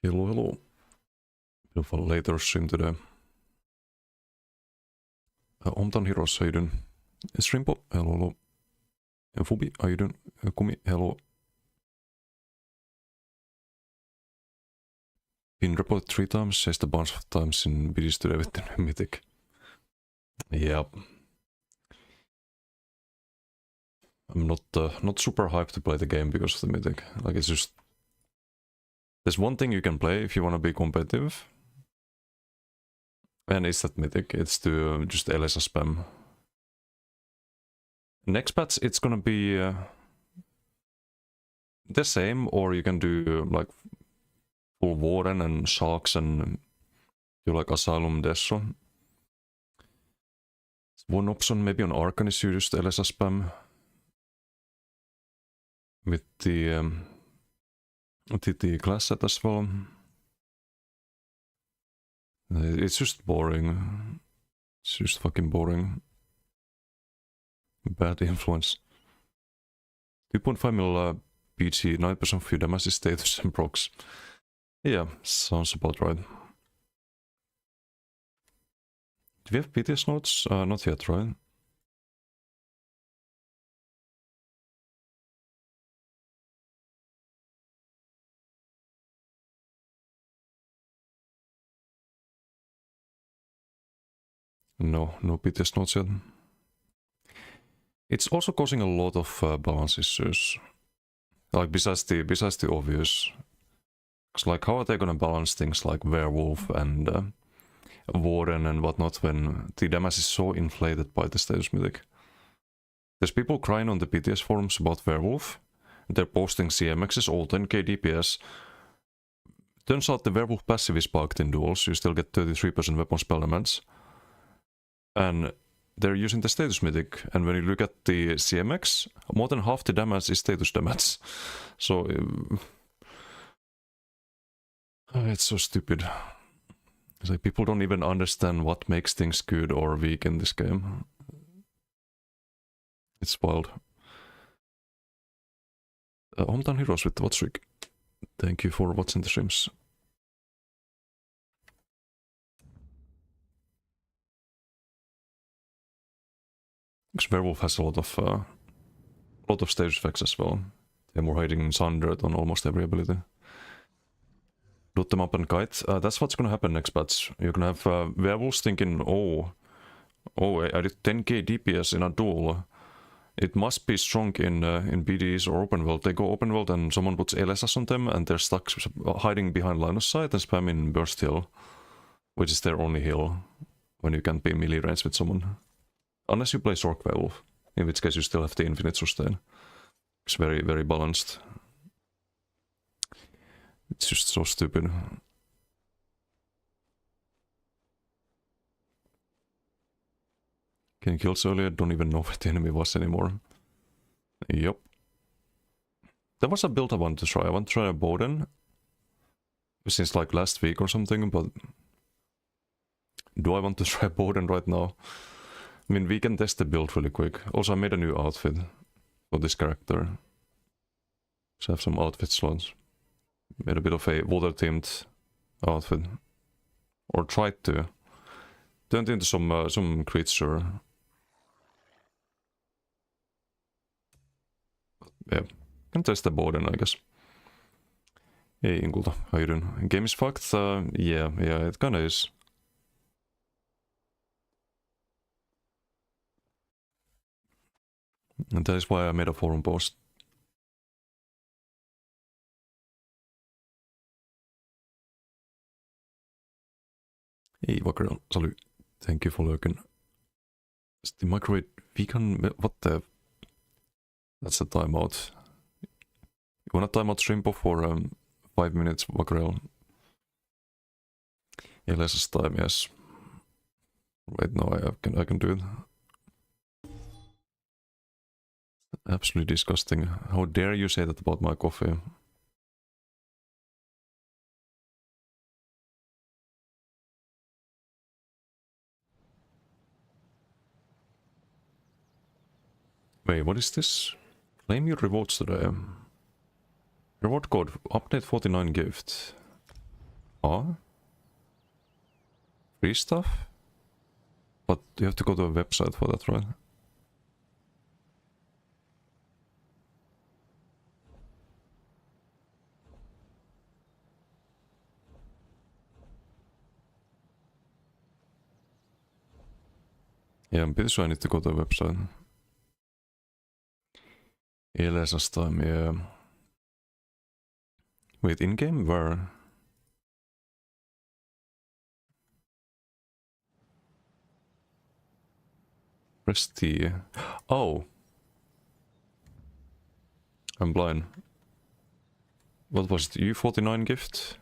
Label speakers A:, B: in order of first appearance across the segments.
A: Hello, hello. Bit of a later stream today. Hometown Heroes, how you doing? Streampo, hello, hello. Fubi, how you doing? Kumi, hello. Been reported 3 times, chased a bunch of times in videos today with the new mythic. Yep. I'm not super hyped to play the game because of the mythic. Like, it's just... There's one thing you can play if you want to be competitive. And it's that mythic. It's to just LSA spam. Next patch, it's gonna be the same, or you can do like full Warden and Sharks and do like Asylum Deso. One option, maybe on Arcanist, you just LSA spam with the class set as well. It's just boring. It's just fucking boring. Bad influence. 2.5 mil PG, 9% few damage status and procs. Yeah, sounds about right. Do we have PTS notes? Not yet, right? No PTS notes yet. It's also causing a lot of balance issues. Like, besides the obvious. It's like, how are they gonna balance things like Werewolf and Warden and whatnot when the damage is so inflated by the status mythic? There's people crying on the PTS forums about Werewolf. They're posting CMXs, all 10k DPS. Turns out the Werewolf passive is bugged in duels. You still get 33% weapon spell damage. And they're using the status mythic, and when you look at the CMX, more than half the damage is status damage. So it's so stupid. It's like people don't even understand what makes things good or weak in this game. It's wild. Hometown Heroes with the watch streak. Thank you for watching the streams. Because Werewolf has a lot of stage effects as well. They're more hiding in Sundirt on almost every ability. Loot them up and kite. That's what's gonna happen next patch. You're gonna have Werewolves thinking, oh, I did 10k DPS in a duel. It must be strong in BDs or open world. They go open world and someone puts LSS on them and they're stuck hiding behind line of sight and spamming burst heal, which is their only heal when you can't be melee range with someone. Unless you play Sork Werewolf, in which case you still have the infinite sustain. It's very, very balanced. It's just so stupid. Getting kills earlier, don't even know where the enemy was anymore. Yup. There was a build I wanted to try. I want to try a Boden. Since like last week or something, but... Do I want to try Boden right now? I mean, we can test the build really quick. Also, I made a new outfit for this character. So I have some outfit slots. Made a bit of a water-themed outfit. Or tried to. Turned into some creature. Yeah, can test the Boden, I guess. Hey, Ingulta, how you doing? Game is fucked? Yeah, it kinda is. And that is why I made a forum post. Hey, Vakarel, salut. Thank you for lurking. Is the microwave vegan? What the? That's a timeout. You wanna timeout Shrimpo for 5 minutes, Vakarel? Yeah, less time, yes. Wait, no, I can do it. Absolutely disgusting. How dare you say that about my coffee? Wait, what is this? Claim your rewards today. Reward code, update 49 gift. Huh? Free stuff? But you have to go to a website for that, right? Yeah, I'm pretty sure I need to go to a website. Elesa's time, yeah. Wait, in-game? Where? Press T. Oh! I'm blind. What was it? U49 gift?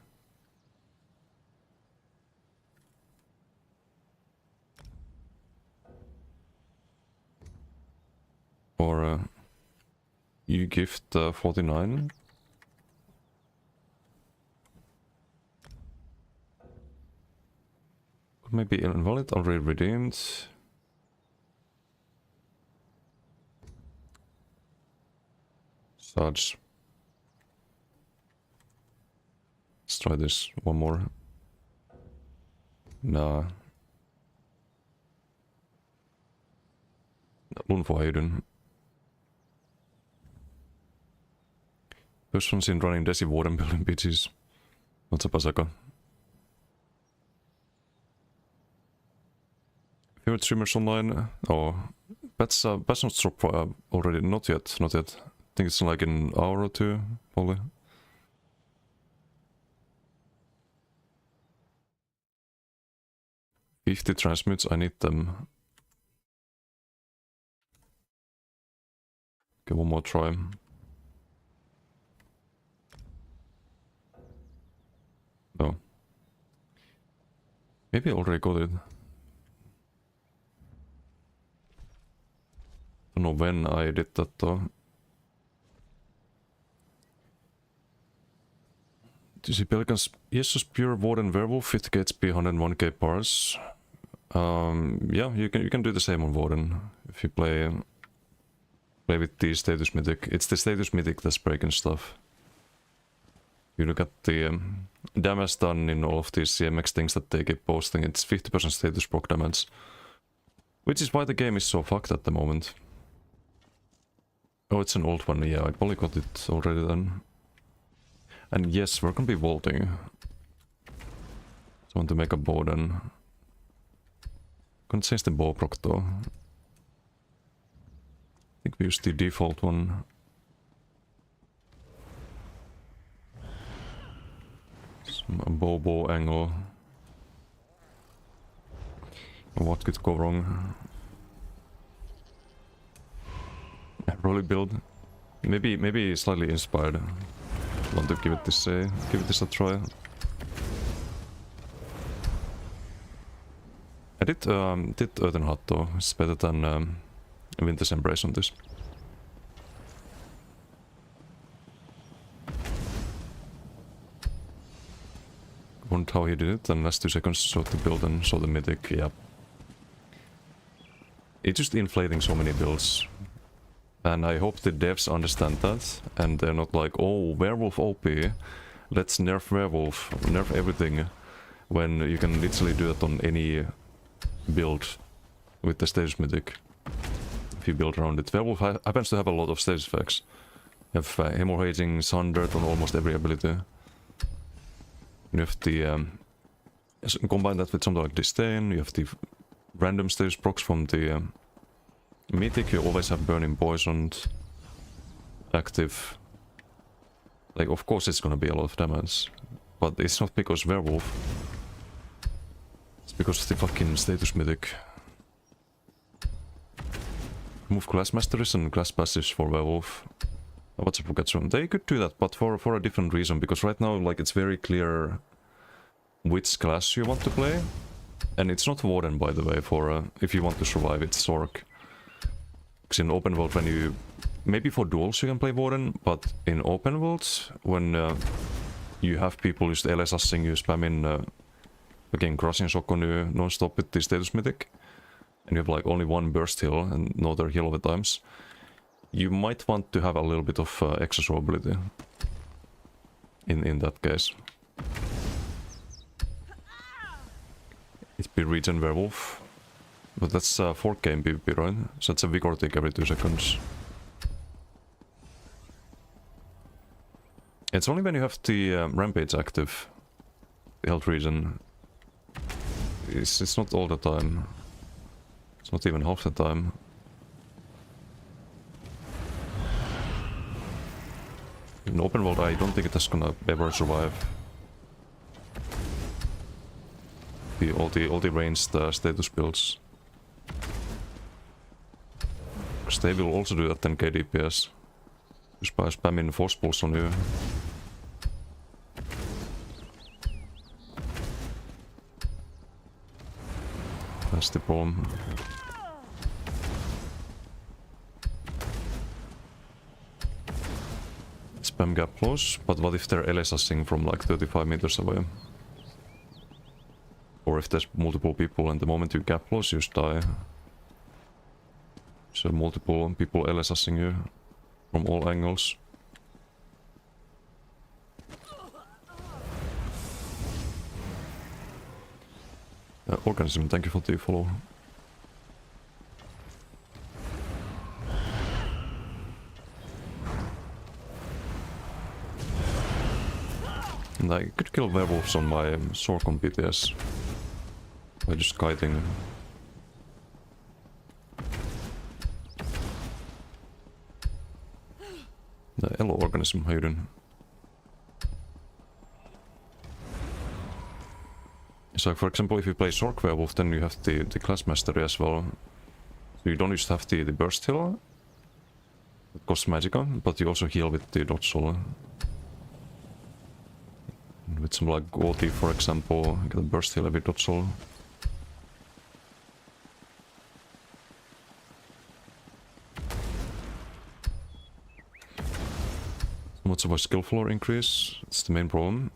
A: Or you gift 49? Maybe invalid, already redeemed. Such. Let's try this one more. Nah. Lunfoheidun. Person seen running Desi Warden building bitches. What's up, Asaka? Favorite streamers online? Oh, that's not drop already. Not yet, not yet. I think it's like an hour or two, probably. If the transmutes, I need them. Okay, one more try. No. Maybe I already got it. I don't know when I did that though. Do you see Pelicans? Jesus, pure Warden Werewolf, it gets be 101k bars. Yeah, you can do the same on Warden if you play with the status mythic. It's the status mythic that's breaking stuff. You look at the damage done in all of these CMX things that they keep posting, it's 50% status proc damage. Which is why the game is so fucked at the moment. Oh, it's an old one, yeah, I probably got it already then. And yes, we're gonna be vaulting. So I want to make a bow then. Gonna change the bow proc though. I think we use the default one. Some bow angle. What could go wrong? Rolly build. Maybe slightly inspired. Want to give it this a try. I did Earthen Hut though. It's better than Winter's Embrace on this. Wondered how he did it, and last 2 seconds saw the build and saw the mythic, yeah. It's just inflating so many builds. And I hope the devs understand that, and they're not like, oh, Werewolf OP, let's nerf Werewolf, nerf everything, when you can literally do that on any build with the status mythic. If you build around it. Werewolf happens to have a lot of status effects. You have hemorrhaging, sundirt on almost every ability. You have the combine that with something like disdain. You have the random status procs from the mythic. You always have burning poisoned active. Like, of course it's gonna be a lot of damage, but it's not because werewolf. It's because of the fucking status mythic. Move class masteries and class passives for werewolf. What's up, Pikachu? They could do that, but for a different reason, because right now, like, it's very clear which class you want to play. And it's not Warden, by the way, for if you want to survive, it's Sork. Because in open world, when you... Maybe for duels you can play Warden, but in open worlds, when you have people just LS-assing you, spamming again, crushing Shokon you non-stop with the status mythic, and you have like only one burst heal and no other heal all the times, you might want to have a little bit of extra survivability in that case. It's be regen werewolf. But that's 4th game PvP, right? So it's a vigor tick every 2 seconds. It's only when you have the rampage active, the health regen. It's not all the time. It's not even half the time. In open world, I don't think it is gonna ever survive. All the ranged status builds. Because they will also do that 10k DPS. Just by spamming force pulse on you. That's the problem. Spam gap close, but what if they're LSSing from like 35 meters away? Or if there's multiple people and the moment you gap close, you just die. So multiple people LSSing you from all angles. Organism, thank you for the follow. And I could kill werewolves on my Sorcon PTS by just kiting. Hello organism, how you doing? So for example, if you play Sorc Werewolf, then you have the class mastery as well. So you don't just have the burst heal, it costs magicka, but you also heal with the dodge soul. With some like OT for example, you get a burst heal every dodge soul. Much of a skill floor increase, it's the main problem.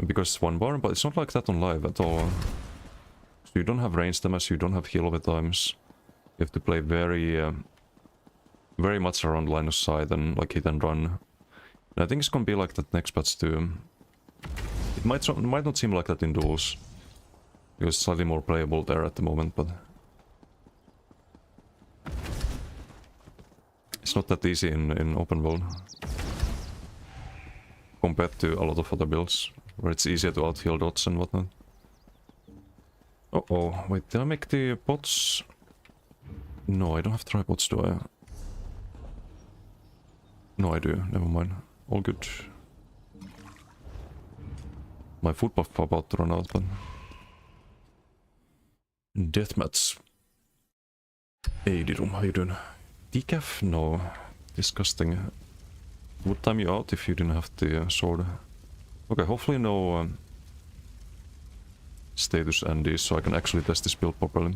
A: Because it's 1 bar, but it's not like that on live at all. So you don't have range damage, you don't have heal over times. You have to play very much around line of sight and like hit and run. And I think it's gonna be like that next patch too. It might not seem like that in duels. Because it's slightly more playable there at the moment, but... It's not that easy in open world. Compared to a lot of other builds, where it's easier to out-heal dots and whatnot. Uh-oh, wait, did I make the bots? No, I don't have tripods, do I? No, I do, never mind. All good. My food buff about to run out, but... Deathmatch. Hey, Dirum, how you doing? Decaf? No. Disgusting. Would time you out if you didn't have the sword. Okay, hopefully no status NDs, so I can actually test this build properly.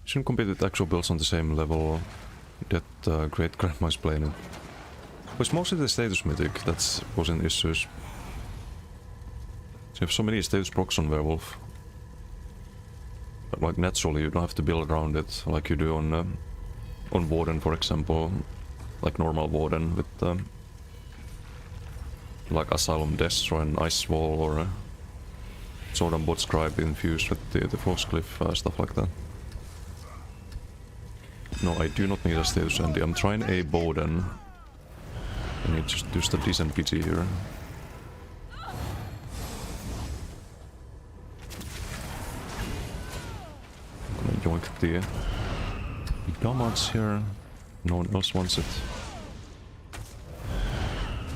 A: Shouldn't compete with actual builds on the same level that Great Grandma is playing it. But it's mostly the status mythic that's causing issues. So you have so many status procs on Werewolf. Like naturally, you don't have to build around it like you do on Warden, for example, like normal Warden with like Asylum Death or an Ice Wall or a Sword and Bot Scribe infused with the Force Cliff, stuff like that. No, I do not need a status ND. I'm trying a Bowden. I need just a decent PG here. Yoink the damage here. No one else wants it.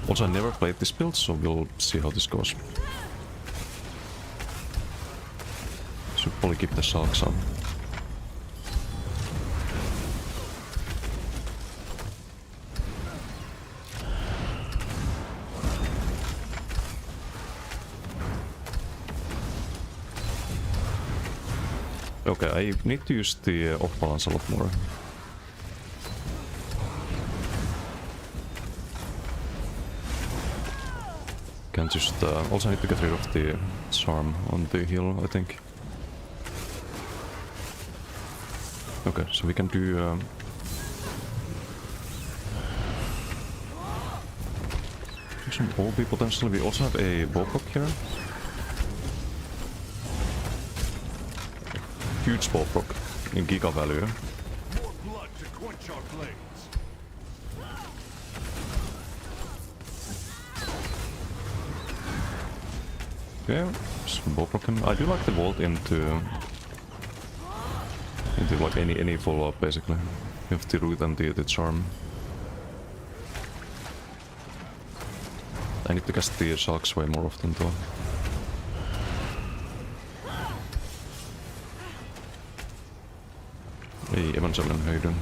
A: Also, I never played this build, so we'll see how this goes. Should probably keep the sharks on. Okay, I need to use the off balance a lot more. Can just also need to get rid of the charm on the heal, I think. Okay, so we can do Some OB potentially. We also have a Bowproc here. Huge Bowproc in Giga value.
B: More blood to quench our blades.
A: Okay, some Bowproc him. I do like the vault into like any follow-up basically. You have the root and the charm. I need to cast the sharks way more often though. Hey, Evangelion, how you doing?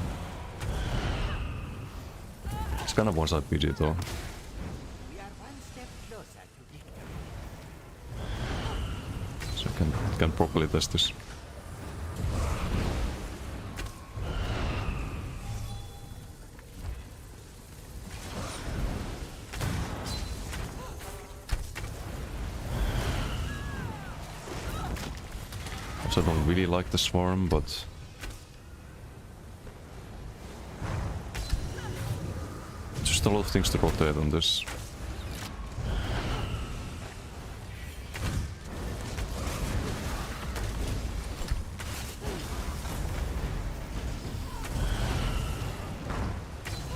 A: It's kind of one-side PG though.
C: We are one step closer to victory.
A: So I can properly test this. Also, I don't really like the swarm, but just a lot of things to rotate on this.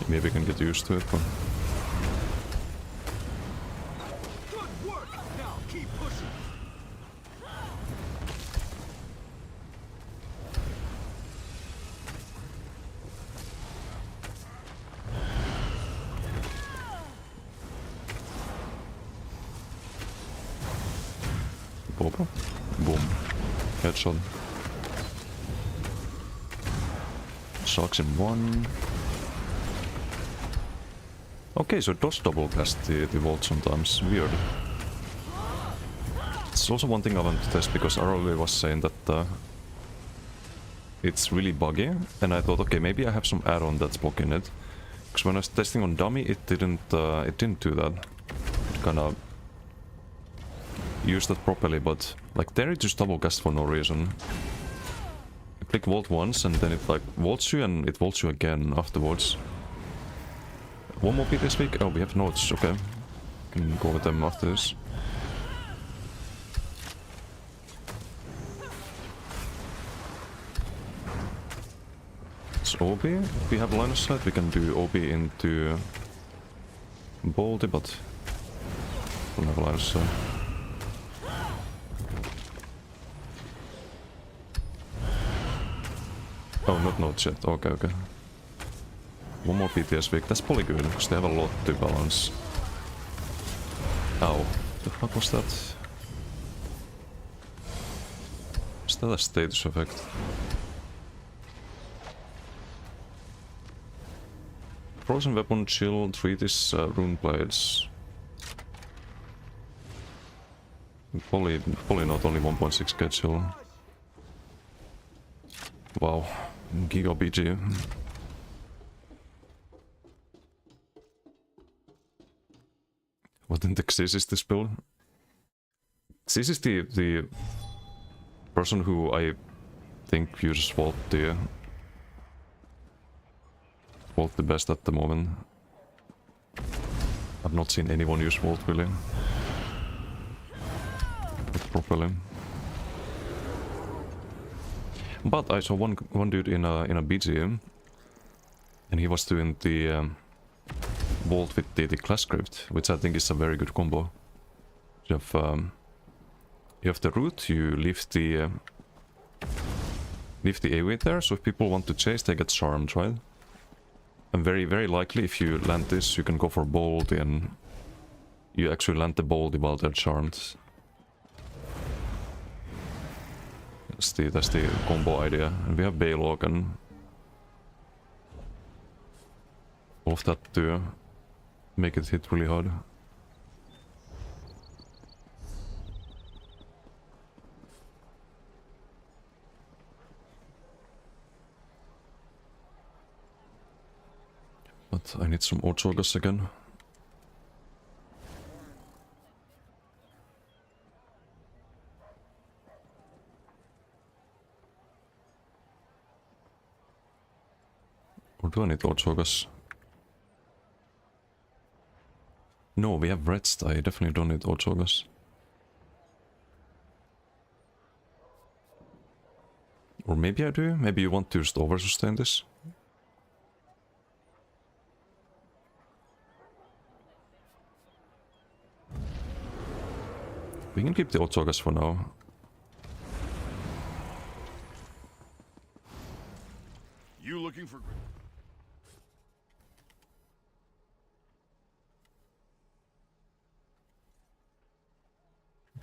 A: Maybe I can get used to it, but
B: Good work. Now keep pushing.
A: Boba. Boom. Headshot. Sharks in one. Okay, so it does double cast the vault sometimes. Weird. It's also one thing I want to test because Aroli was saying that it's really buggy, and I thought, okay, maybe I have some add-on that's blocking it. Because when I was testing on dummy, it didn't do that. It kind of used that properly, but like there it just double cast for no reason. You click vault once, and then it like vaults you, and it vaults you again afterwards. One more beat this week? Oh, we have notes, okay. Can go with them after this. It's OB. If we have line of sight, we can do OB into Baldy, but we don't have line of sight. Oh, not notes yet. Okay, okay. One more PTS week. That's probably good, because they have a lot to balance. Ow. The fuck was that? Is that a status effect? Frozen weapon, chill, treat is rune blades. Probably not only 1.6k chill. Wow. Giga BG. What in the Xyz is this build? Xyz is the person who I think uses Vault the best at the moment. I've not seen anyone use Vault really. Not properly. But I saw one dude in a BGM, and he was doing the Vault with the class script, which I think is a very good combo. You have the root, you leave the AoE there, so if people want to chase, they get charmed, right? And very, very likely if you land this, you can go for bold and you actually land the bold while they're charmed. That's the combo idea. And we have Baylog and all of that to make it hit really hard. But I need some Orchogas again. Or do I need Orchogas? No, we have Redst. I definitely don't need Ochogas. Or maybe I do? Maybe you want to just over-sustain this? We can keep the Ochogas for now.
B: You looking for...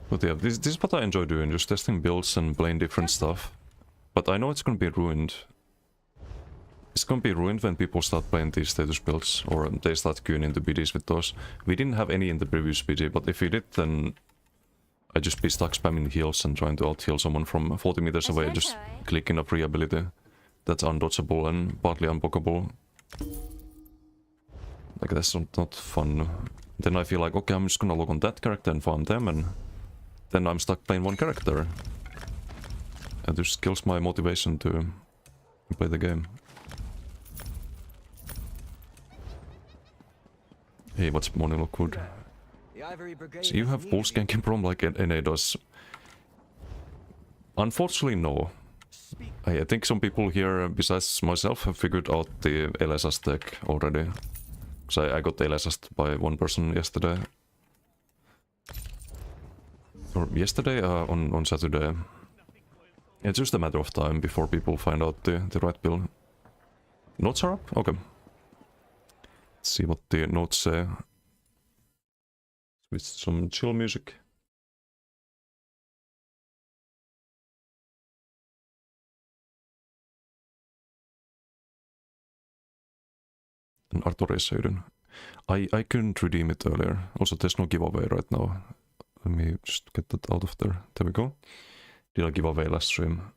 A: But yeah, this is what I enjoy doing, just testing builds and playing different stuff. But I know it's gonna be ruined. It's gonna be ruined when people start playing these status builds, or they start queuing into BDs with those. We didn't have any in the previous BD, but if we did, then I'd just be stuck spamming heals and trying to out-heal someone from 40 meters away, just clicking a free ability that's undodgeable and partly unblockable. Like, that's not fun. Then I feel like, okay, I'm just gonna log on that character and farm them, and then I'm stuck playing one character. And this kills my motivation to play the game. Hey, what's morning Lockwood? So you have full skanking prom like NA does? Unfortunately, no. I think some people here, besides myself, have figured out the LSS tech already. Because I got LSS by one person yesterday. Or yesterday, on Saturday. It's just a matter of time before people find out the right build. Notes are up? Okay. Let's see what the notes say. With some chill music. An Artoreisöiden. I couldn't redeem it earlier. Also, there's no giveaway right now. Let me just get that out of there. There we go. Did I give away last stream?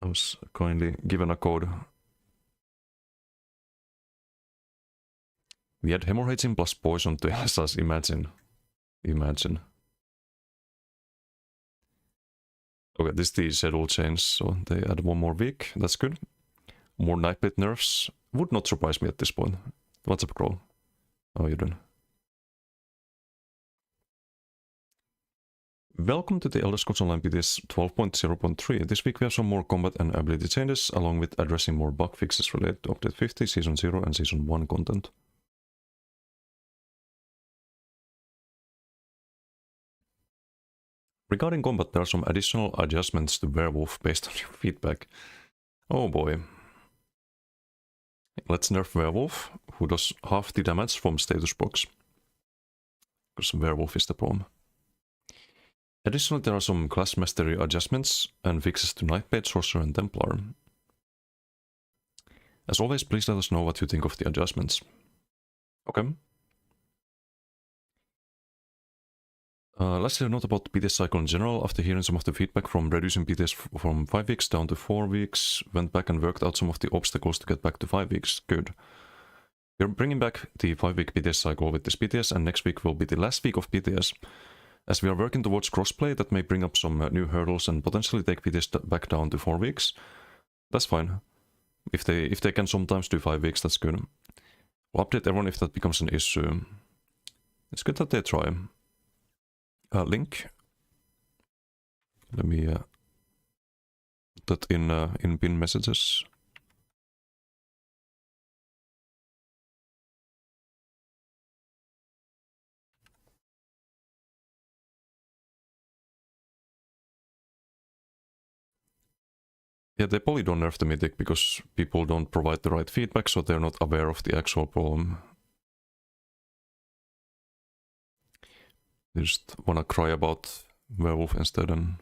A: I was kindly given a code. We had hemorrhaging plus poison to LSS, imagine. Imagine. Okay, this is the schedule change, so they add one more week. That's good. More Nightblade nerfs. Would not surprise me at this point. What's up, Crow? How are you doing? Welcome to the Elder Scrolls Online PTS 12.0.3. This week we have some more combat and ability changes, along with addressing more bug fixes related to Update 50, Season 0 and Season 1 content. Regarding combat, there are some additional adjustments to Werewolf based on your feedback. Oh boy. Let's nerf Werewolf, who does half the damage from status box. Because Werewolf is the problem. Additionally, there are some class mastery adjustments and fixes to Nightblade, Sorcerer and Templar. As always, please let us know what you think of the adjustments. Okay. Lastly, a note about the PTS cycle in general. After hearing some of the feedback from reducing PTS from 5 weeks down to 4 weeks, went back and worked out some of the obstacles to get back to 5 weeks. Good. We're bringing back the 5-week PTS cycle with this PTS, and next week will be the last week of PTS. As we are working towards crossplay, that may bring up some new hurdles and potentially take PTS back down to 4 weeks. That's fine. If they can sometimes do 5 weeks, that's good. We'll update everyone if that becomes an issue. It's good that they try. Link. Let me put that in pin messages. Yeah, they probably don't nerf the mythic because people don't provide the right feedback, so they're not aware of the actual problem. They just wanna cry about Werewolf instead and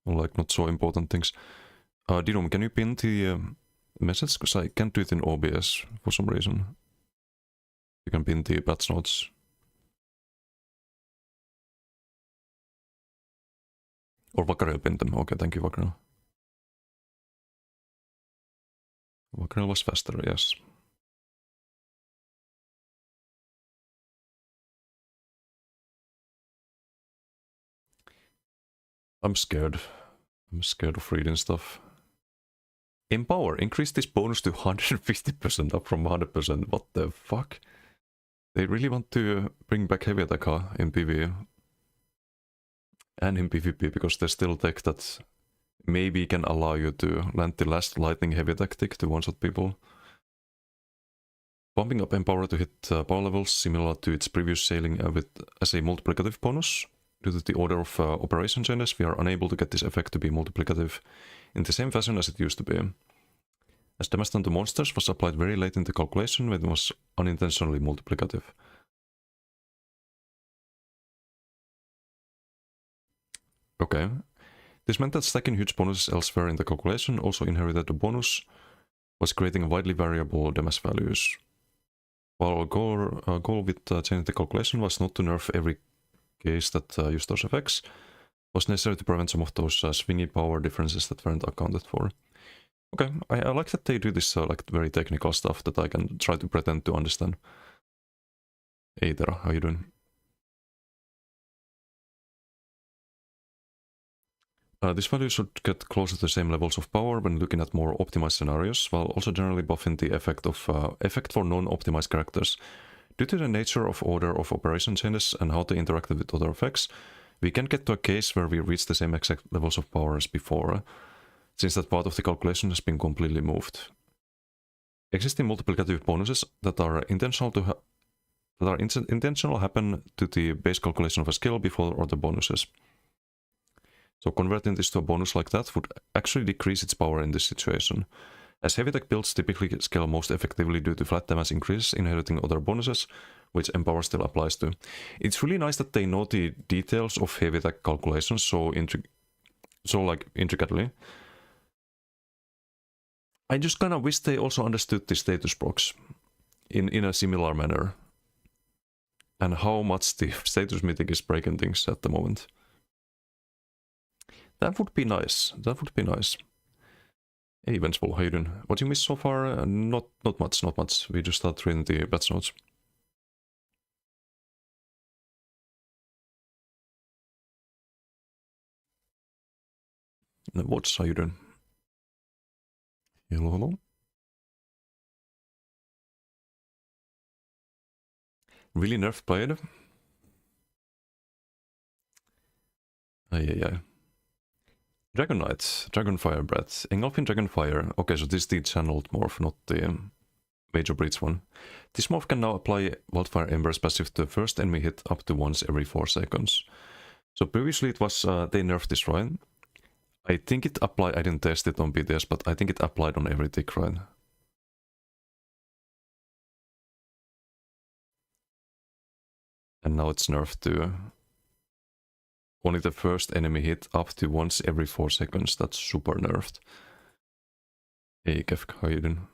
A: like not so important things. Dinum, can you pin the message? Because I can't do it in OBS for some reason. You can pin the patch notes. Or Vakarel pinned them. Okay, thank you, Vakarel. Vakarel was faster, yes. I'm scared. I'm scared of reading stuff. Empower, increase this bonus to 150% up from 100%. What the fuck? They really want to bring back heavy attack in PvE. And in PvP, because there's still tech that maybe can allow you to land the last lightning heavy attack tick to one-shot people. Bumping up Empower to hit power levels similar to its previous sailing with as a multiplicative bonus. Due to the order of operation changes, we are unable to get this effect to be multiplicative in the same fashion as it used to be. As damage done to monsters was applied very late in the calculation when it was unintentionally multiplicative. Okay. This meant that stacking huge bonuses elsewhere in the calculation also inherited the bonus, was creating widely variable damage values. While our goal with changing the calculation was not to nerf every case that used those effects, was necessary to prevent some of those swingy power differences that weren't accounted for. Okay, I like that they do this like very technical stuff that I can try to pretend to understand. Hey Tera, how you doing? This value should get closer to the same levels of power when looking at more optimized scenarios, while also generally buffing the effect for non-optimized characters. Due to the nature of order of operation changes and how they interact with other effects, we can get to a case where we reach the same exact levels of power as before, since that part of the calculation has been completely moved. Existing multiplicative bonuses that are intentional happen to the base calculation of a skill before other bonuses. So converting this to a bonus like that would actually decrease its power in this situation, as heavy tech builds typically scale most effectively due to flat damage increases inheriting other bonuses, which Empower still applies to. It's really nice that they know the details of heavy tech calculations so intricately. I just kind of wish they also understood the status procs in a similar manner, and how much the status mythic is breaking things at the moment. That would be nice. That would be nice. Hey, Vengeful, how you doing? What you missed so far? Not much. We just started reading the patch notes. What's how you doing? Hello. Really nerf played? Ay. Dragon Knight, Dragonfire Breath, Engulfing Dragonfire. Okay, so this is the channeled morph, not the Major Breach one. This morph can now apply Wildfire Ember's passive to the first enemy hit up to once every 4 seconds. So previously it was, they nerfed this, right? I think it applied, I didn't test it on BTS, but I think it applied on every tick, right? And now it's nerfed to only the first enemy hit up to once every 4 seconds. That's super nerfed. Hey Kefk, how you doing?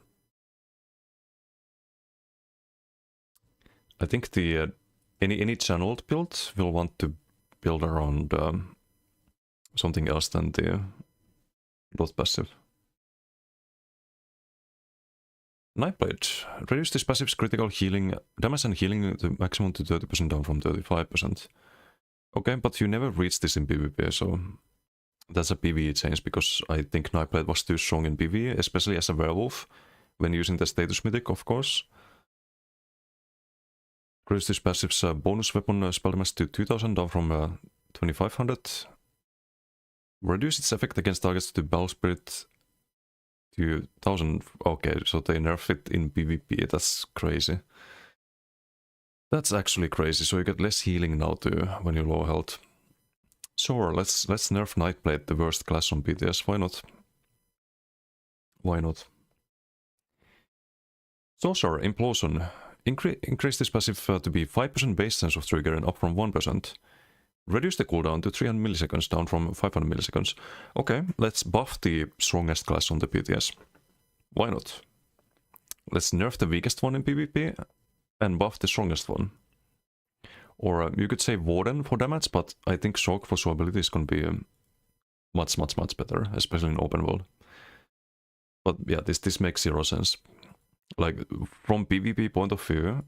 A: I think the any channeled build will want to build around something else than the dot passive. Nightblade. Reduce this passive's critical healing damage and healing to maximum to 30% down from 35%. Okay, but you never reached this in PvP, so that's a PvE change, because I think Nightblade was too strong in PvE, especially as a werewolf, when using the status mythic, of course. Reduce this passive's bonus weapon spell damage to 2000 down from 2500. Reduce its effect against targets to Battle Spirit to 1000. Okay, so they nerf it in PvP, that's crazy. That's actually crazy, so you get less healing now too when you're low health. Sure, let's nerf Nightblade, the worst class on BTS, why not? Why not? Sorcerer, Implosion. Increase this passive to be 5% base chance of triggering up from 1%. Reduce the cooldown to 300 milliseconds down from 500 milliseconds. Okay, let's buff the strongest class on the BTS. Why not? Let's nerf the weakest one in PvP and buff the strongest one. Or you could say Warden for damage, but I think Shock for survivability is going to be much better, especially in open world. But yeah, this makes zero sense. Like, from PvP point of view,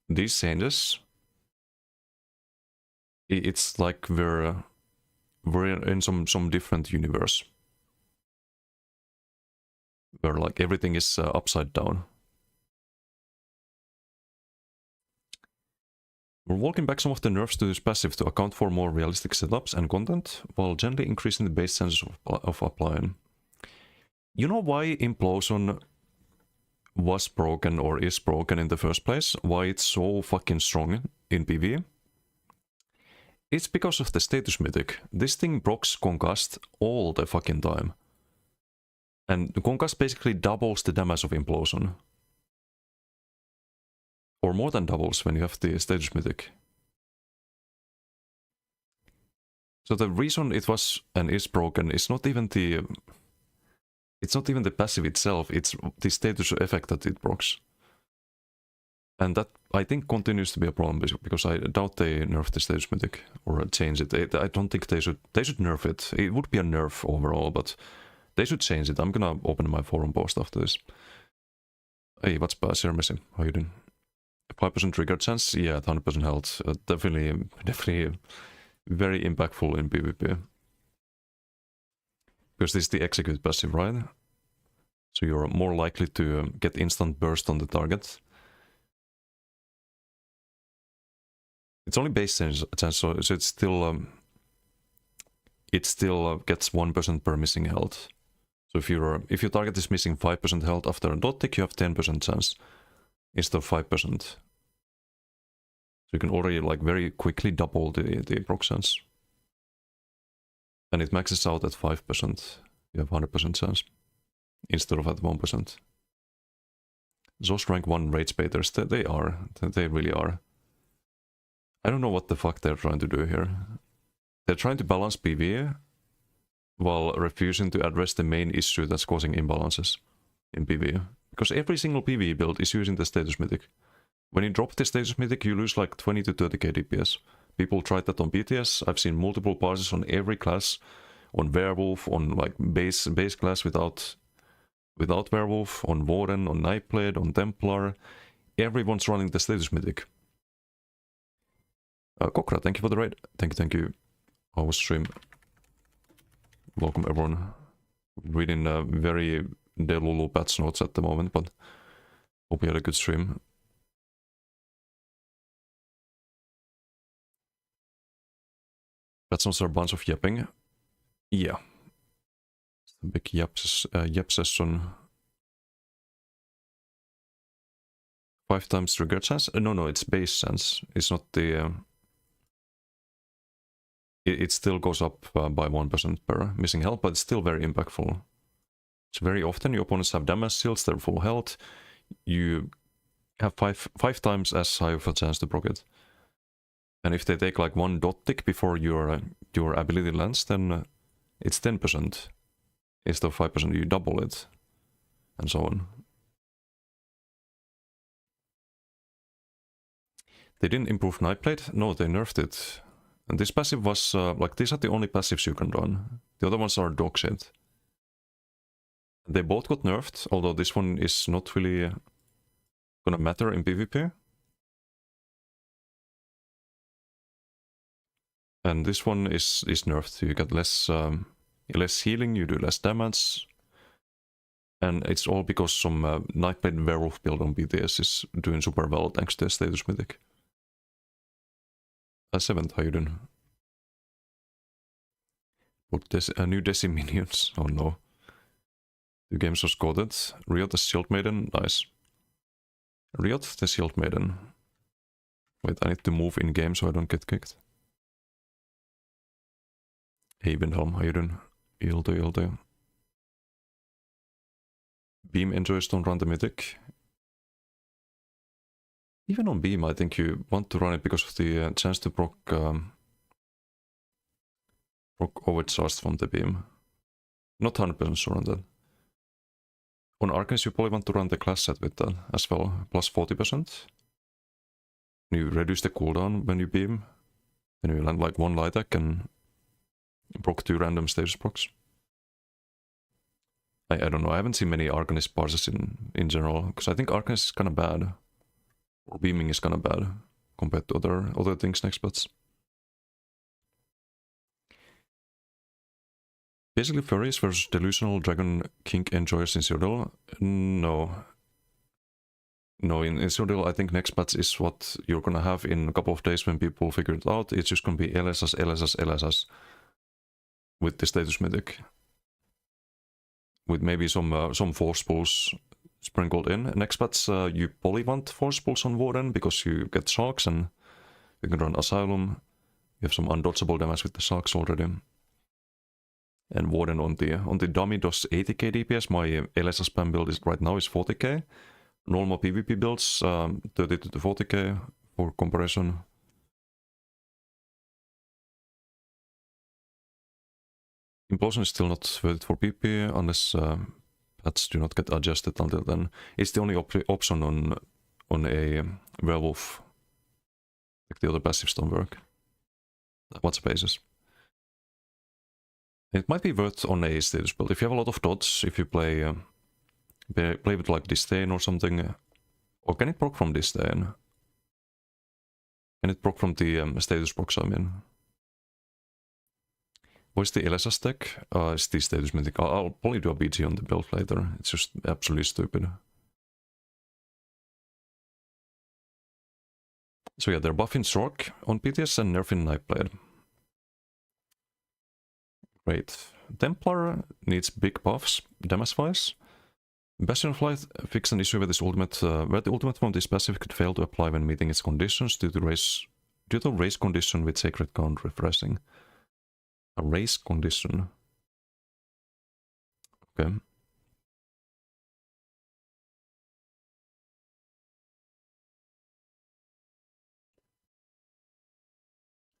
A: these changes, it's like we're in some different universe. where like everything is upside down. We're walking back some of the nerfs to this passive to account for more realistic setups and content, while gently increasing the base sense of applying. You know why Implosion was broken or is broken in the first place? Why it's so fucking strong in PvE? It's because of the status mythic. This thing procs Concussed all the fucking time. And Concussed basically doubles the damage of Implosion. Or more than doubles when you have the status mythic. So the reason it was and is broken is not even the... It's not even the passive itself, it's the status effect that it procs. And that, I think, continues to be a problem, because I doubt they nerf the status mythic or change it. I don't think they should nerf it. It would be a nerf overall, but they should change it. I'm gonna open my forum post after this. Hey, what's bad here, Messi? How you doing? 5% trigger chance? Yeah, 100% health. Definitely very impactful in PvP. Because this is the execute passive, right? So you're more likely to get instant burst on the target. It's only base chance, so it's still gets 1% per missing health. So if your target is missing 5% health after a dot tick, you have 10% chance instead of 5%. So you can already like very quickly double the proc chance. And it maxes out at 5%. You have 100% chance instead of at 1%. Those rank 1 rage baiters, they really are. I don't know what the fuck they're trying to do here. They're trying to balance PvE while refusing to address the main issue that's causing imbalances in PvE. Because every single PvE build is using the status mythic. When you drop the status mythic, you lose like 20 to 30k DPS. People tried that on BTS. I've seen multiple passes on every class. On Werewolf, on like base class without Werewolf, on Warden, on Nightblade, on Templar. Everyone's running the status mythic. Kokra, thank you for the raid. Thank you. How was stream? Welcome everyone. Reading very Delulu patch notes at the moment, but hope you had a good stream. Patch notes are a bunch of yapping. Yeah. It's a big yap session. 5 times trigger chance? No, it's base chance. It's not the... It still goes up by 1% per missing health, but it's still very impactful. So very often your opponents have damage shields, they're full health. You have five times as high of a chance to proc it. And if they take like 1 dot tick before your ability lands, then it's 10%. Instead of 5%, you double it. And so on. They didn't improve Nightblade? No, they nerfed it. And this passive was, like, these are the only passives you can run. The other ones are dog shit. They both got nerfed, although this one is not really gonna matter in PvP. And this one is nerfed. You get less healing, you do less damage. And it's all because some Nightblade Werewolf build on BTS is doing super well thanks to the status mythic. 7th, how you doing? What new Desi minions? Oh no. 2 games was coded. Riot the Shield Maiden, nice. Riot the Shield Maiden. Wait, I need to move in game so I don't get kicked. Hey Windhelm, how you doing? Ildo. Beam enjoys don't run the mythic. Even on Beam, I think you want to run it because of the chance to proc overcharged from the Beam. Not 100% sure on that. On Arcanist, you probably want to run the class set with that as well, plus 40%. You reduce the cooldown when you Beam. Then you land like 1 light attack and proc 2 random status procs. I don't know, I haven't seen many Arcanist parses in general, because I think Arcanist is kind of bad. Or beaming is kind of bad compared to other things next bets. Basically, furries versus delusional dragon kink enjoyers in Cyrodiil. No. No, in Cyrodiil, I think next patch is what you're gonna have in a couple of days when people figure it out. It's just gonna be LSS, LSS, LSS with the status mythic. With maybe some force pulls sprinkled in. Next patch, you probably want force pulls on Warden because you get sharks and you can run Asylum. You have some undodgeable damage with the sharks already. And Warden on the dummy does 80k DPS. My LSS spam build is right now is 40k. Normal PvP builds 30 to 40k for comparison. Implosion is still not worth it for PP unless patches do not get adjusted until then. It's the only option on a werewolf. Like the other passives don't work. What's the basis? It might be worth on a status build. If you have a lot of dots, if you play with like Disdain or something, or can it proc from Disdain? Can it proc from the status procs, I mean? What is the LSS deck? It's the status mythic. I'll probably do a BG on the build later. It's just absolutely stupid. So yeah, they're buffing Sork on PTS and nerfing Nightblade. Great. Templar needs big buffs, damage-wise. Bastion of Light fixed an issue with his ultimate, where the ultimate from this passive could fail to apply when meeting its conditions due to race condition with Sacred Count refreshing. A race condition. Okay.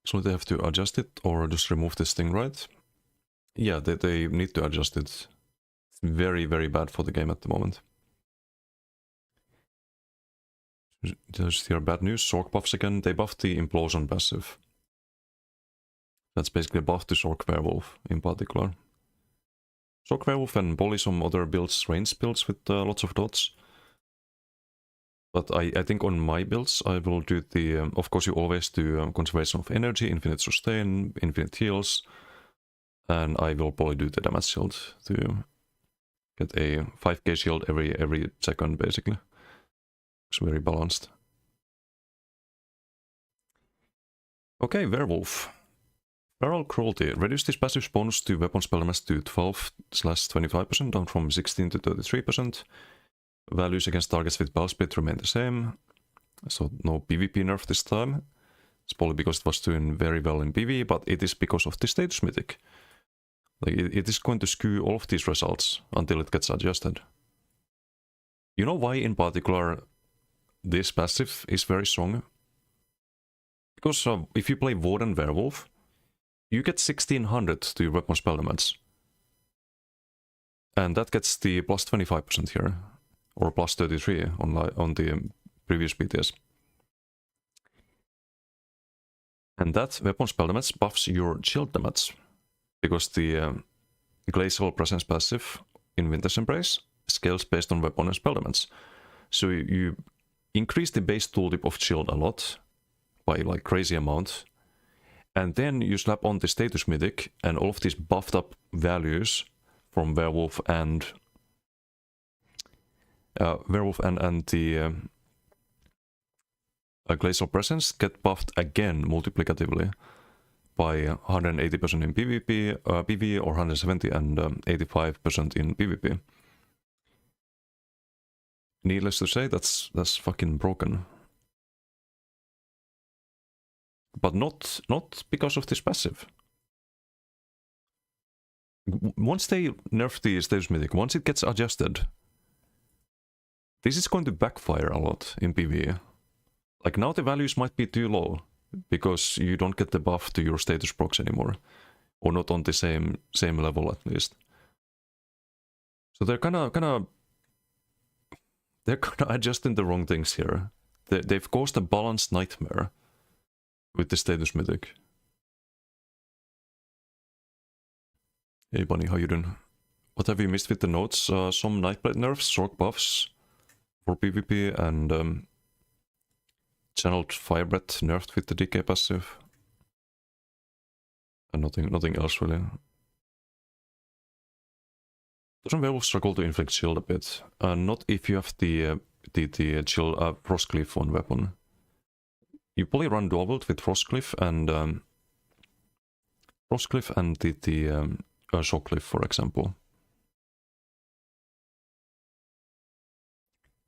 A: So they have to adjust it or just remove this thing, right? Yeah, they need to adjust it. It's very, very bad for the game at the moment. Just here, bad news. Sork buffs again. They buffed the Implosion passive. That's basically a buff to Sork Werewolf in particular. Sork Werewolf and probably some other builds, range builds with lots of dots. But I think on my builds I will do the... of course you always do Conservation of Energy, Infinite Sustain, Infinite Heals. And I will probably do the damage shield to get a 5k shield every second basically. It's very balanced. Okay, Werewolf. Feral Cruelty. Reduce this passive bonus to weapon spell damage to 12/25%, down from 16 to 33%. Values against targets with Ball Spit remain the same. So no PvP nerf this time. It's probably because it was doing very well in PvE, but it is because of the status mythic. Like it is going to skew all of these results until it gets adjusted. You know why in particular this passive is very strong? Because if you play Warden Werewolf, you get 1600 to your weapon spell damage. And that gets the plus 25% here. Or plus 33 on the previous PTS. And that weapon spell damage buffs your shield damage. Because the Glacial Presence passive in Winter's Embrace scales based on weapon and spell damage. So you increase the base tooltip of shield a lot, by like crazy amount, and then you slap on the status mythic and all of these buffed up values from Werewolf and the Glacial Presence get buffed again multiplicatively by 180% in PvP, PvE, or 170 and 85% in PvP. Needless to say, that's fucking broken. But not because of this passive. Once they nerf the status mythic, once it gets adjusted, this is going to backfire a lot in PvE. Like now the values might be too low, because you don't get the buff to your status procs anymore. Or not on the same level at least. So they're kinda adjusting the wrong things here. They've caused a balanced nightmare with the status mythic. Hey Bunny, how you doing? What have you missed with the notes? Some Nightblade nerfs, Sork buffs for PvP, and Channeled Firebreath nerfed with the decay passive. And nothing else really. Doesn't werewolf struggle to inflict shield a bit? Not if you have the chill Frostcliff on weapon. You probably run dual wield with Frostcliff and the Shockcliff, for example.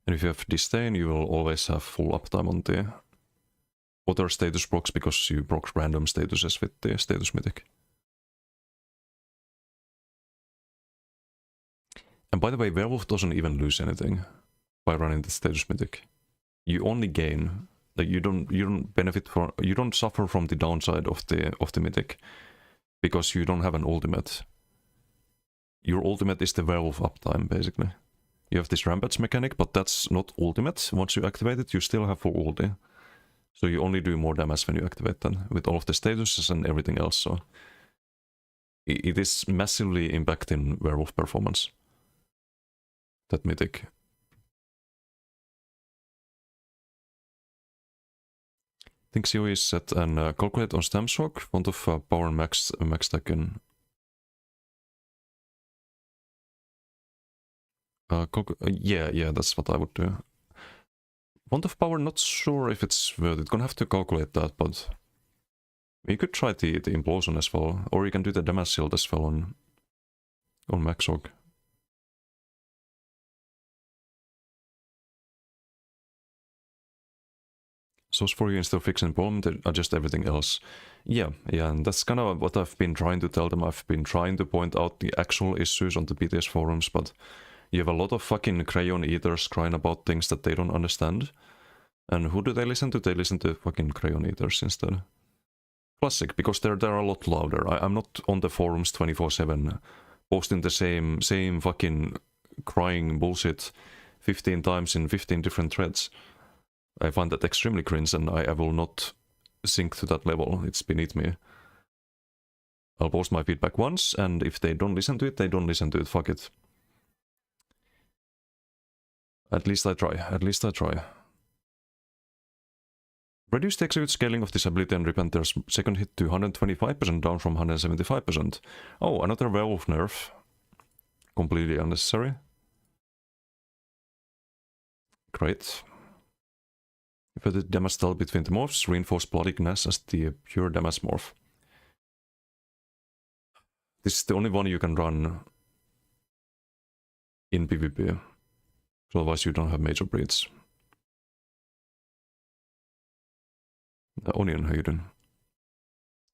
A: And if you have Disdain, you will always have full uptime on the other status procs because you proc random statuses with the status mythic. And by the way, werewolf doesn't even lose anything by running the status mythic. You only gain. Like you don't benefit from, you don't suffer from the downside of the mythic because you don't have an ultimate. Your ultimate is the werewolf uptime basically. You have this rampage mechanic, but that's not ultimate. Once you activate it, you still have full ulti. So you only do more damage when you activate that with all of the statuses and everything else. So it is massively impacting werewolf performance. That mythic. I think COE is set and calculate on stem shock, font of power and max stack in. Yeah, that's what I would do. Font of power, not sure if it's worth it. Gonna have to calculate that, but you could try the implosion as well, or you can do the damage shield as well on max orc. Source for you instead of fixing the problem, they adjust everything else. Yeah, and that's kind of what I've been trying to tell them. I've been trying to point out the actual issues on the BTS forums, but you have a lot of fucking crayon eaters crying about things that they don't understand. And who do they listen to? They listen to fucking crayon eaters instead. Classic, because they're a lot louder. I'm not on the forums 24/7 posting the same fucking crying bullshit 15 times in 15 different threads. I find that extremely cringe and I will not sink to that level. It's beneath me. I'll post my feedback once, and if they don't listen to it, they don't listen to it. Fuck it. At least I try. Reduce the execute scaling of this ability and repent their second hit to 125% down from 175%. Oh, another werewolf nerf. Completely unnecessary. Great. If I did damage style between the morphs, reinforce Bloody Gnats as the pure damage morph. This is the only one you can run in PvP. Otherwise you don't have major breeds. Onion, how you doing?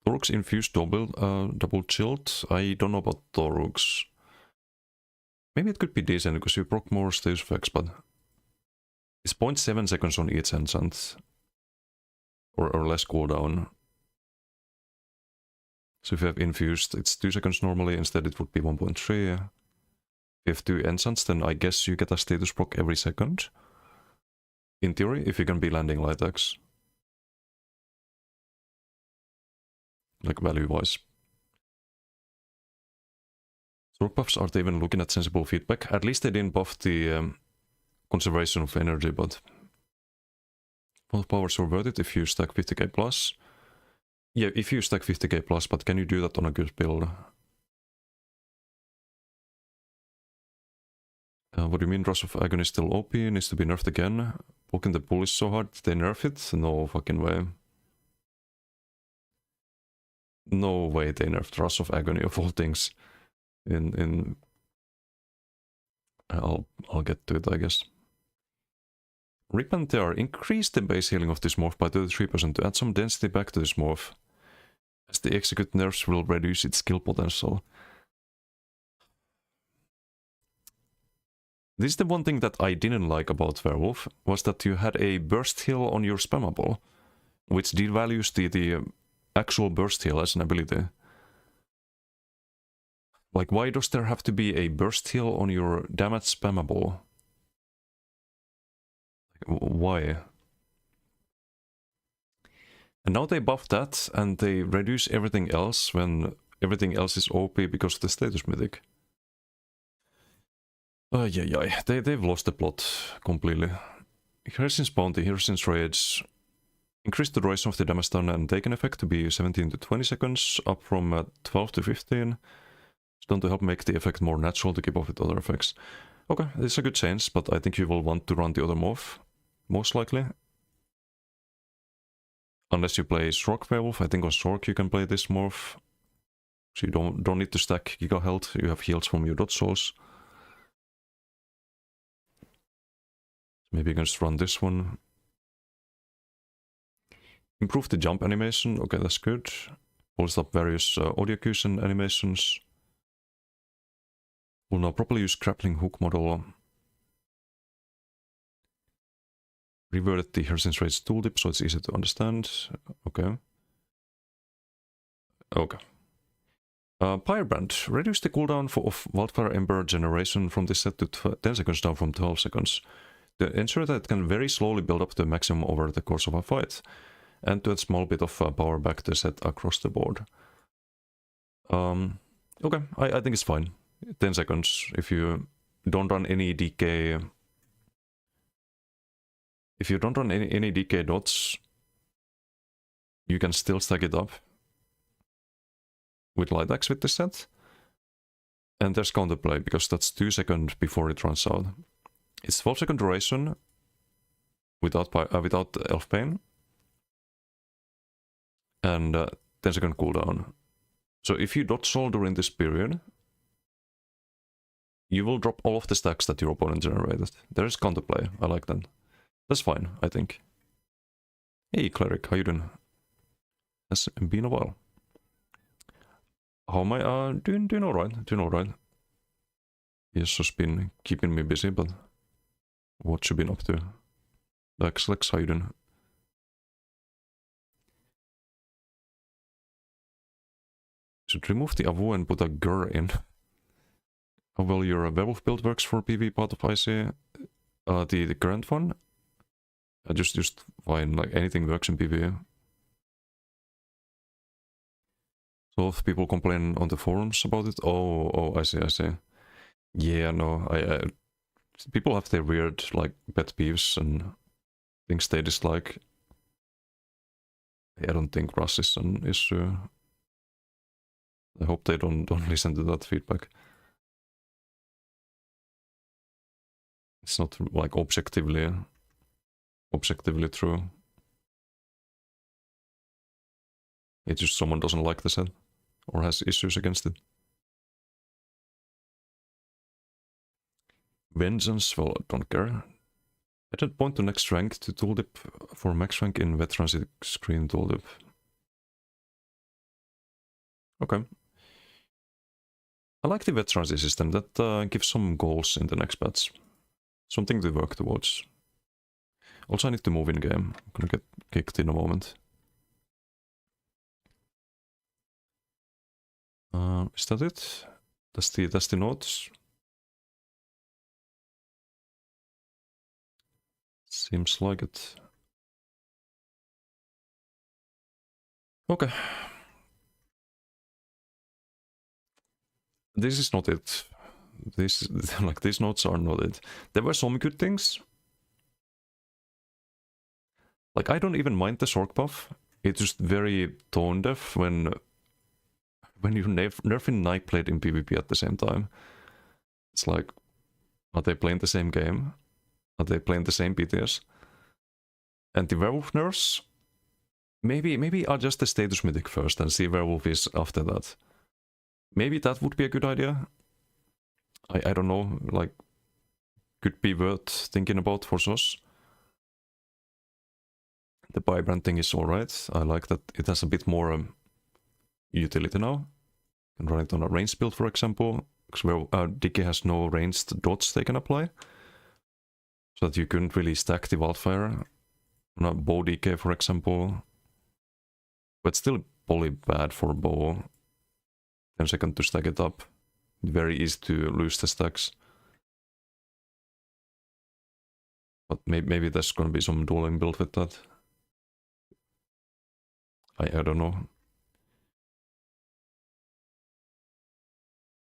A: Torux infused double chilled. I don't know about Torux. Maybe it could be decent because you proc more status effects, but it's 0.7 seconds on each enchant. Or less cooldown. So if you have infused, it's 2 seconds normally, instead it would be 1.3. If you have 2 enchants, then I guess you get a status proc every second. In theory, if you can be landing light axe. Like value-wise. Sword buffs, are they even looking at sensible feedback? At least they didn't buff the conservation of energy, but both powers are worth it if you stack 50k plus. Yeah, if you stack 50k plus, but can you do that on a good build? What do you mean, Rush of Agony is still OP? Needs to be nerfed again? Poking the bull is so hard, they nerf it? No fucking way. No way they nerfed Rush of Agony of all things. I'll get to it, I guess. Repent there. Increase the base healing of this morph by 33% to add some density back to this morph, as the execute nerfs will reduce its skill potential. This is the one thing that I didn't like about Werewolf, was that you had a burst heal on your spammable, which devalues the actual burst heal as an ability. Like, why does there have to be a burst heal on your damage spammable? Why? And now they buff that, and they reduce everything else when everything else is OP because of the status mythic. They've lost the plot completely. Here's Bounty, here's Rage. Increase the duration of the damage done and taken effect to be 17 to 20 seconds, up from 12 to 15. It's done to help make the effect more natural to keep off with other effects. Okay, it's a good change, but I think you will want to run the other move, most likely. Unless you play Sork Werewolf, I think on Sork you can play this move. So you don't need to stack Giga Health, you have heals from your dot souls. Maybe you can just run this one. Improve the jump animation, okay, that's good. Pulls up various audio cues and animations. Will now properly use grappling hook model. Reverted the Hersen's Rage tooltip so it's easy to understand. Okay. Okay. Firebrand. Reduce the cooldown of Wildfire Ember generation from this set to 10 seconds down from 12 seconds. To ensure that it can very slowly build up to maximum over the course of a fight. And to add a small bit of power back to the set across the board. Okay, I think it's fine. 10 seconds. If you don't run any DK... If you don't run any DK dots, you can still stack it up with Light Axe with this set. And there's counterplay, because that's 2 seconds before it runs out. It's 12 second duration without Elf Pain. And 10 second cooldown. So if you dot soul during this period, you will drop all of the stacks that your opponent generated. There is counterplay, I like that. That's fine, I think. Hey Cleric, how you doing? It's been a while. How am I? Doing alright. Yes, just been keeping me busy, but what you been up to? Lex, how you doing? Should remove the Avu and put a Gur in. How well your werewolf build works for PV part of IC? The current one? Just fine, like anything works in PV. So if people complain on the forums about it, oh, I see. Yeah, no, people have their weird, like, pet peeves and things they dislike. I don't think Rust is an issue. I hope they don't listen to that feedback. It's not, like, objectively true. It's just someone doesn't like the set or has issues against it. Vengeance, well, I don't care. At that point to next rank to tooltip for max rank in veterans screen tooltip. Okay. I like the veterans system, that gives some goals in the next patch. Something to work towards. Also I need to move in game, I'm gonna get kicked in a moment. Is that it? That's the notes. Seems like it. Okay. This is not it. These notes are not it. There were some good things. Like, I don't even mind the Sork buff. It's just very tone deaf when you nerfing Knight Blade in PvP at the same time. It's like, are they playing the same game? Are they playing the same BTS? And the werewolf nerfs? Maybe adjust the status mythic first and see werewolf is after that. Maybe that would be a good idea. I don't know, like, could be worth thinking about for SOS. The Firebrand thing is alright. I like that it has a bit more utility now. You can run it on a range build, for example, because DK has no ranged dots they can apply. So that you couldn't really stack the wildfire on a bow DK, for example. But still probably bad for bow. 10 seconds to stack it up. Very easy to lose the stacks. But maybe there's gonna be some dueling build with that. I don't know.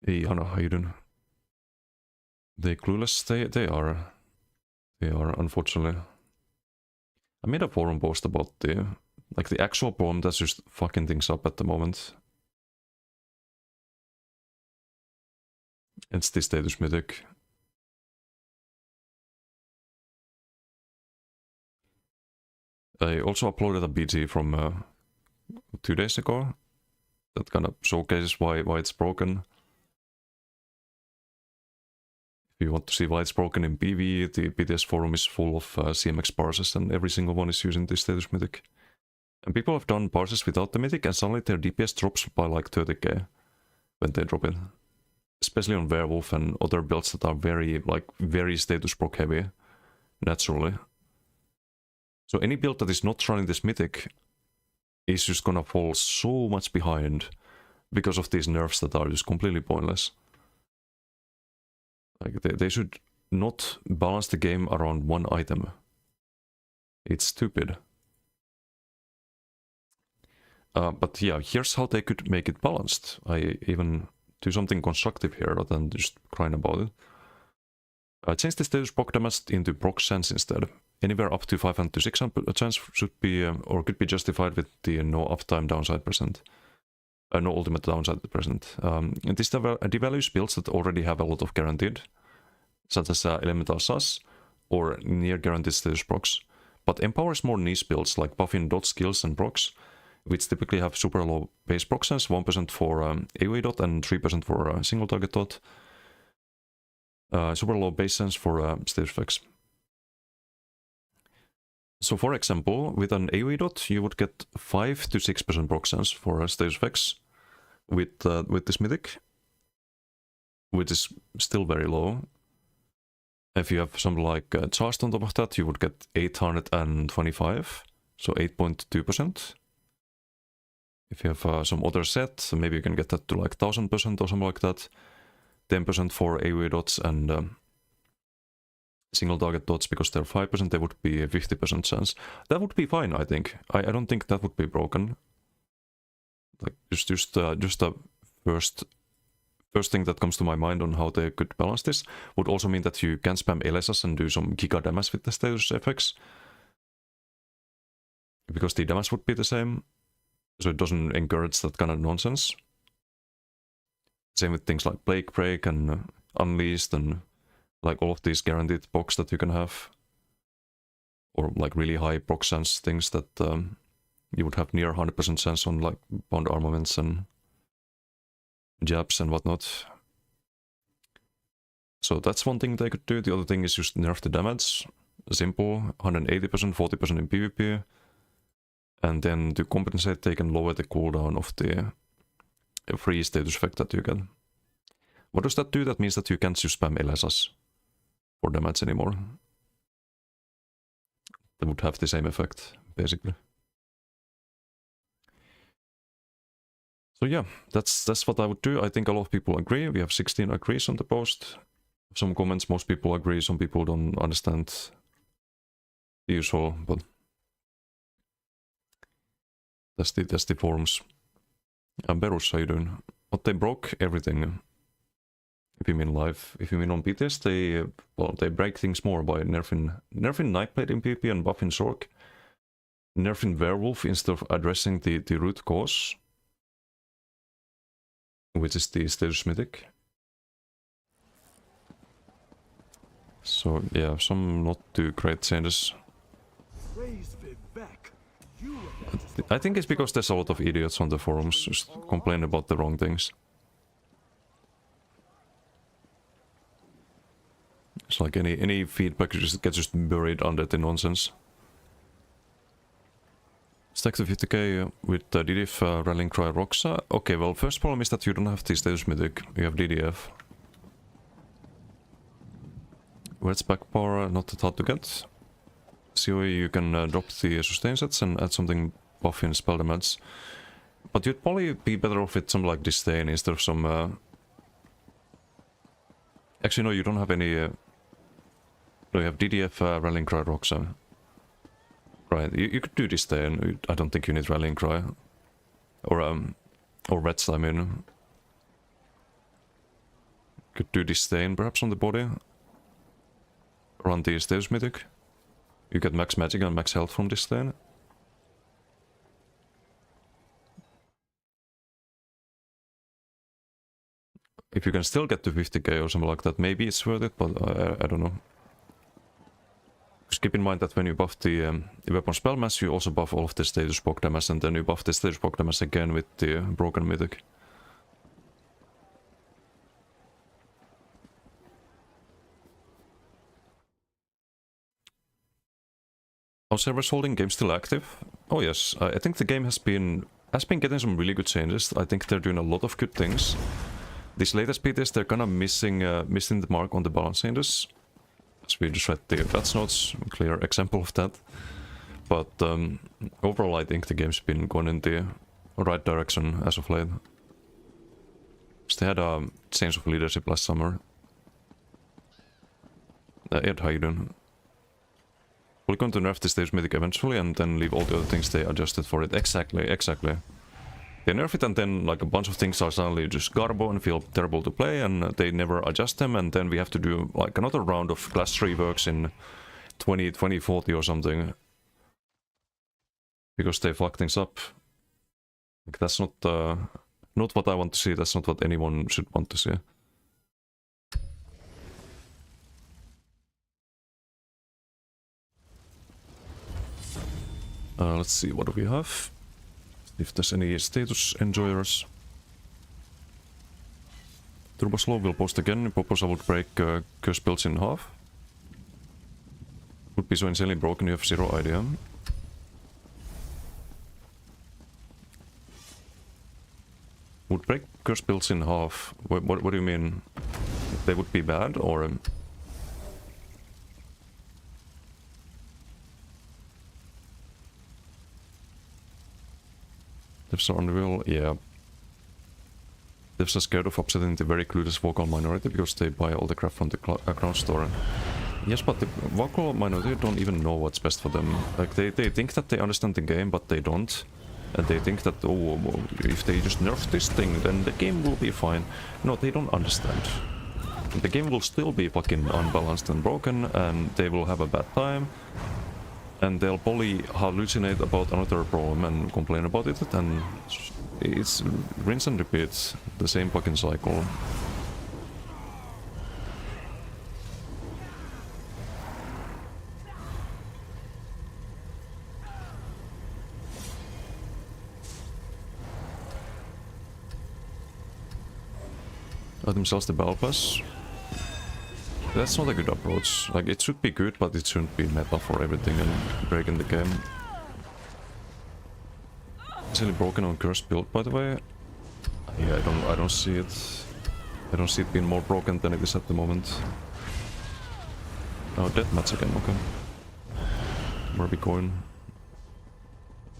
A: Hey Hannah, how you doing? They clueless? They are. They are, unfortunately. I made a forum post about the actual poem that's just fucking things up at the moment. It's the status mythic. I also uploaded a BT from 2 days ago that kind of showcases why it's broken. If you want to see why it's broken in PvE, the BTS forum is full of CMX parsers, and every single one is using this status mythic. And people have done parsers without the mythic, and suddenly their DPS drops by like 30k when they drop it. Especially on Werewolf and other builds that are very status proc heavy, naturally. So any build that is not running this mythic is just gonna fall so much behind because of these nerfs that are just completely pointless. Like they should not balance the game around one item. It's stupid. But yeah, here's how they could make it balanced. I even do something constructive here rather than just crying about it. Change the status proc damage into proc chance instead. Anywhere up to 500 to 600 chance should be or could be justified with the no uptime downside present. No ultimate downside present. This devalues builds that already have a lot of guaranteed, such as elemental sus or near guaranteed status procs, but empowers more niche builds like buffing dot skills and procs, which typically have super low base proc chance, 1% for AoE dot and 3% for single target dot. Super low base chance for status effects. So for example, with an AoE dot, you would get 5 to 6% proc chance for status effects with this mythic, which is still very low. If you have something like charged on top of that, you would get 825, so 8.2%. If you have some other set, maybe you can get that to like 1000% or something like that. 10% for AoE dots and single target dots, because they're 5%, they would be a 50% chance. That would be fine, I think. I don't think that would be broken. Like just the first thing that comes to my mind on how they could balance this would also mean that you can spam LSS and do some giga damage with the status effects, because the damage would be the same, so it doesn't encourage that kind of nonsense. Same with things like Plague Break and Unleashed and like all of these guaranteed procs that you can have, or like really high proc chance things that you would have near 100% chance on, like bound armaments and jabs and whatnot. So that's one thing they could do. The other thing is just nerf the damage. Simple, 180%, 40% in PvP. And then to compensate, they can lower the cooldown of the free status effect that you get. What does that do? That means that you can't just spam LSS for damage anymore. That would have the same effect, basically. So yeah, that's what I would do. I think a lot of people agree. We have 16 agrees on the post. Some comments, most people agree, some people don't understand the usual, but that's the forums. And Berus, how you doing? What they broke? Everything. If you mean live. If you mean on BTS, they break things more by nerfing Nightblade in PvP and buffing Sork. Nerfing Werewolf instead of addressing the root cause, which is the status mythic. So yeah, some not too great changes. I think it's because there's a lot of idiots on the forums just complain about the wrong things. It's like any feedback just gets buried under the nonsense. Stack to 50k with DDF Rallying Cry Roxa. Okay, well, first problem is that you don't have the status mythic, you have DDF. Where's back power? Not that hard to get. COE, you can drop the sustain sets and add something buffy and spell damage. But you'd probably be better off with some like disdain instead of some... Actually, no, you don't have any... No, you have DDF Rallying Cry Roxa. Right, you could do disdain. I don't think you need Rallying Cry. Or Reds, I mean. Could do disdain perhaps on the body. Run the status mythic. You get max magic and max health from disdain. if you can still get to 50k or something like that, maybe it's worth it, but I don't know. Just keep in mind that when you buff the weapon spell mass, you also buff all of the status proc damage, and then you buff the status proc damage again with the broken mythic. Are servers holding game still active? Oh yes, I think the game has been getting some really good changes. I think they're doing a lot of good things. This latest PTs, they're kind of missing the mark on the balance changes. As we just read the patch notes, a clear example of that. But overall, I think the game's been going in the right direction as of late. They had a change of leadership last summer. Ed, how you doing? We're going to nerf the stage mythic eventually and then leave all the other things they adjusted for it. Exactly. They nerf it and then like a bunch of things are suddenly just garbo and feel terrible to play and they never adjust them, and then we have to do like another round of class 3 works in 2040 or something. Because they fuck things up. Like that's not what I want to see, that's not what anyone should want to see. Let's see, what do we have? If there's any status enjoyers. Turbo Slow will post again. Propose I would break curse builds in half. Would be so insanely broken, you have zero idea. Would break curse builds in half. What do you mean? They would be bad, or? Devs are unreal, yeah. Devs are scared of upsetting the very clueless vocal minority because they buy all the crap from the ground store. Yes, but the vocal minority don't even know what's best for them. Like, they think that they understand the game, but they don't. And they think that, oh, if they just nerf this thing, then the game will be fine. No, they don't understand. The game will still be fucking unbalanced and broken, and they will have a bad time. And they'll probably hallucinate about another problem and complain about it, and it's rinse and repeat, the same fucking cycle. Let themselves the battle pass. That's not a good approach. Like, it should be good, but it shouldn't be meta for everything and breaking the game. Easily broken on curse build, by the way. Yeah, I don't see it. I don't see it being more broken than it is at the moment. Oh, deathmatch again, okay. Where are we going?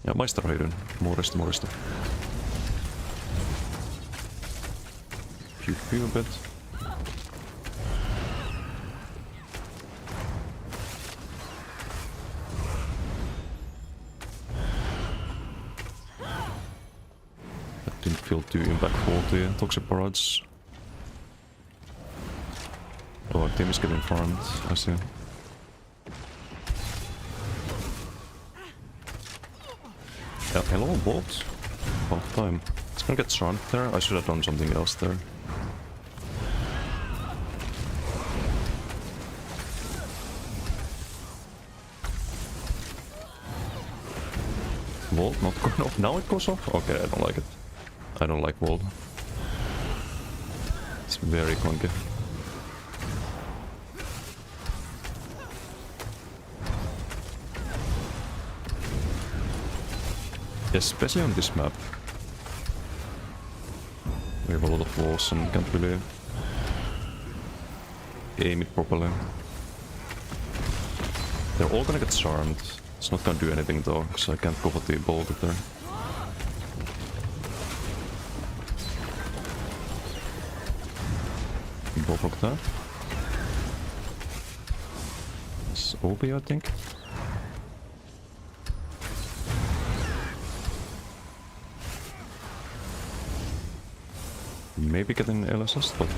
A: Yeah, Meister Hayden. Morista. Pew a bit. Didn't feel too impactful, the toxic barrage. Oh, our team is getting farmed, I see. Yeah, hello, bolt. About time. It's gonna get shrunk there. I should have done something else there. Vault not going off. Now it goes off? Okay, I don't like it. I don't like Vault. It's very clunky. Especially on this map. We have a lot of walls and can't really aim it properly. They're all gonna get charmed. It's not gonna do anything though, because I can't go for the bolt there. Bullfrog there. It's OB, I think. Maybe getting LSS, but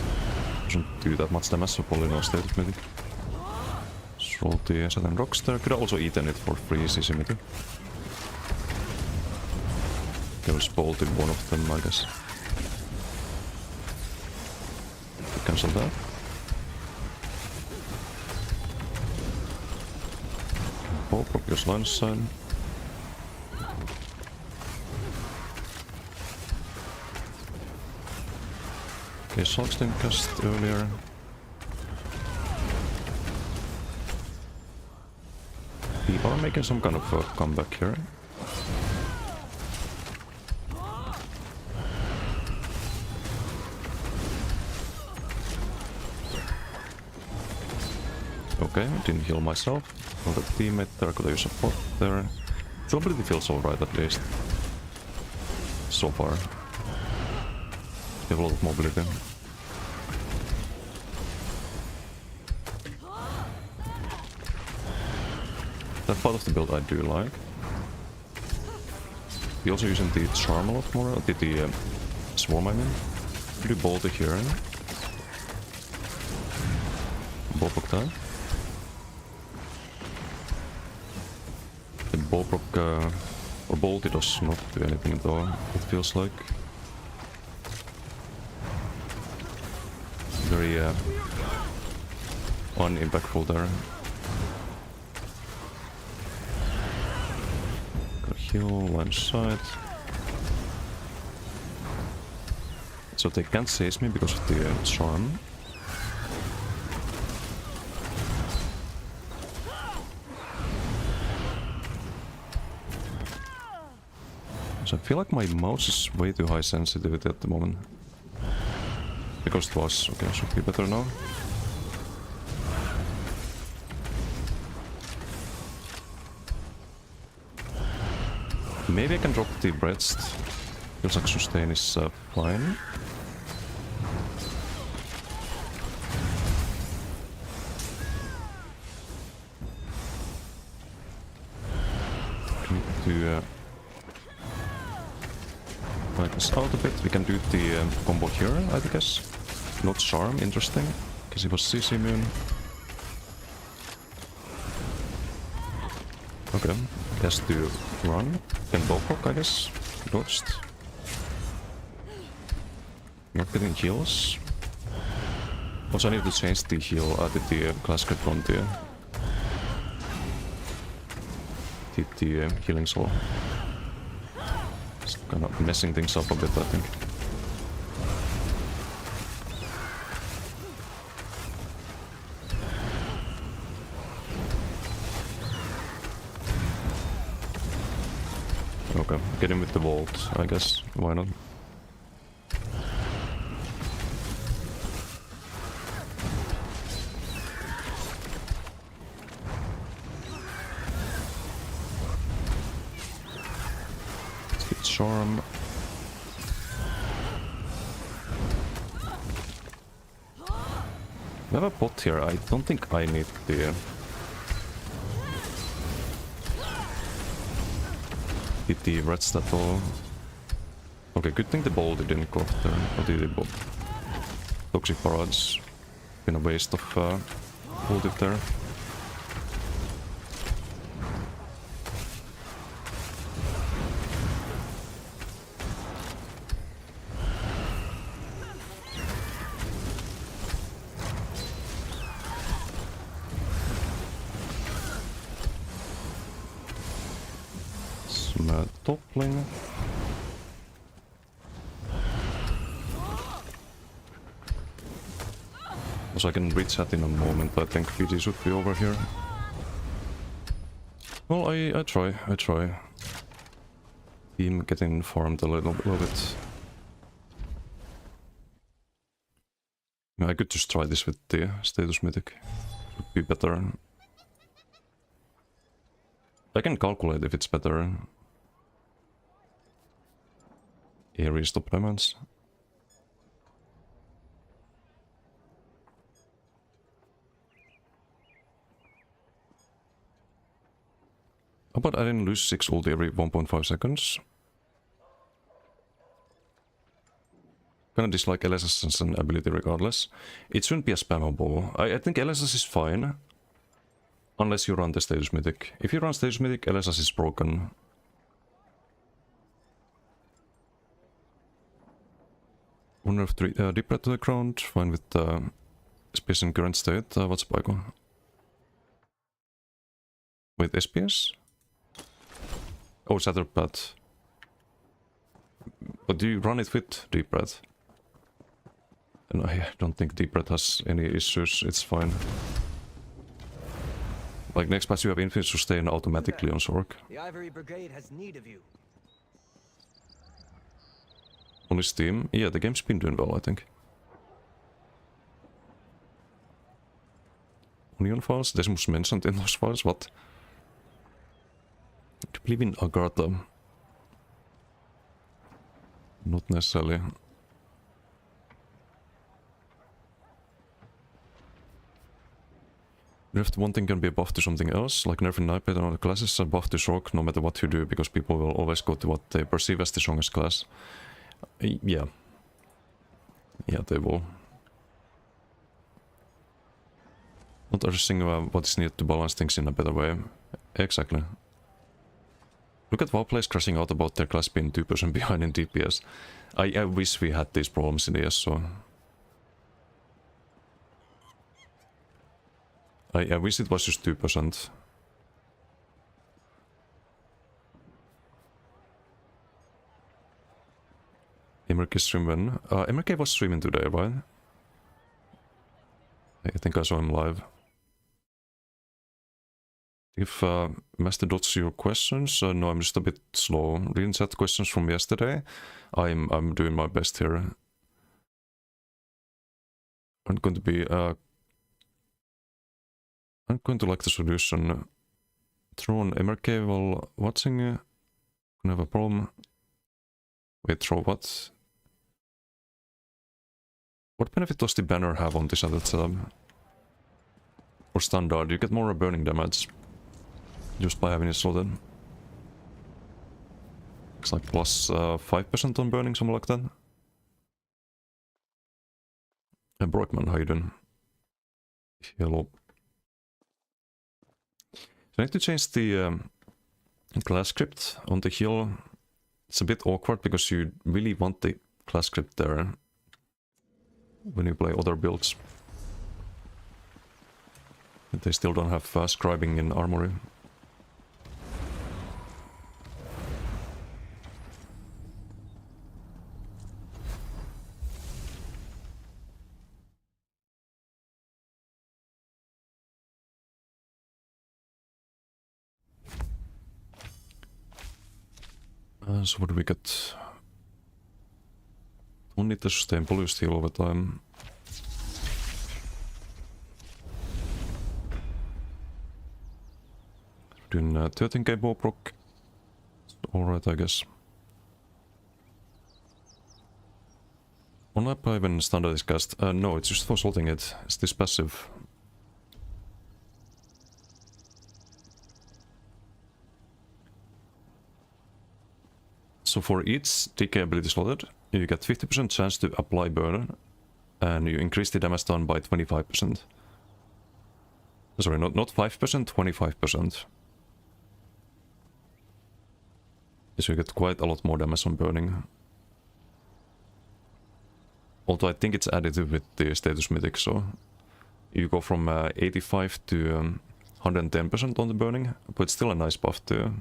A: doesn't do that much damage, so probably no status mythic. Just roll the Saturn Rocks there. Could have also eaten it for free, CC mythic. They was bolted one of them, I guess. cancel that. Oh, propose line side. Okay, Salks didn't cast earlier. We are making some kind of a comeback here. Okay, didn't heal myself. Not a teammate there, could I use a pot there? Ability feels alright at least. So far. We have a lot of mobility. That part of the build I do like. We're also using the charm a lot more, the swarm I mean. We do bolt here. Ballproc that. The ballproc or bolty does not do anything at all, it feels like. Very unimpactful there. Got heal one side. So they can't seize me because of the charm. So I feel like my mouse is way too high sensitivity at the moment. Because it was. Okay, should be better now. Maybe I can drop the breast. Feels like sustain is fine. Need to wipe this out a bit. We can do the combo here, I guess. Not charm, interesting. Because he was CC immune. Okay, has to run. Can ballproc, I guess. Dodged. Not getting heals. Also, I need to change the heal. I did the class crit on the healing soul. It's kind of messing things up a bit, I think. Okay, get him with the vault, I guess. Why not? Let's get charm. We have a pot here. I don't think I need the hit the reds at all. Okay, good thing the boulder didn't go there. Or did it? Toxic parades. Been a waste of hold it there. Toppling. Also I can reach that in a moment, I think VG should be over here. Well, I try. Team getting farmed a little bit. Yeah, I could just try this with the status mythic. Would be better. I can calculate if it's better. Aries deployments. How about I didn't lose 6 ult every 1.5 seconds? Kinda dislike LSS as an ability regardless. It shouldn't be a spammable. I think LSS is fine. Unless you run the status mythic. If you run status mythic, LSS is broken. Honor of 3 deep breath to the ground, fine with space in current state. What's Paiko? With SPS? Oh, Shatter Path. But do you run it with deep breath? And I don't think deep breath has any issues, it's fine. Like next pass you have infinite sustain automatically on Zork.
C: The Ivory Brigade has need of you.
A: Only Steam? Yeah, the game's been doing well, I think. Onion files? Decimus mentioned in those files, what? Do you believe in Agartha? Not necessarily. Nerfed one thing can be a buff to something else, like nerfing Nightblade and other classes are buff to Zork no matter what you do, because people will always go to what they perceive as the strongest class. Yeah. Yeah, they will. Not addressing what is needed to balance things in a better way. Exactly. Look at WoW players crashing out about their class being 2% behind in DPS. I wish we had these problems in ESO. I wish it was just 2%. MRK stream when? MRK was streaming today, right? I think I saw him live. If Master dots your questions, no, I'm just a bit slow. Reading chat questions from yesterday. I'm doing my best here. I'm going to be I'm going to like the solution. Throw on MRK while watching. Gonna have a problem. Wait, throw what? What benefit does the banner have on this other setup? Or standard? You get more burning damage just by having it slotted. It's like plus 5% on burning, something like that. Hey Brockman, how you doing? Hello. So I need to change the class script on the heal. It's a bit awkward because you really want the class script there when you play other builds. And they still don't have scribing in Armory. So what do we get? Don't need to sustain pollution heal over time. Doing 13k bow proc. Alright, I guess. On up even standard is cast. No, it's just for salting it. It's this passive. So for each DK ability slotted, you get 50% chance to apply burn, and you increase the damage done by 25%. Sorry, not 5%, 25%. So you get quite a lot more damage on burning. Although I think it's additive with the status mythic, so you go from 85 to 110% on the burning, but it's still a nice buff to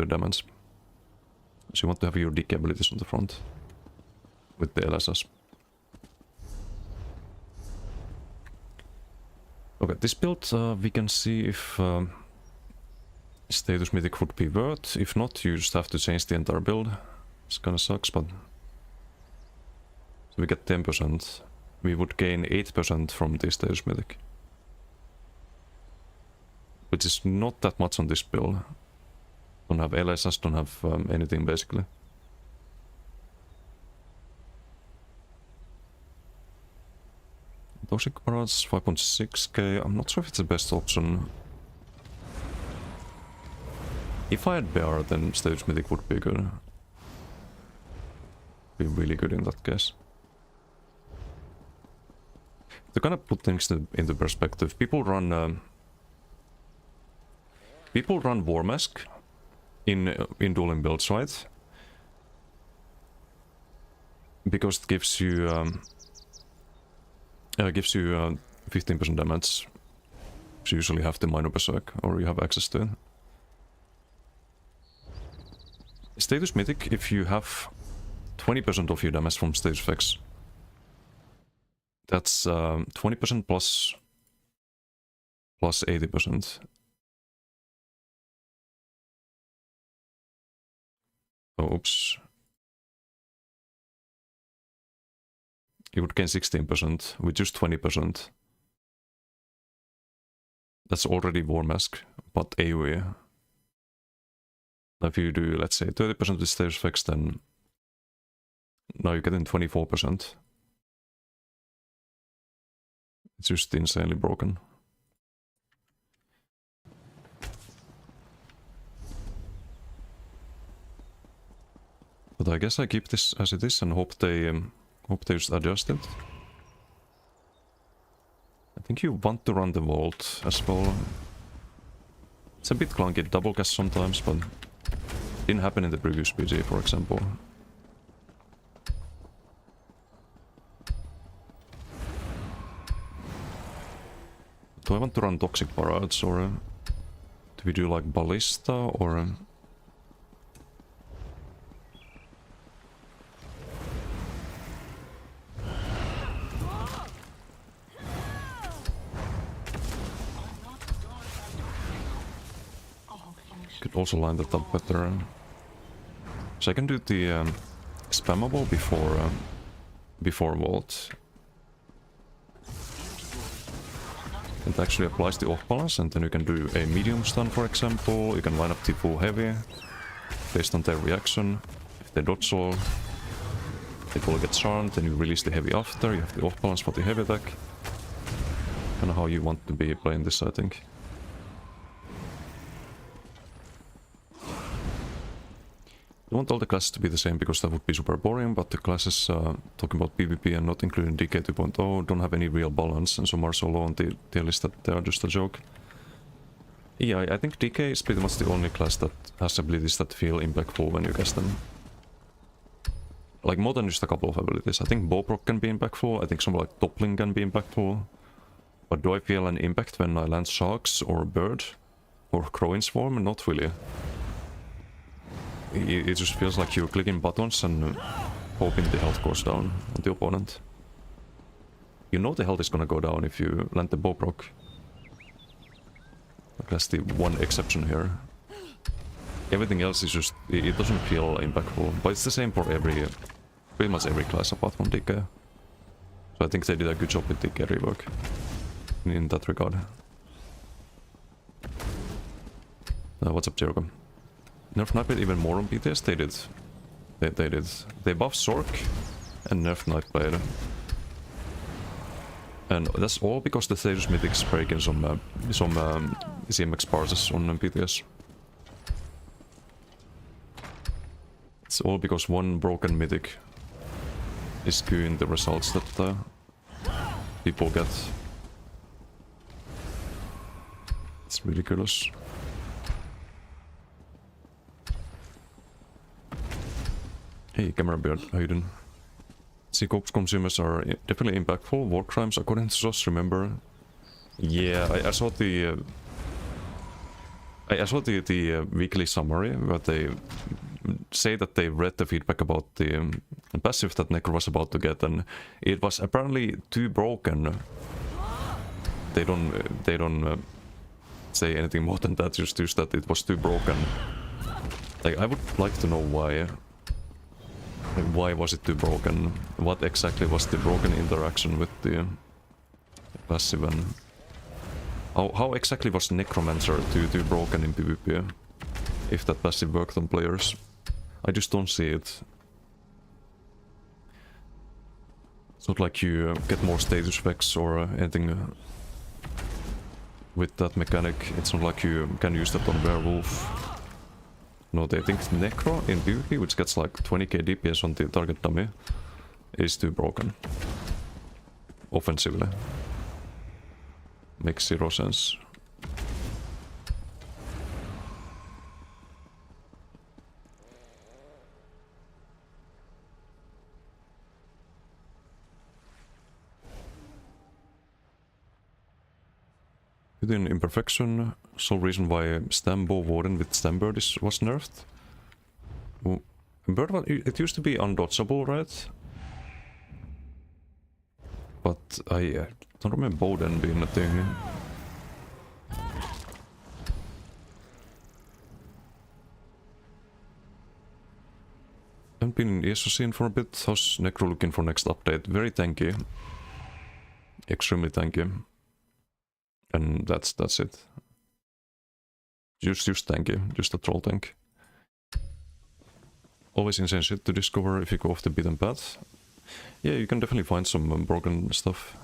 A: damage. So you want to have your DK abilities on the front with the LSS. Okay, this build we can see if status mythic would be worth. If not, you just have to change the entire build. This kinda sucks, but so we get 10%. We would gain 8% from the status mythic, which is not that much on this build. Don't have LSS, don't have anything basically. Toxic Barrage 5.6k, I'm not sure if it's the best option. If I had Bear, then Stage Mythic would be good. Be really good in that case. To kind of put things into perspective, people run War Mask in dueling builds, right? because it gives you 15% damage. So you usually have the minor berserk, or you have access to it. Status mythic, if you have 20% of your damage from status effects, that's 20% plus 80%. Oh, oops. You would gain 16% with just 20%. That's already War Mask, but AoE. Now if you do, let's say, 30% with status effects, then now you're getting 24%. It's just insanely broken. But I guess I keep this as it is and hope they just adjust it. I think you want to run the vault as well. It's a bit clunky, double cast sometimes, but didn't happen in the previous PG, for example. Do I want to run Toxic Parades, or do we do like Ballista, or... Could also line that up better. So I can do the spammable before vault. It actually applies the off balance, and then you can do a medium stun, for example. You can line up the full heavy based on their reaction. If they dodge all, they will get charmed. Then you release the heavy after. You have the off balance for the heavy attack. Kind of how you want to be playing this, I think. I don't want all the classes to be the same because that would be super boring, but the classes talking about PvP and not including DK 2.0 don't have any real balance, and some are so low on the tier list that they are just a joke. Yeah, I think DK is pretty much the only class that has abilities that feel impactful when you cast them. Like more than just a couple of abilities. I think Bowproc can be impactful, I think something like Toppling can be impactful. But do I feel an impact when I land Sharks or Bird? Or Crow in Swarm? Not really. It just feels like you're clicking buttons and hoping the health goes down on the opponent. You know the health is gonna go down if you land the Bowproc. That's the one exception here. Everything else is just... it doesn't feel impactful. But it's the same for pretty much every class apart from DK. So I think they did a good job with DK rework in that regard. What's up, Jericho? Nerf Knight even more on PTS? They did. They did. They buffed Sork and nerfed Nightblade. And that's all because the status mythics break in some CMX parses on PTS. It's all because one broken mythic is skewing the results that people get. It's ridiculous. Hey, Camera Beard, how you doing? Corpse consumers are definitely impactful. War crimes, according to Sos, remember? Yeah, I saw the weekly summary where they say that they read the feedback about the passive that Necro was about to get, and it was apparently too broken. They don't say anything more than that. Just that it was too broken. Like, I would like to know why. Why was it too broken? What exactly was the broken interaction with the passive, and how exactly was Necromancer too broken in PvP? If that passive worked on players. I just don't see it. It's not like you get more status effects or anything with that mechanic. It's not like you can use that on Werewolf. No, they think Necro in PvP, which gets like 20k DPS on the target dummy, is too broken. Offensively. Makes zero sense. within imperfection, sole reason why Stambo Warden with Stambird was nerfed. Bird, it used to be undodgeable, right? But I don't remember Bowden being a thing. Haven't been in ESO scene for a bit. How's Necro looking for next update? Very tanky. Extremely tanky. And that's it. Just tanky. Just a troll tank. Always insane shit to discover if you go off the beaten path. Yeah, you can definitely find some broken stuff.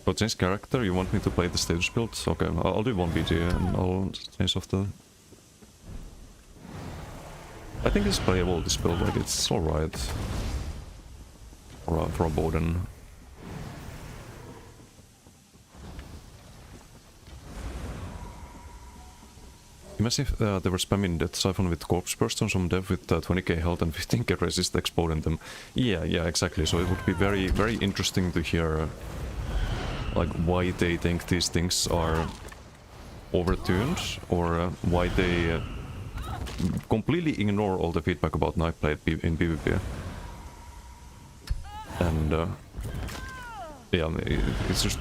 A: Oh, change character? You want me to play the status build? Okay, I'll do 1 BG and I'll change off the... I think it's playable, this build, like, it's alright. For a Bowden. Imagine if they were spamming Death Siphon with Corpse Burst on some dev with 20k health and 15k resist exploding them. Yeah, exactly. So it would be very, very interesting to hear like why they think these things are overtuned, or why they completely ignore all the feedback about knife blade in PvP. And yeah, it's just...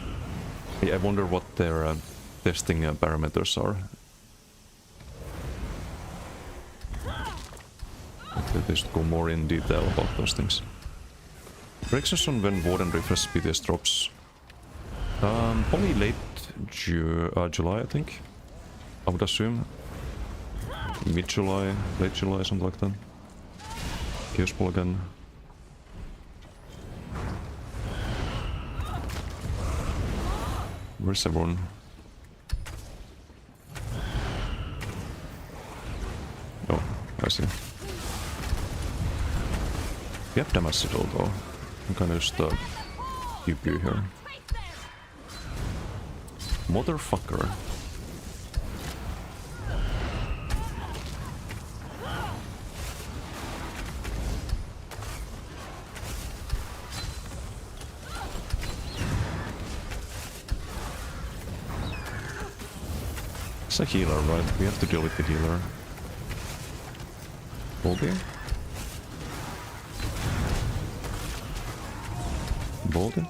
A: I wonder what their testing parameters are. They should go more in detail about those things. Predictions on when Warden refresh BTS drops. Probably late July, I think. I would assume. Mid-July, late July, something like that. Chaos Ball again. Where's everyone? Oh, I see. We have damage it all though. I'm kinda just pew pew here. Motherfucker. It's a healer, right? We have to deal with the healer. Boldy? Boldy?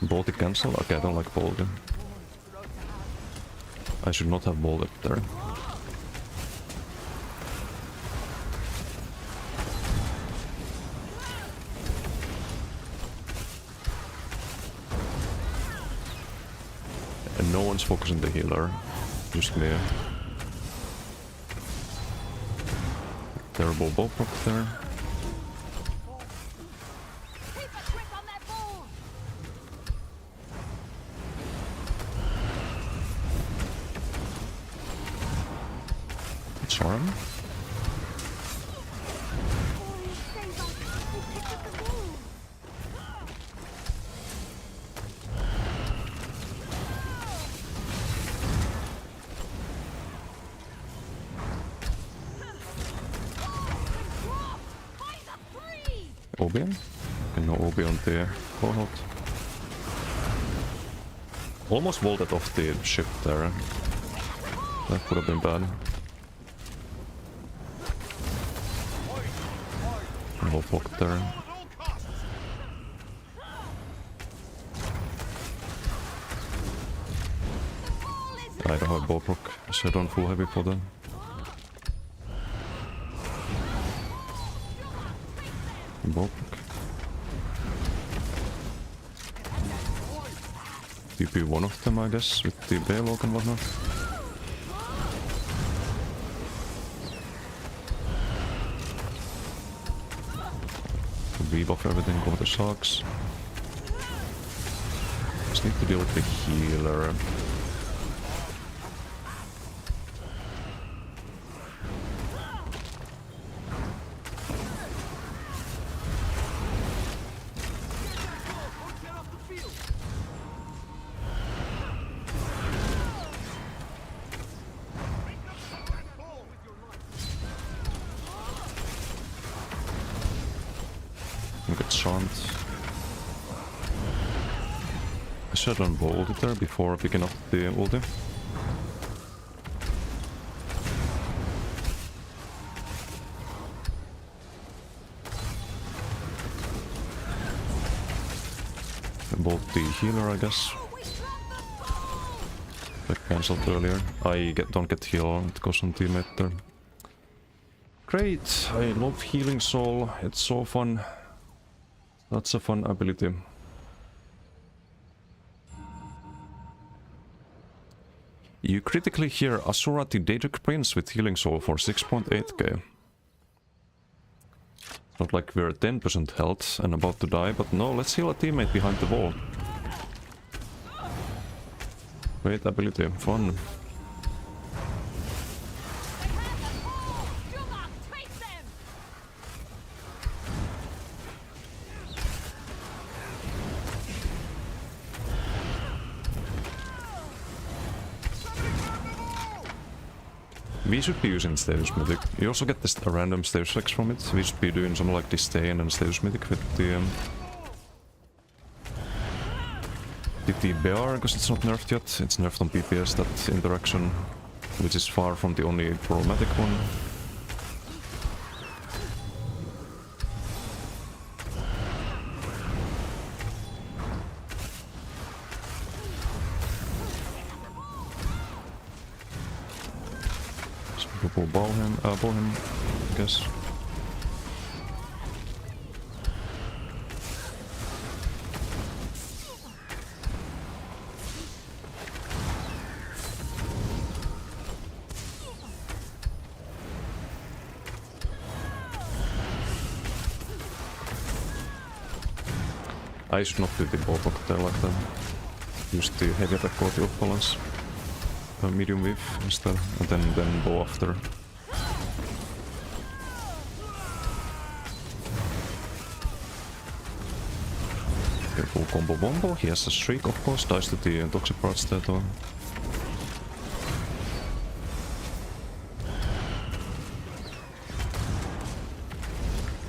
A: Boldy cancel? Okay, I don't like Boldy. I should not have Boldy there. And no one's focusing the healer. Just me. Terrible ballpark there. Charm? Obion? And no Obion there. Hold out. Almost vaulted off the ship there. That would have been bad. No block there. I don't have ballpark, so I don't full heavy for them. Ballpark. TP one of them, I guess, with the Baylog and whatnot. Rebuff everything, go with the sharks. Just need to deal with the healer. I should have done ulti there before picking up the ulti. Bolt the healer, I guess. I cancelled earlier. Don't get heal, it goes on teammate there. Great! I love healing soul, it's so fun. That's a fun ability. You critically hear Asura the Daedric Prince with healing soul for 6.8k. Not like we're at 10% health and about to die, but no, let's heal a teammate behind the wall. Great ability, fun. We should be using status mythic. You also get this random status effects from it. We should be doing something like disdain and status mythic with the BR, because it's not nerfed yet. It's nerfed on PPS, that interaction, which is far from the only problematic one. We'll bow him, I guess. I should not do the bow cocktail like that. Use the heavy attack quality of balance. Medium whiff instead, and then bow after. Careful combo bombo, he has a streak of course, dies to the toxic parts there though.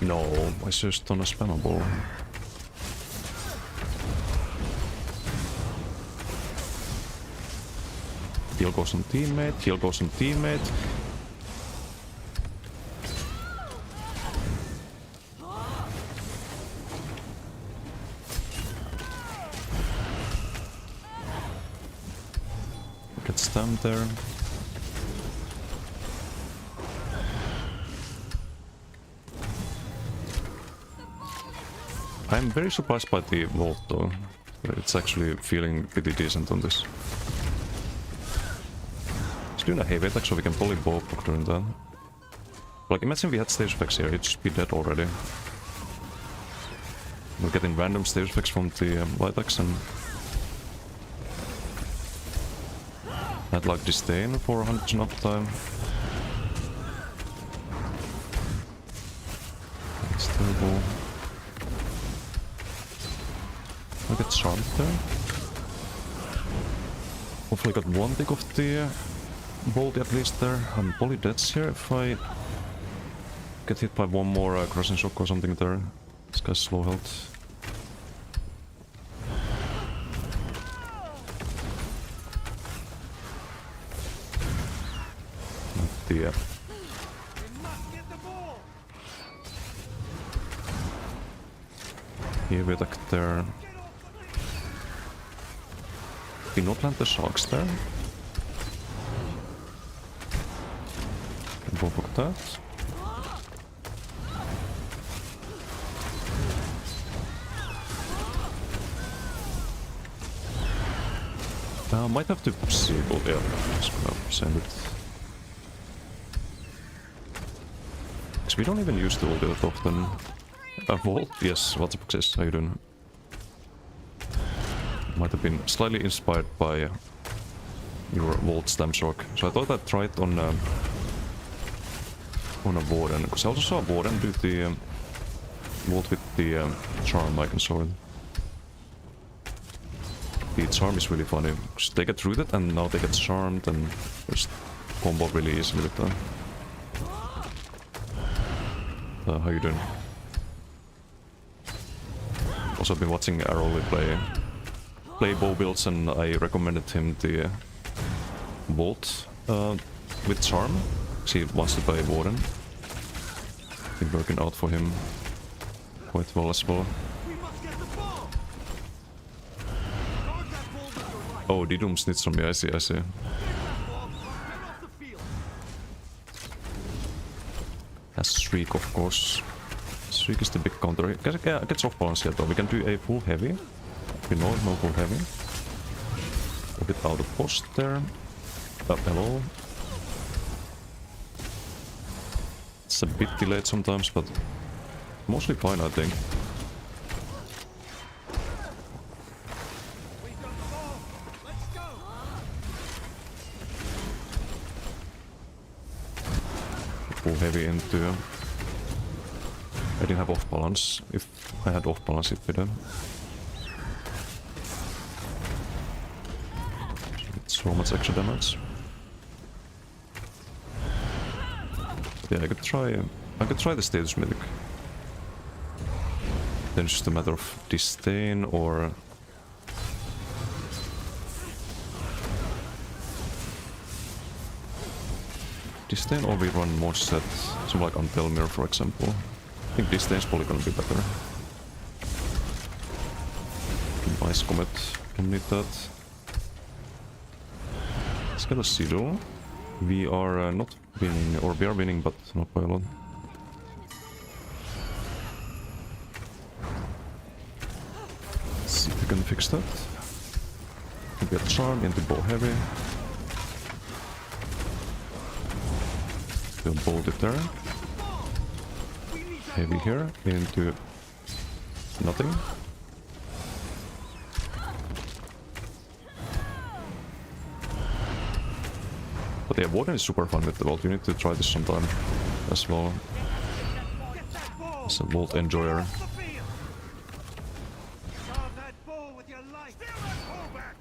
A: No, I just on a spammable. Heal goes on teammate, heal goes on teammate. Get stunned there. I'm very surprised by the vault though. It's actually feeling pretty decent on this. Doing a heavy attack so we can probably bow block during that. Like imagine we had stage effects here, it'd just be dead already. We're getting random stage effects from the light axe and had like disdain for 100% uptime. It's terrible. I get charmed there. Hopefully got one tick of the bolt at least there. I'm probably dead here if I get hit by one more crushing shock or something there. This guy's slow health. Yeah. Here we attack there. Did not land the sharks there. Can both block that. Might have to disable, yeah, just gonna send it. Because we don't even use the ult that often. Vault? Yes, what's up, sis? How you doing? Might have been slightly inspired by your Vault Slam Shock. So I thought I'd try it on a Warden, because I also saw Warden do the Vault with the Charm Icon Sword. The charm is really funny, because they get rooted and now they get charmed and just combo really easily with them. How you doing? Also been watching Arrowly play play bow builds, and I recommended him the Vault with Charm. He wants to play Warden. Been working out for him quite well as well.
B: We must get the ball. Guard that ball with your life.
A: Oh, Didum snitched from me, I see, I see.
B: Get that ball. Get off the field.
A: Has Shriek, of course. Shriek is the big counter. Gets off balance here though. We can do a full heavy. You know, no full heavy. A bit out of post there. Hello. It's a bit delayed sometimes, but mostly fine, I think.
B: We got the ball. Let's go.
A: Full heavy into... I didn't have off balance. If I had off balance, it'd be done. So much extra damage. Yeah, I could try the status mythic. Then it's just a matter of disdain or... Disdain, or we run more set, something like Until Mirror for example. I think Disdain's probably gonna be better. Nice Comet, can need that. Let's get a Sigil. We are not winning, or we are winning, but not by a lot. Let's see if we can fix that. We get Charm into Bow Heavy. We'll bolt it there. Heavy here into nothing. But yeah, Warden is super fun with the Vault. You need to try this sometime as well.
B: Get that ball.
A: As a Vault enjoyer.
B: Off the field. Guard that ball with your life. Steal that ball back.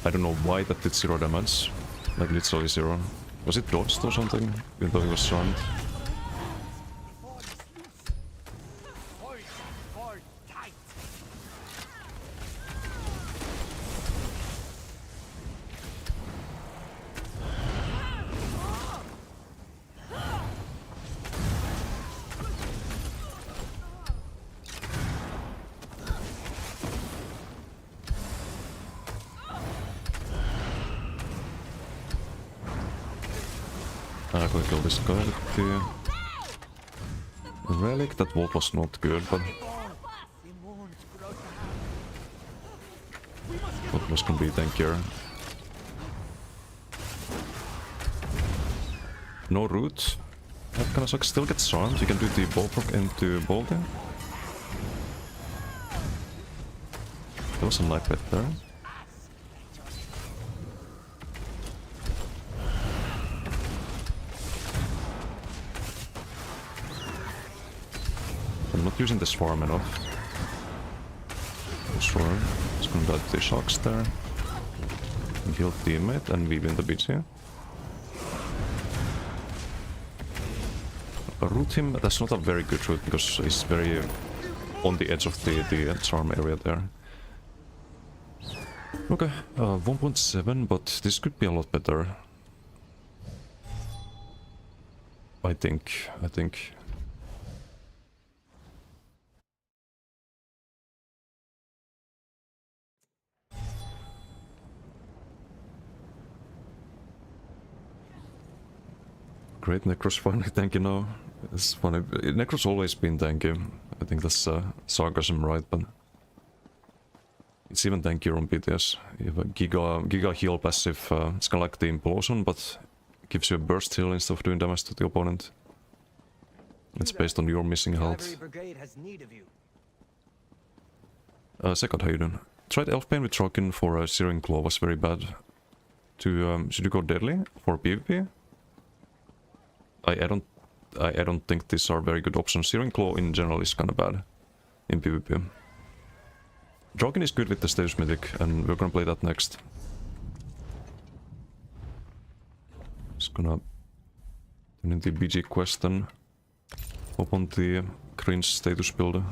A: I don't know why that did 0 damage. Like literally 0. Was it dodged or something? Even though he was charmed.
C: Hold, hold tight.
A: I could kill this guy with the relic. That Vault was not good, but
C: The moon's close to hand.
A: what was gonna be tankier. No root. That kinda sucks. Still gets charmed. You can do the bow proc into bolting. There was a knife bet there. I'm not using this farm enough. For sure. Just gonna dive the shocks there. Heal teammate and we win the BG. Root him, that's not a very good route because he's very on the edge of the charm area there. Okay, 1.7, but this could be a lot better. I think. Great, Necros finally tanky now. It's funny, Necros always been tanky. I think that's sarcasm, right? But it's even tankier on BTS. You have a Giga heal passive. It's kinda like the Implosion, but gives you a burst heal instead of doing damage to the opponent. It's based on your missing health.
C: Cavalry brigade has need of you.
A: Second, how you doing? Tried Elfbane with Trokin for Searing Claw, was very bad. Should you go Deadly for PvP? I don't think these are very good options. Searing Claw in general is kinda bad in PvP. Dragon is good with the Status Mythic, and we're gonna play that next. Just gonna turn in the BG quest and open the cringe status builder.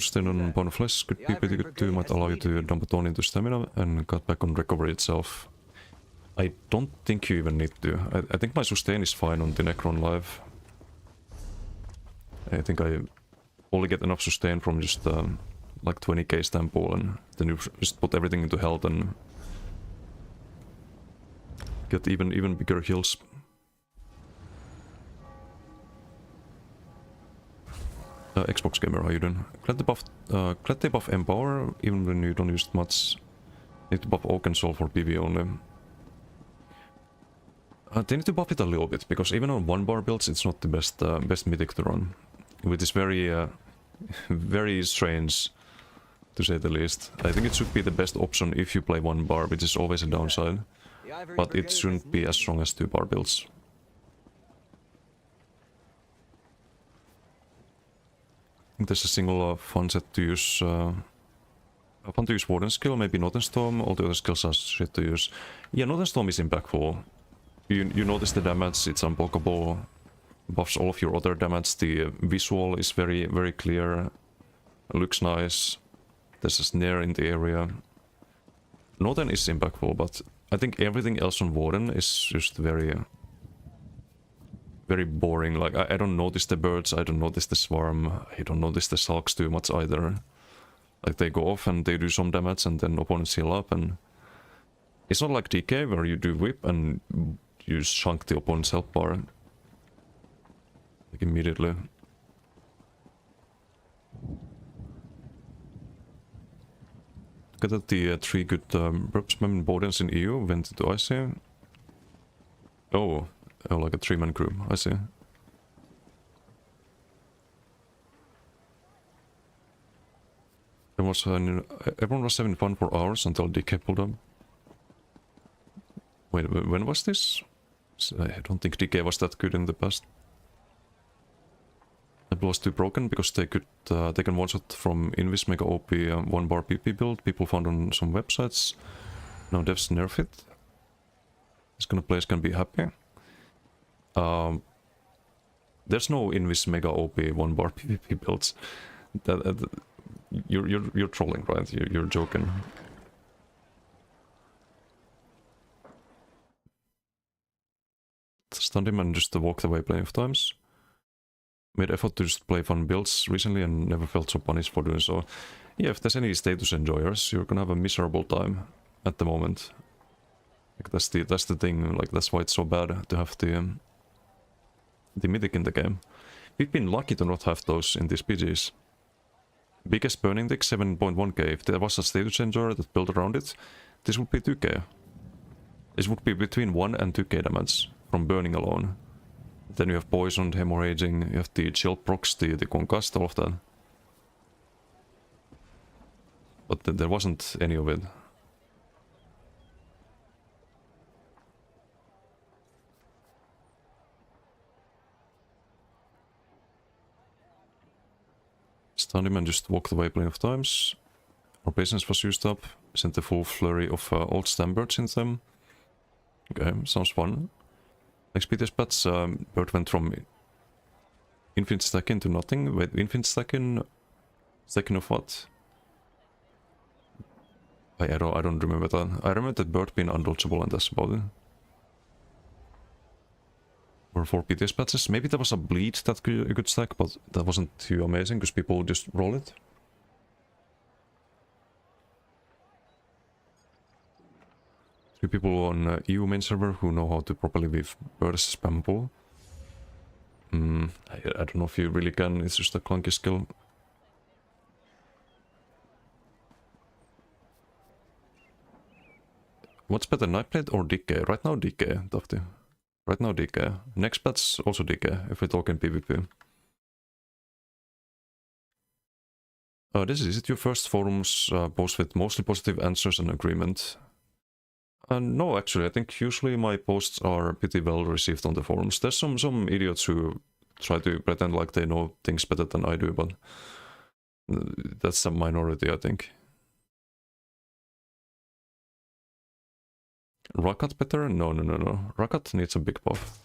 A: sustain on pound of flesh could be pretty good too, might allow you to dump a ton into stamina and cut back on recovery itself. I don't think you even need to. I think my sustain is fine on the Necron live. I think I only get enough sustain from just like 20k stample, and then you just put everything into health and get even bigger heals. Xbox gamer, how you doing? Glad they buff Empower, even when you don't use it much. Need to buff Oak and Soul for PV only. They need to buff it a little bit, because even on 1-bar builds it's not the best mythic to run. Which is very, very strange, to say the least. I think it should be the best option if you play 1-bar, which is always a downside. But it shouldn't be as strong as 2-bar builds. I think there's a single fun set to use. Fun to use Warden skill, maybe Northern Storm, all the other skills are shit to use. Yeah, Northern Storm is impactful. You notice the damage, it's unblockable, buffs all of your other damage, the visual is very clear, looks nice, there's a snare in the area. Northern is impactful, but I think everything else on Warden is just very boring. Like, I don't notice the birds, I don't notice the swarm, I don't notice the sulks too much either. Like, they go off and they do some damage and then opponents heal up, and it's not like DK where you do whip and you chunk the opponent's health bar like immediately. Look at the 3 good Burpsman Bodens in EU went into IC. Oh, like a 3-man crew, I see. Everyone was having fun for hours until DK pulled up. Wait, when was this? I don't think DK was that good in the past. It was too broken because they can one-shot from Invis Mega OP 1-bar PP build people found on some websites. Now devs nerf it. This kind of place can be happy. There's no Invis Mega OP 1-bar PvP builds. You're trolling, right? You're joking. Stunned him and just walked away plenty of times. Made effort to just play fun builds recently and never felt so punished for doing so. Yeah, if there's any status enjoyers, you're gonna have a miserable time at the moment. Like, that's the thing. Like, that's why it's so bad to have the mythic in the game. We've been lucky to not have those in these PGs. Biggest burning deck 7.1k. If there was a status enjoyer that built around it, this would be 2k. This would be between 1 and 2k damage from burning alone. Then you have poisoned, hemorrhaging, you have the chill procs, the concussed, all of that. But there wasn't any of it. Stunned him and just walked away plenty of times. Our patience was used up, sent a full flurry of old Stambirds in them. Okay, sounds fun. Next Pts Pats, bird went from infinite stacking to nothing. Wait, infinite stacking of what? I don't remember that. I remember that bird being undodgeable and that's about it. Or 4 Pts Patches. Maybe there was a bleed that you could stack, but that wasn't too amazing because people would just roll it. Three people on EU main server who know how to properly weave birds spammable. I don't know if you really can, it's just a clunky skill. What's better, Nightblade or DK? Right now DK, Tofty. Right now DK. Next patch also DK, if we're talking PvP. Is it your first forums post with mostly positive answers and agreement? No, actually, I think usually my posts are pretty well received on the forums. There's some idiots who try to pretend like they know things better than I do, but that's a minority, I think. Rakat better? No. Rakat needs a big buff.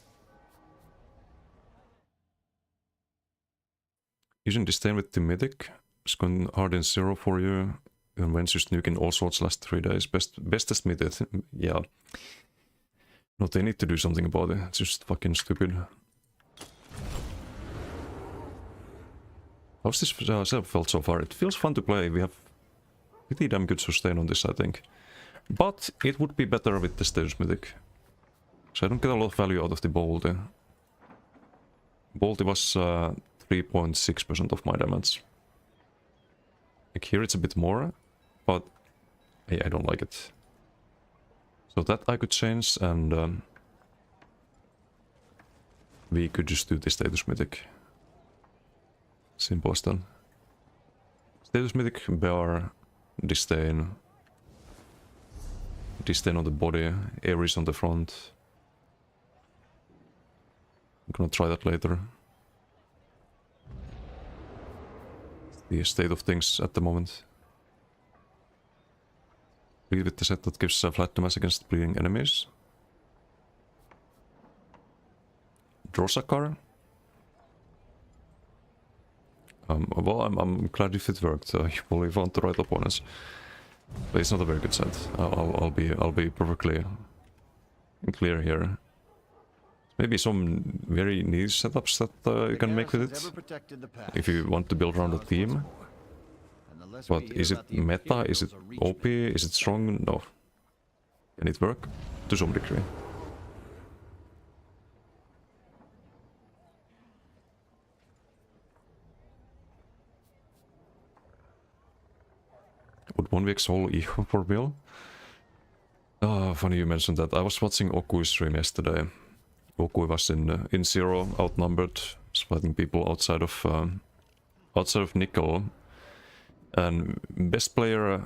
A: Using disdain with the mythic. It's going hard in 0 for you. And when just nuking all sorts last 3 days. Bestest mid, yeah. No, they need to do something about it. It's just fucking stupid. How's this setup felt so far? It feels fun to play. We have pretty damn good sustain on this, I think. But it would be better with the Status Mythic. So I don't get a lot of value out of the Bolty. Bolty was 3.6% of my damage. Like here it's a bit more, but I don't like it. So that I could change, and we could just do the Status Mythic. Simple as that. Status Mythic, Bear, Disdain. Disdain on the body, Ares on the front. I'm gonna try that later. The state of things at the moment. Lead with the set that gives flat damage against bleeding enemies. Drosakar. Well, I'm glad if it worked. You probably found the right opponents, but it's not a very good set. I'll be perfectly clear here. Maybe some very niche setups that you can make with it if you want to build around a team. But is it meta? Is it OP? Is it strong? No. Can it work? To some degree. Would 1v whole equal for Bill? Funny you mentioned that. I was watching Oku's stream yesterday. Oku was in 0, outnumbered, fighting people outside of Nickel. And best player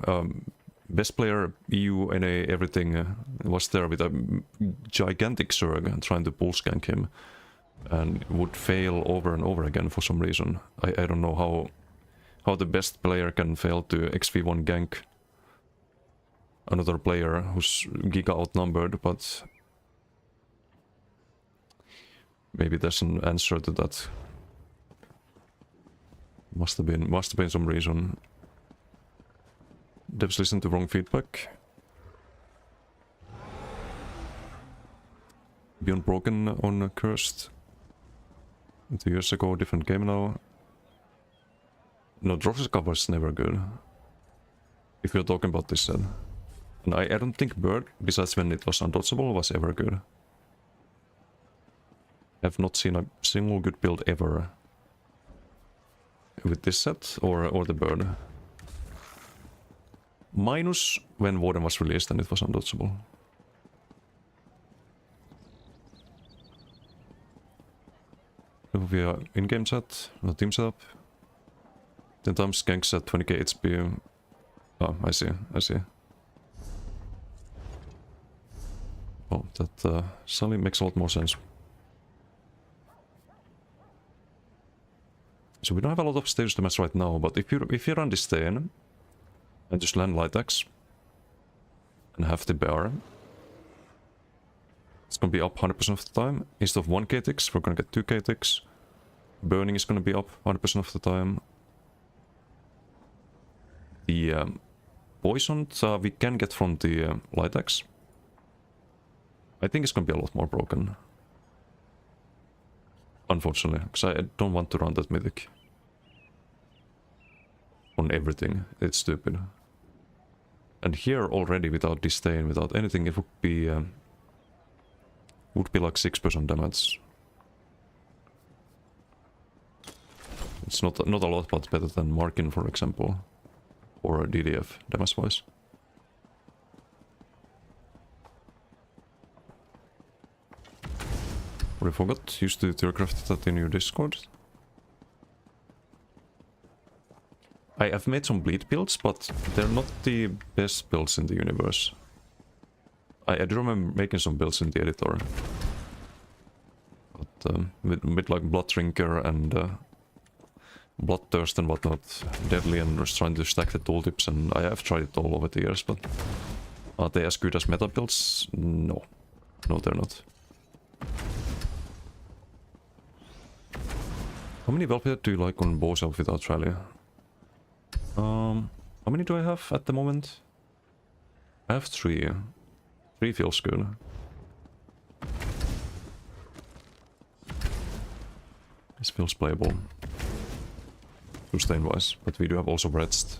A: EU, NA, everything was there with a gigantic Zerg trying to pulse gank him, and would fail over and over again for some reason. I don't know how the best player can fail to XV1 gank another player who's giga outnumbered, but maybe there's an answer to that. Must have been some reason. Devs listen to wrong feedback. Beyond Broken on Cursed. 2 years ago, different game now. No, Drosaka was never good. If you're talking about this set. And I don't think Bird, besides when it was undodgeable, was ever good. I've not seen a single good build ever with this set or the Bird. Minus when Warden was released and it was undodgeable. Via in-game chat, no team setup. 10 times ganks at 20k HP. Oh, I see. Oh, that suddenly makes a lot more sense. So we don't have a lot of status damage right now, but if you run Disdain and just land Light Axe and have the Bear, it's gonna be up 100% of the time. Instead of 1k ticks, we're gonna get 2k ticks. Burning is gonna be up 100% of the time. The poisoned we can get from the Light Axe. I think it's gonna be a lot more broken. Unfortunately, because I don't want to run that mythic on everything. It's stupid. And here already, without Disdain, without anything, it would be like 6% damage. It's not a lot, but better than Markin, for example, or DDF damage-wise. I forgot, used to theorycraft that in your Discord. I have made some bleed builds, but they're not the best builds in the universe. I do remember making some builds in the editor. But with like Blood Drinker and Bloodthirst and whatnot, Deadly, and was trying to stack the tooltips, and I have tried it all over the years, but are they as good as meta builds? No. No, they're not. How many Velvet do you like on bow self without rally? How many do I have at the moment? I have 3. 3 feels good. This feels playable. Sustain-wise, but we do have also Bretzed.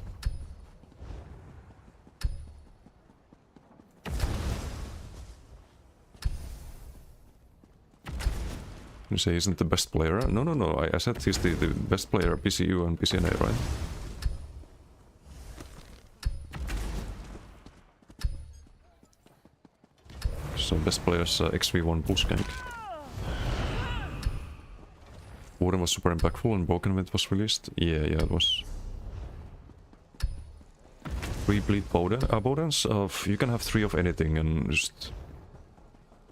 A: You say isn't the best player? No. I said he's the best player, PCU and PCNA, right? So best player's XV1 push gank. Warden was super impactful and Broken when it was released. Yeah, it was. 3 bleed Bodens of you can have 3 of anything and just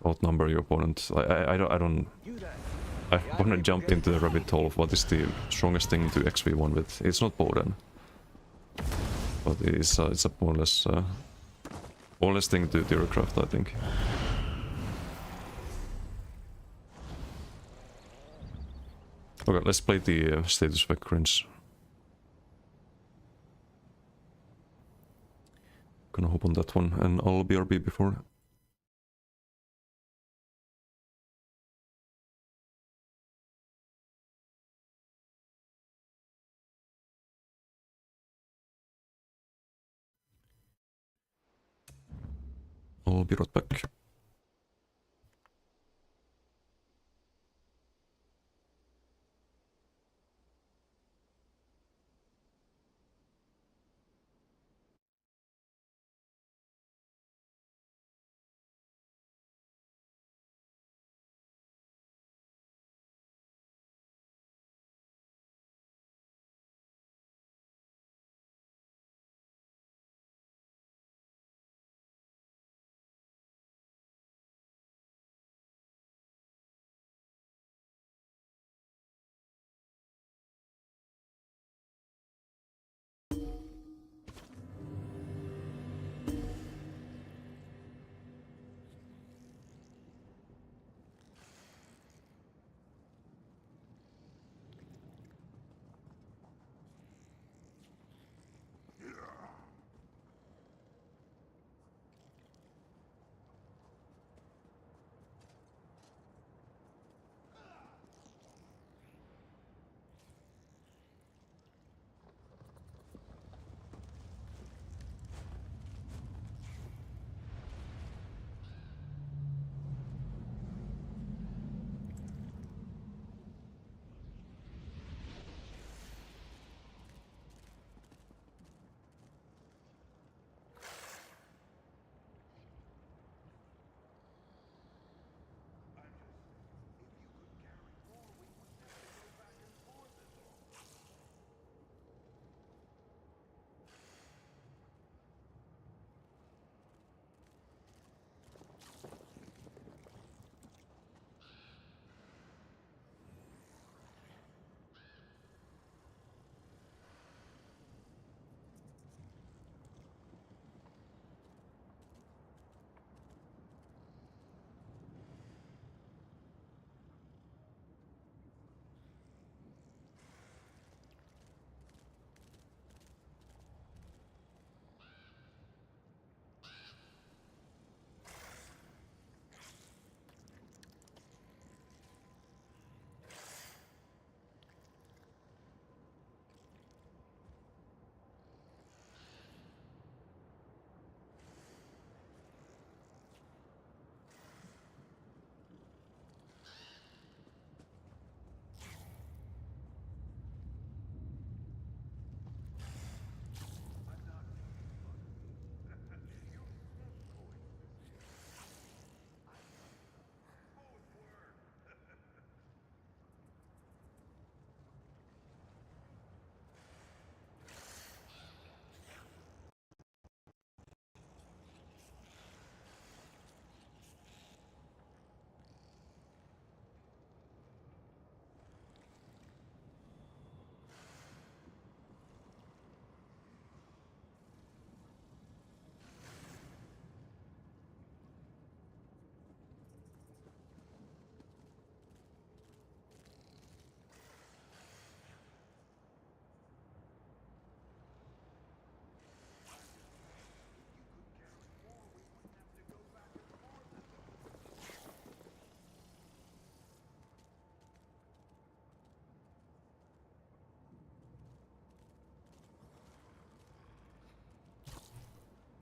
A: outnumber your opponent. I don't I wanna jump into the rabbit hole of what is the strongest thing to XV1 with. It's not Boden. But it's a more or less thing to Theorycraft, I think. Okay, let's play the status spec cringe. Gonna hop on that one, and I'll BRB before. I'll be right back.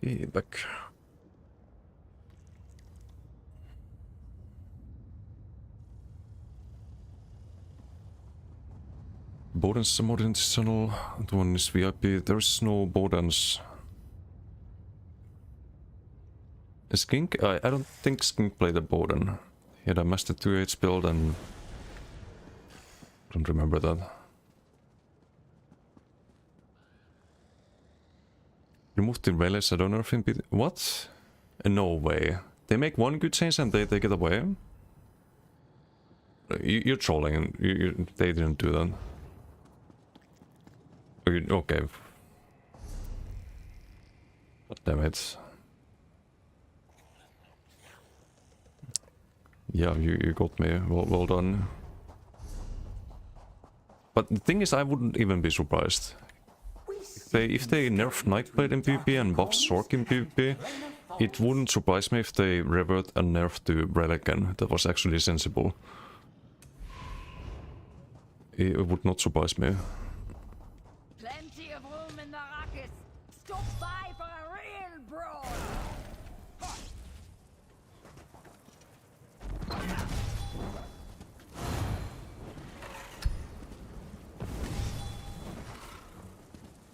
A: Back. Bodens are more intentional. The one is VIP. There is no Bodens. Skink? I don't think Skink played a Boden. He had a Master 2H build and... I don't remember that. Remove the relics, I don't know if it... What? No way. They make one good change and they take it away? You're trolling. They didn't do that. Okay. God damn it. Yeah, you got me. Well done. But the thing is, I wouldn't even be surprised. If they nerf Nightblade in PvP and buff Sork in PvP, it wouldn't surprise me if they revert and nerf to Relican. That was actually sensible. It would not surprise me.
C: Plenty of room in the rockets. Stop by for a real brawl.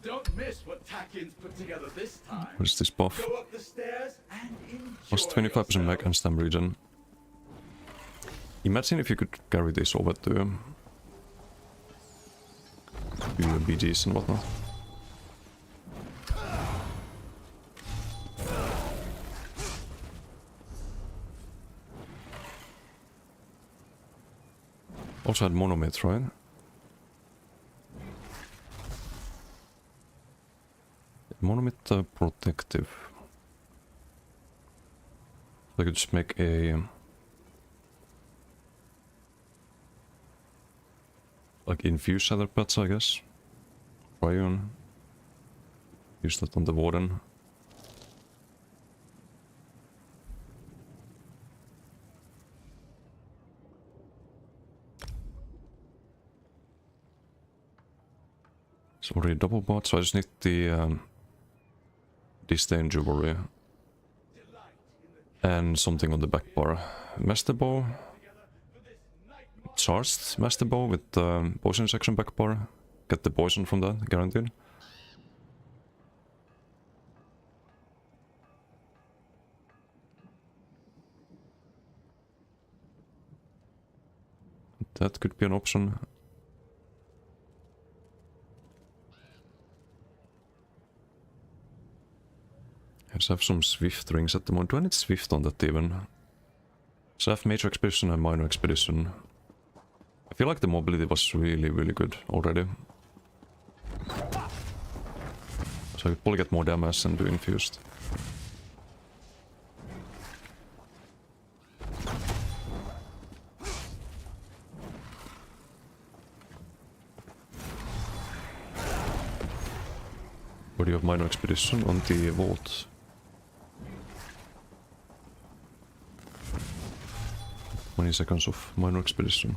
B: Don't miss what Takin's put together this time.
A: What is this buff?
B: Go up the stairs and enjoy
A: Plus 25% mech and stam regen. Imagine if you could carry this over to BGs and whatnot. Also had monomyth, right? Monomyth protective. I could just make a... like infuse other pets, I guess. Cryon. Use that on the warden. It's already double bot, so I just need the disdain jewelry. And something on the back bar. Master bow. Charged master bow with poison section back bar. Get the poison from that, guaranteed. That could be an option. I just have some Swift rings at the moment. Do I need Swift on that even? So I have Major Expedition and Minor Expedition. I feel like the mobility was really, really good already. So I could probably get more damage and do infused. What do you have Minor Expedition on the vault? Twenty seconds of Minor Expedition.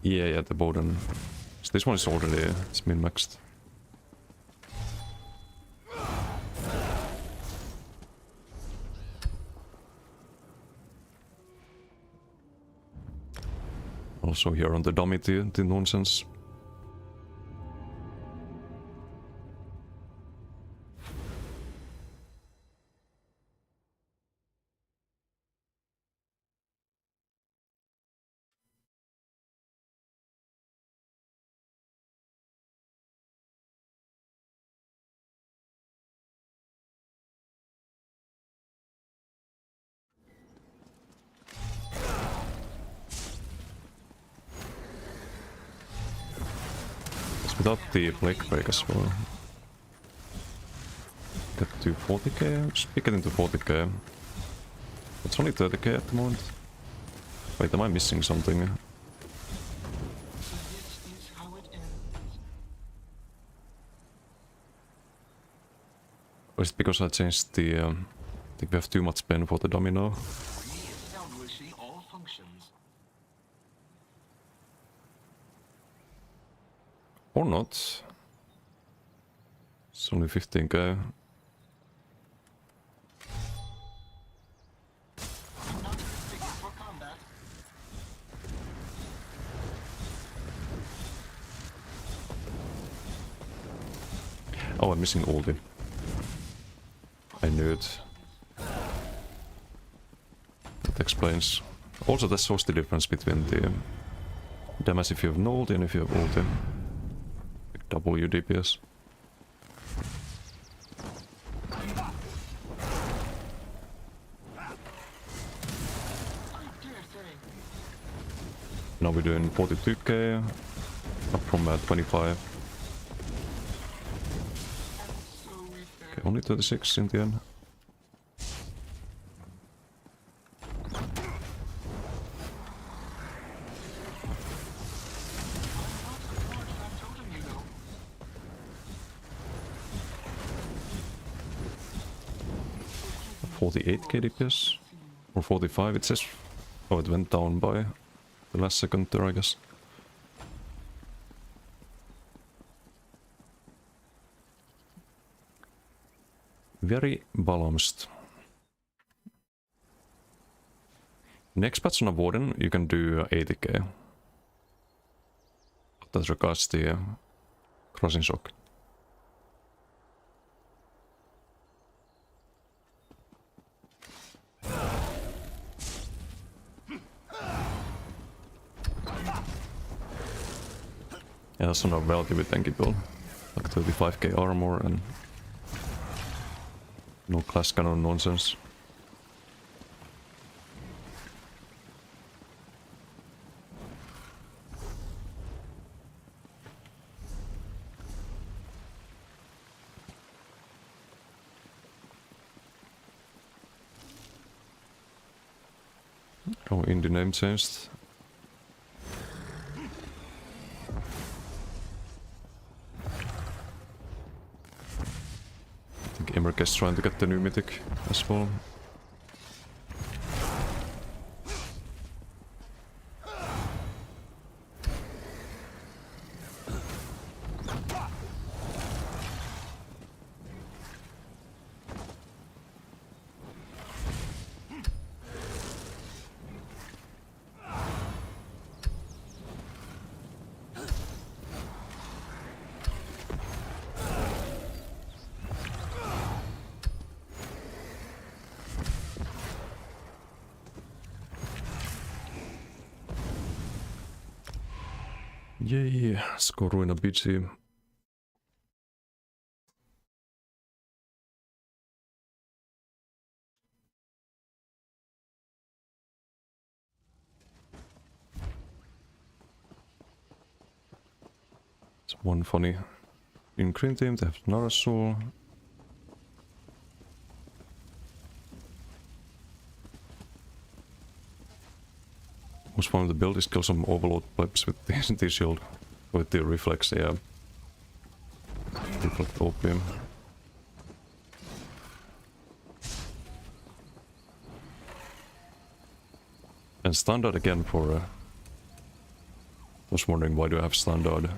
A: Yeah, the Boden. So this one is already, it's min-maxed. Also here on the dummy, the nonsense. Without the Plague Break as well. Get to 40k? Just pick it into 40k. It's only 30k at the moment. Wait, am I missing something? Or is it because I changed the... I think we have too much pen for the dummy now. Or not. It's only 15k. Oh, I'm missing ulti. I knew it. That explains. Also, that shows the difference between the damage if you have no ulti and if you have ulti. Like W DPS. Now we're doing 42k, up from 25. Okay, only 36 in the end. $48k DPS? Or 45 it says. Oh, it went down by the last second there, I guess. Very balanced. Next patch on a Warden, you can do 80k. That regards the crossing shock. Yeah, that's on a relatively tanky build. Like 35k armor and no class cannon nonsense. Oh, indie name changed. I think Emmerich is trying to get the new mythic as well. Yay, skoruin a bitsi. It's one funny in green team, they have Narasul. Was one of the build is kill some overload plebs with the shield. With the reflex, yeah. Reflect opium. And standard again for I was wondering why do I have standard?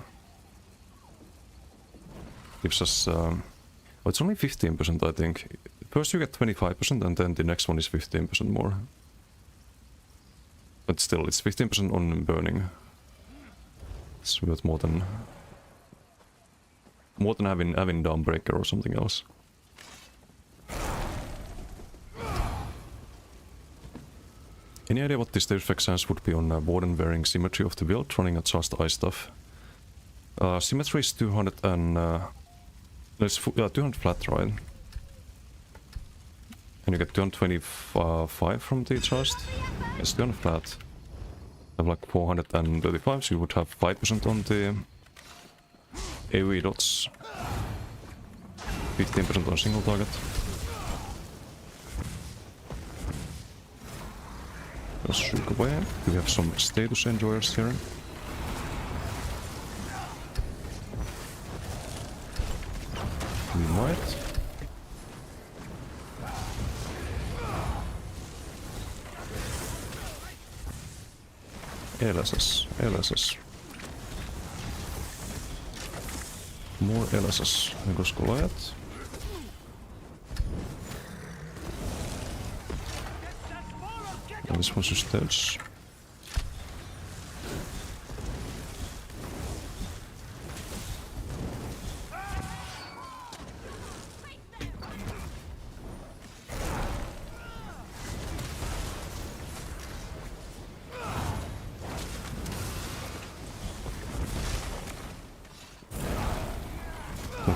A: Gives us oh, it's only 15% I think. First you get 25% and then the next one is 15% more. But still, it's 15% on burning. It's worth more than having Dawnbreaker or something else. Any idea what the stage effect chance would be on Warden wearing symmetry of the build, running at just ice stuff? Symmetry is 200 and 200 flat, right? And you get 225 from the charged. It's 200 flat. I have like 435, so you would have 5% on the AoE dots. 15% on single target. Let's shoot away. We have some status enjoyers here. We might. LSS. More LSS. There goes Goliath. And this one's just dead.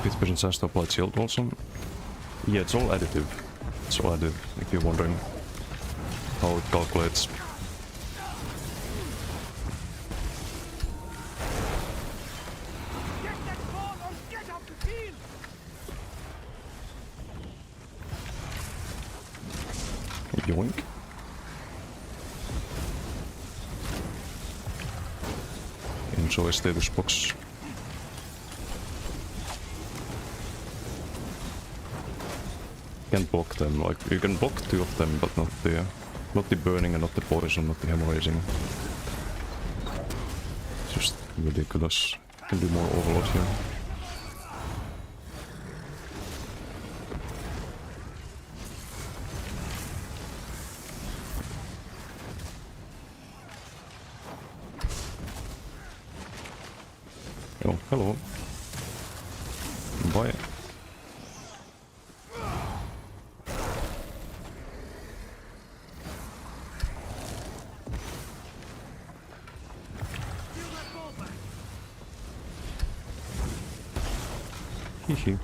A: Pit Vision has to apply shield also. Yeah, it's all additive. It's all additive, if you're wondering how it calculates.
B: Get that ball or get off the field!
A: Yoink. Enjoy status box. Can't block them, like you can block 2 of them, but not the burning and not the poison, not the hemorrhaging. It's just ridiculous. You can do more overload here. Oh, hello. Bye. Hehe.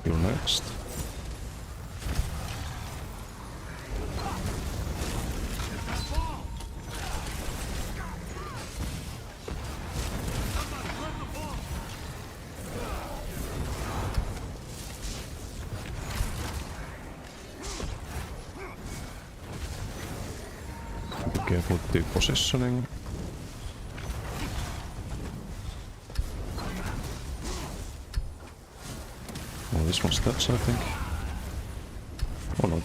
A: You're next. Be careful with the positioning. Well, this one steps, I think. Or not.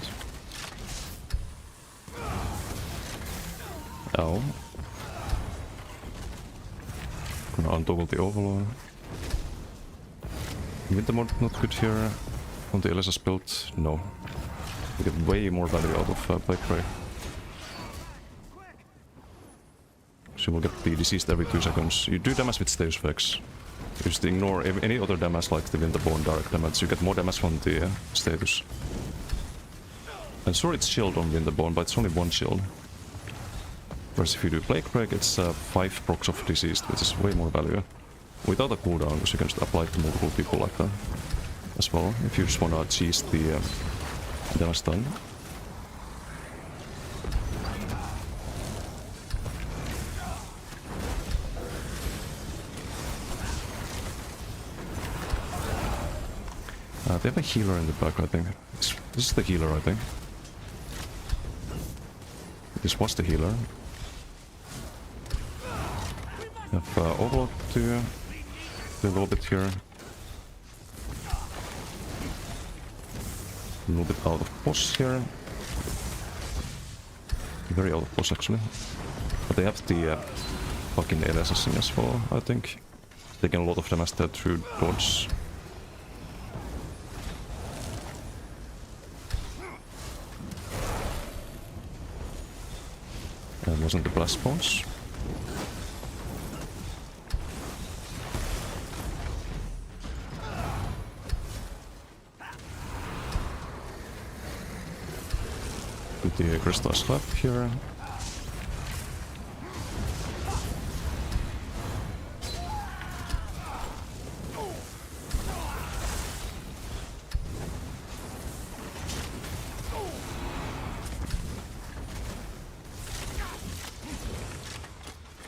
A: Ow. Gonna untoggle the overlord. Winter mode not good here. On the LSS build, no. We get way more value out of Black Ray. She will get the diseased every 2 seconds. You do damage with status effects. You just ignore any other damage like the Winterborn direct damage. You get more damage from the status. And sure, it's shield on Winterborn, but it's only 1 shield. Whereas if you do Plague Break, it's 5 procs of diseased, which is way more value. Without a cooldown, because you can just apply it to multiple people like that as well, if you just wanna cheese the damage done. They have a healer in the back, I think. This is the healer, I think. This was the healer. Have overload to do a little bit here. A little bit out of boss here. Very out of boss actually. But they have the fucking air assassin as well, I think. Taking a lot of damage there through dodge. That wasn't the blast bones. With the crystal slap here.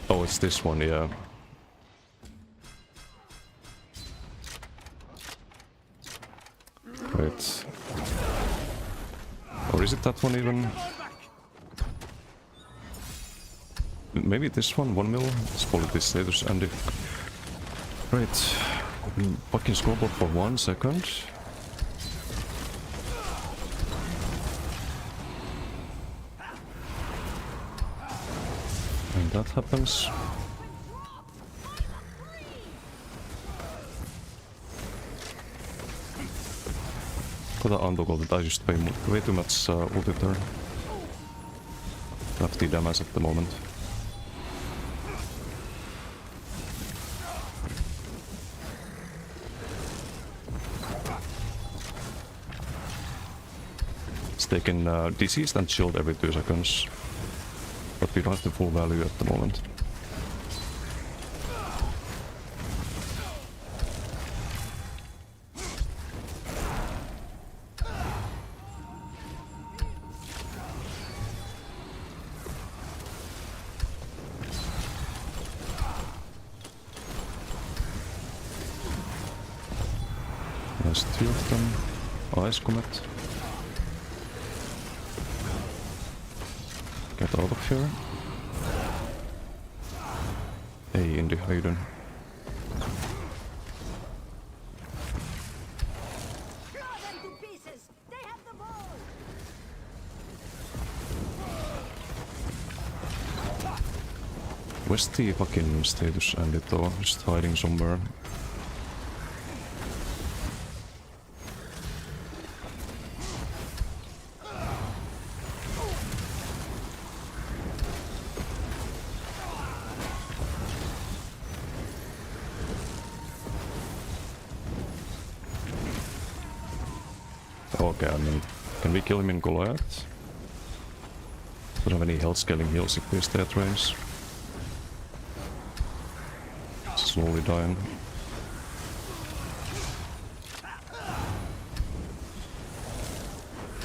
A: Oh, it's this one, yeah. Right. Or is it that one even? Maybe this one, 1 mil? Let's call it this status, Andy. Right. Fucking scoreboard for 1 second. And that happens. Gotta untoggle that I just pay way too much ulti turn. FT damage at the moment. It's taking diseased and shield every 2 seconds. But we don't have the full value at the moment. There's 2 of them. Ice Comet. Get out of here. Hey, Indy, how you doing?
C: Claw them to pieces! They have the ball!
A: Where's the fucking status Andy though? Just hiding somewhere. Okay, I mean, can we kill him in Goliath? Don't have any health scaling heals if we stay at range. Slowly dying.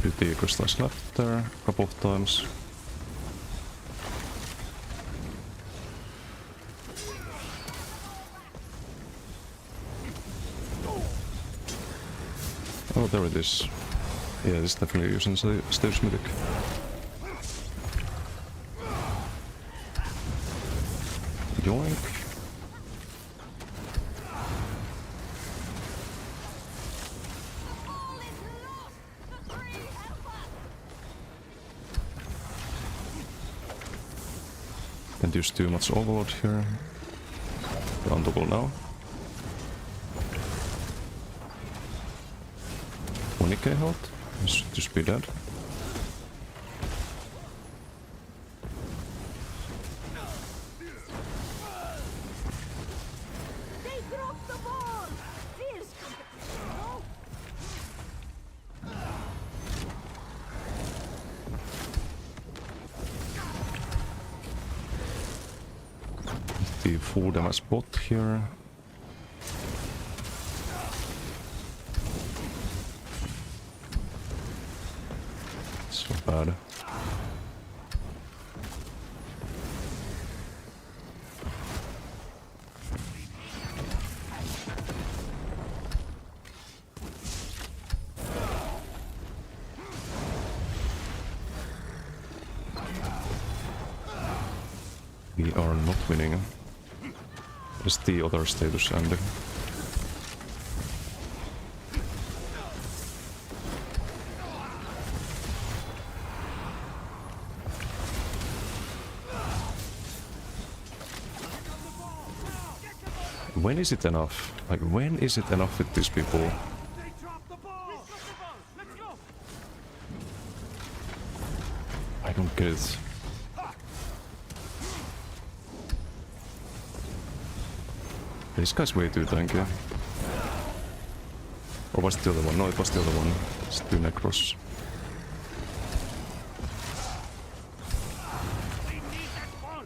A: Did the crystals left there a couple of times. Oh, there it is. Yeah, it's definitely using stage mythic. Yoink.
C: All is lost! The three help us!
A: Can't use too much overload here. Untoggle now. 20k health? He should just be dead.
C: They dropped the ball! Fierce competition, no?
A: The full damage bot here. So bad. We are not winning. Where's the other status ending? When is it enough? Like, when is it enough with these people?
B: They dropped the ball! Let's go!
A: I don't get it. This guy's way too tanky. Or was it the other one? No, it was the other one. It's 2 Necros.
B: They need that ball!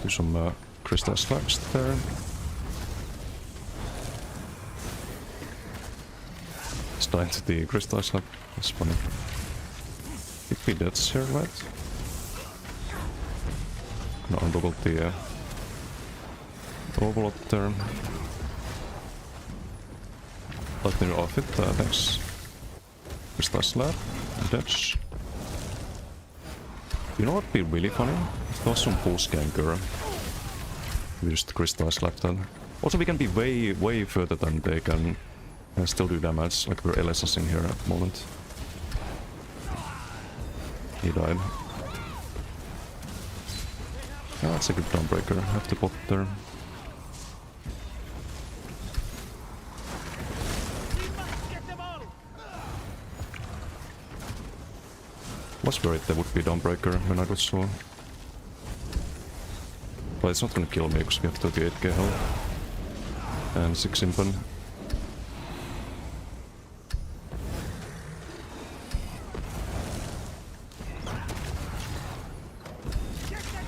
A: Do some crystal slaps there. It's dying to the crystal slap. That's funny. I think we dead here, right? No, untoggle the overload there. Lightning off it, thanks. Crystal slap, dash. You know what would be really funny? If there was some pulse ganker We just crystallize like that. Also, we can be way further than they can and still do damage. Like we're LSS in here at the moment. He died. Oh, that's a good dawnbreaker. Have to pop there. Was worried there would be dawnbreaker when I got saw. But it's not gonna kill me because we have 38k health. And 6 impen.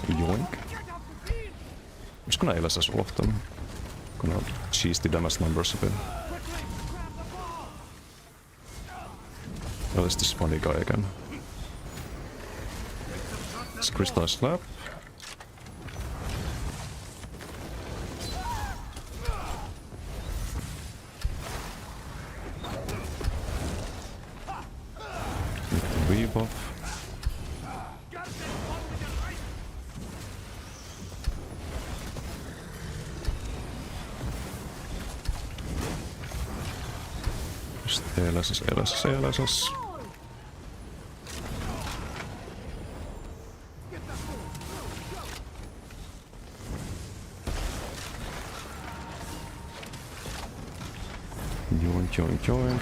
A: Yoink. I'm just gonna LSS all of them. Gonna cheese the damage numbers a bit. Oh, it's this funny guy again. It's Crystal Slap. With the rebuff. Just LSS. Join.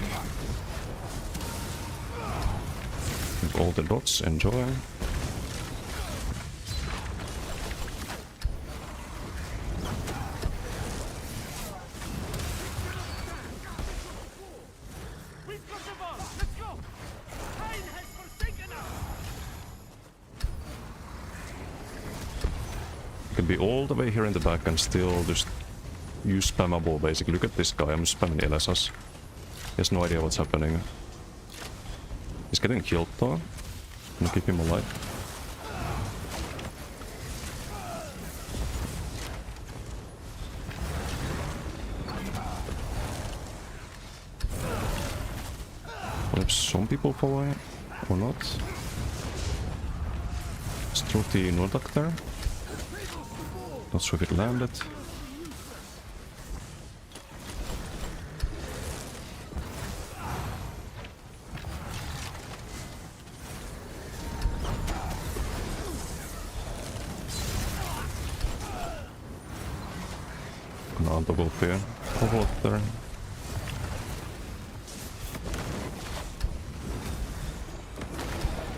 A: With all the dots, enjoy. You can be all the way here in the back and still just use spammable basically. Look at this guy, I'm spamming LSS. He has no idea what's happening. He's getting killed though. I'm gonna keep him alive. Well, if some people follow it or not. Let's throw the Nordak there. Not sure if it landed. Gonna double here. Hold there.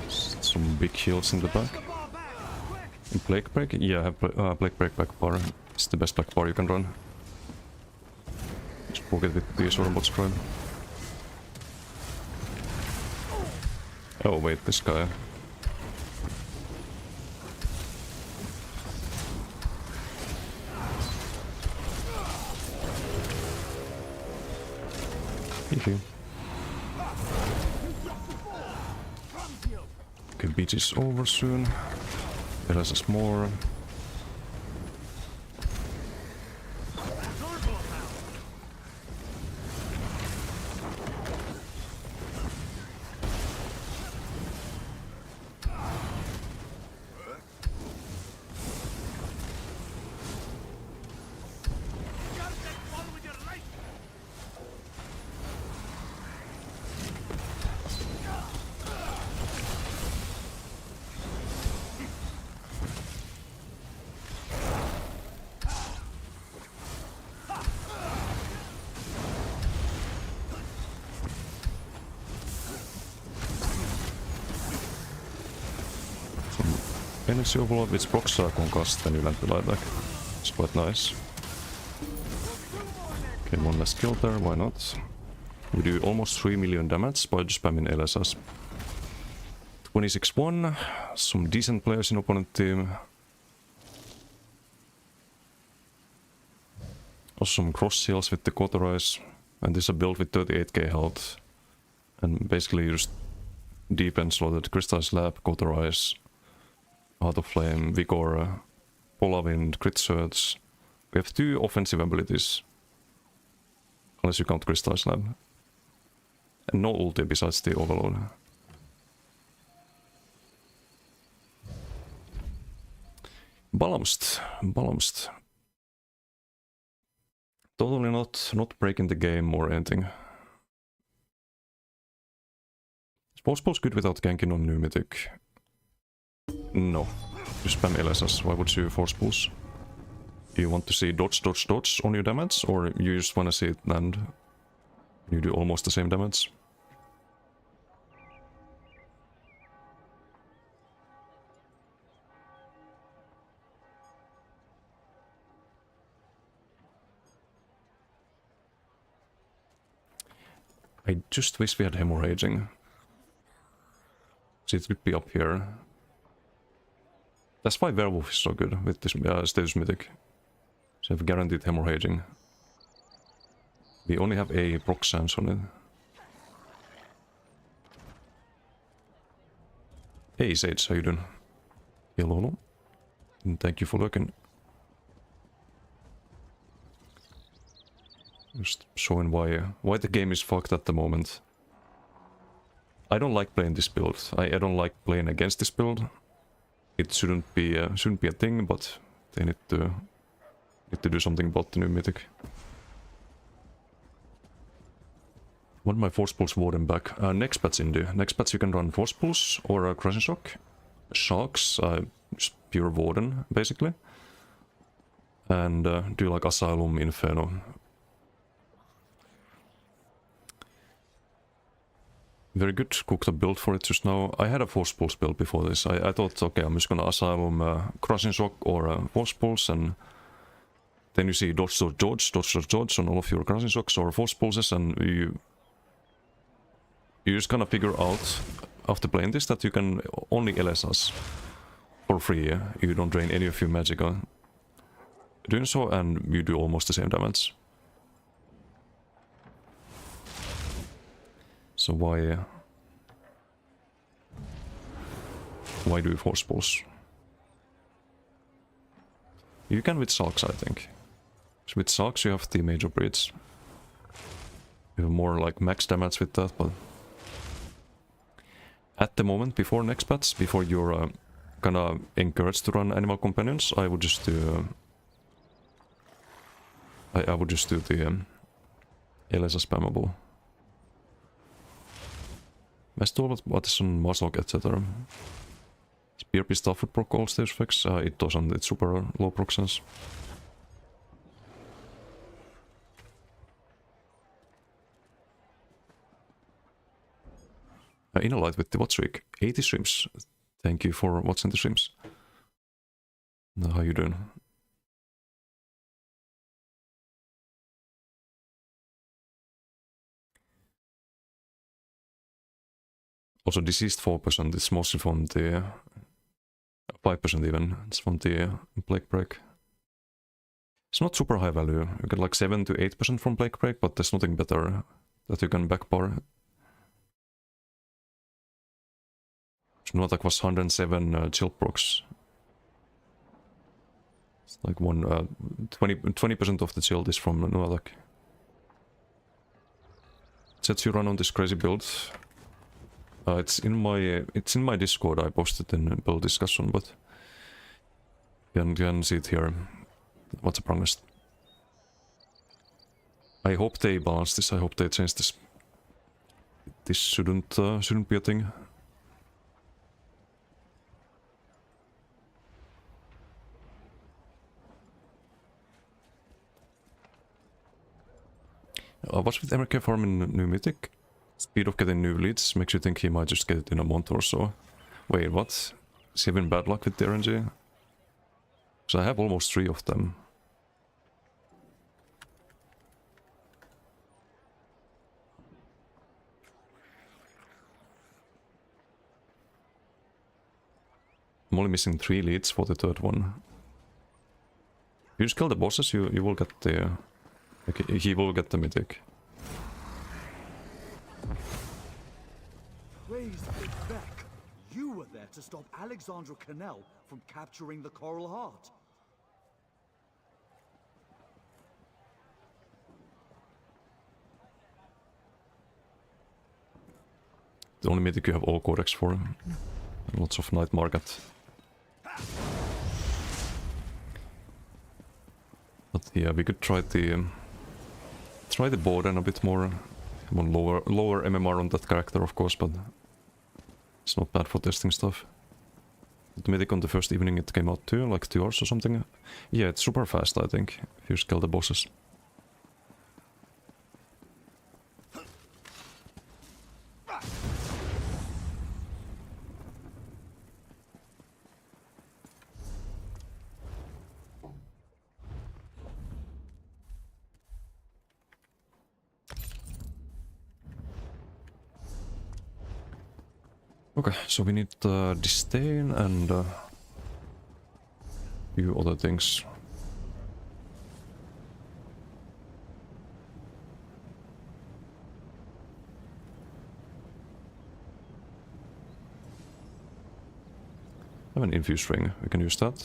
A: Some big heals in the back. In Plague Break? Yeah, I have Plague Break back bar. It's the best back bar you can run. Just poke it with the Sorobot Scribe. Oh wait, this guy. Hehe. Okay, beach is over soon. There is more. Energy overload with procs concussed when you land the buyback. It's quite nice. Okay, one less kill there, why not? We do almost 3 million damage by just spamming LSS. 26-1, some decent players in opponent team. Also some cross heals with the Cauterize. And this is a build with 38k health. And basically you just defense loaded Crystal Slab, Cauterize, Heart of Flame, Vigor, Polar Wind, Crit Surge. We have 2 offensive abilities. Unless you count Crystal Slab. And no ulti besides the Overload. Balanced. Totally not breaking the game or anything. Is Force Pulse good without ganking on new mythic? No. You spam LSS, why would you Force Pulse? You want to see dodge, dodge, dodge on your damage, or you just want to see it land? You do almost the same damage. I just wish we had hemorrhaging. So it would be up here. That's why Werewolf is so good with this status mythic. So I've guaranteed hemorrhaging. We only have a proc chance on it. Hey Sage, how you doing? Hello. And thank you for looking. Just showing why the game is fucked at the moment. I don't like playing this build. I don't like playing against this build. It shouldn't be a thing, but they need to do something about the new mythic. Want my Force Pulse Warden back. Next patch Indy. Next patch you can run Force Pulse or a Crushing Shock. Sharks, just pure Warden, basically. And do like Asylum, Inferno. Very good, cooked a build for it just now. I had a Force Pulse build before this. I thought, okay, I'm just gonna Asylum, Crushing Shock or Force Pulse, and then you see dodge, dodge, dodge, dodge, dodge, dodge on all of your Crushing Shocks or Force Pulses, and you just kind of figure out after playing this that you can only LSS for free. You don't drain any of your Magicka doing so, and you do almost the same damage. So why do you Force Pulse? You can with Sharks, I think. So with Sharks you have the Major Breach. You have more like max damage with that, but at the moment, before next patch, before you're gonna encouraged to run Animal Companions, I would just do I would just do the LSS spammable. Mest vad on Masok, etc. Spear Pistol would proc all stage effects. It doesn't, it's super low proc sense. Inner Light with the what streak? 80 streams. Thank you for watching the streams. How you doing? Also Deceased 4%, it's mostly from the 5% even, it's from the Plague Break. It's not super high value, you get like 7 to 8% from Plague Break, but there's nothing better that you can backbar. Nuatak was 107 chill procs. It's like 20% of the chill is from Nuatak. Sets you run on this crazy build. It's in my Discord. I posted in build discussion, but you can see it here. What's promised? I hope they balance this. I hope they change this. This shouldn't be a thing. What's with MRK farming new mythic? Speed of getting new leads makes you think he might just get it in a month or so. Wait, what? Is he having bad luck with the RNG? So I have almost 3 of them. I'm only missing 3 leads for the 3rd one. If you just kill the bosses, you will get the... Okay, he will get the mythic.
B: Praise Pve. You were there to stop Alexandra Cannell from capturing the Coral Heart.
A: The only mythic you have all codex for. And lots of Night Market. But yeah, we could try the try the Borden a bit more. I'm on lower MMR on that character, of course, but it's not bad for testing stuff. The Mythic on the first evening it came out too, like 2 hours or something. Yeah, it's super fast, I think, if you kill the bosses. Okay, so we need disdain and a few other things. I have an infused ring, we can use that.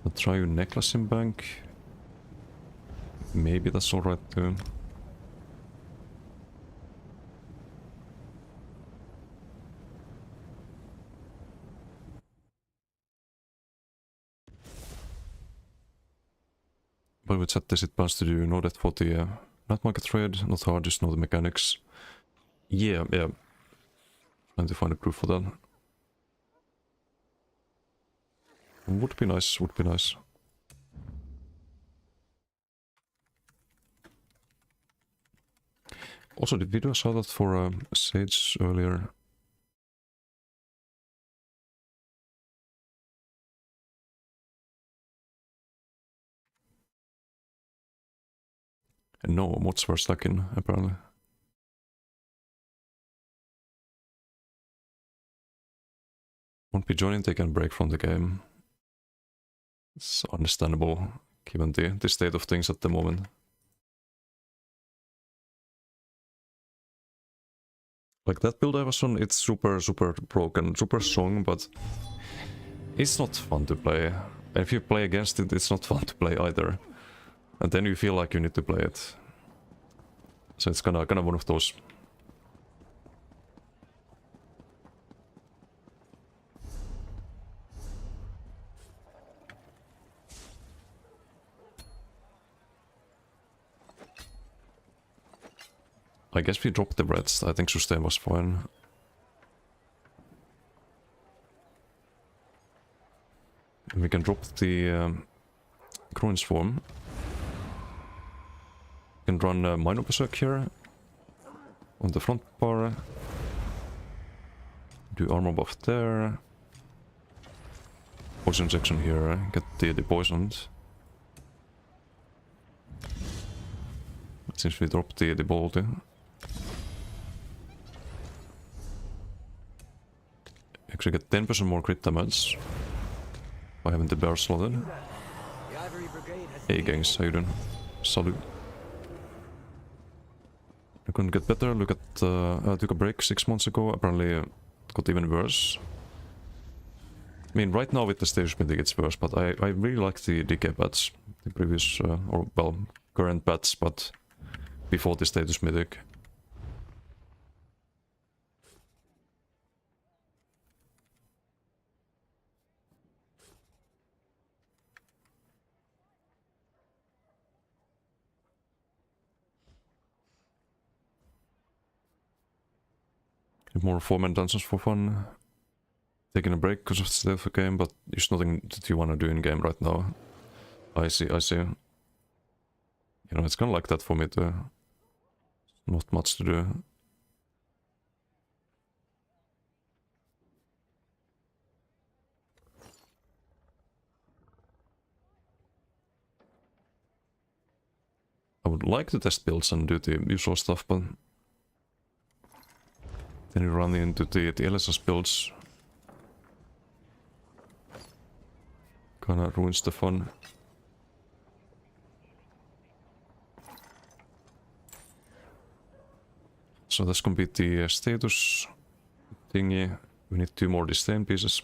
A: So try your necklace in bank. Maybe that's alright too. But with that, it plans to do know that for the night market trade, not hard, just know the mechanics. Yeah. Trying to find a proof for that. Would be nice, would be nice. Also, the video I saw that for Sage earlier. And no, mods were stuck in, apparently. Won't be joining, take a break from the game. It's understandable, given the state of things at the moment. Like that build I was on, it's super broken, super strong, but it's not fun to play. And if you play against it, it's not fun to play either. And then you feel like you need to play it. So it's kind of one of those. I guess we dropped the reds. I think sustain was fine. And we can drop the Groin Swarm. We can run Minor Berserk here on the front bar. Do armor buff there. Poison injection here. Get the poisoned. Since we dropped the bolt. Actually get 10% more crit damage by having the bear slotted. Hey gangs, how you doing? Salute. I couldn't get better, look at I took a break 6 months ago, apparently it got even worse. I mean, right now with the stage mythic it's worse, but I really like the decay bats. The previous, or well, current bats, but before the status mythic. More 4-man dungeons for fun. Taking a break because of the state of the game, but there's nothing that you want to do in game right now. I see. You know, it's kind of like that for me too. Not much to do. I would like to test builds and do the usual stuff, but then you run into the LSS builds. Kinda ruins the fun. So that's gonna be the status thingy. We need 2 more disdain pieces.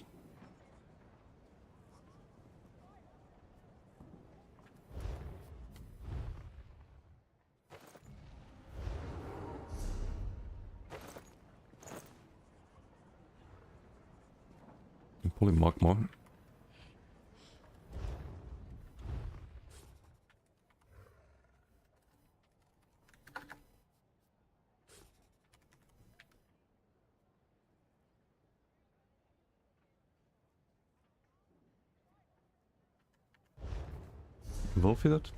A: Polymagma. Wolfie that?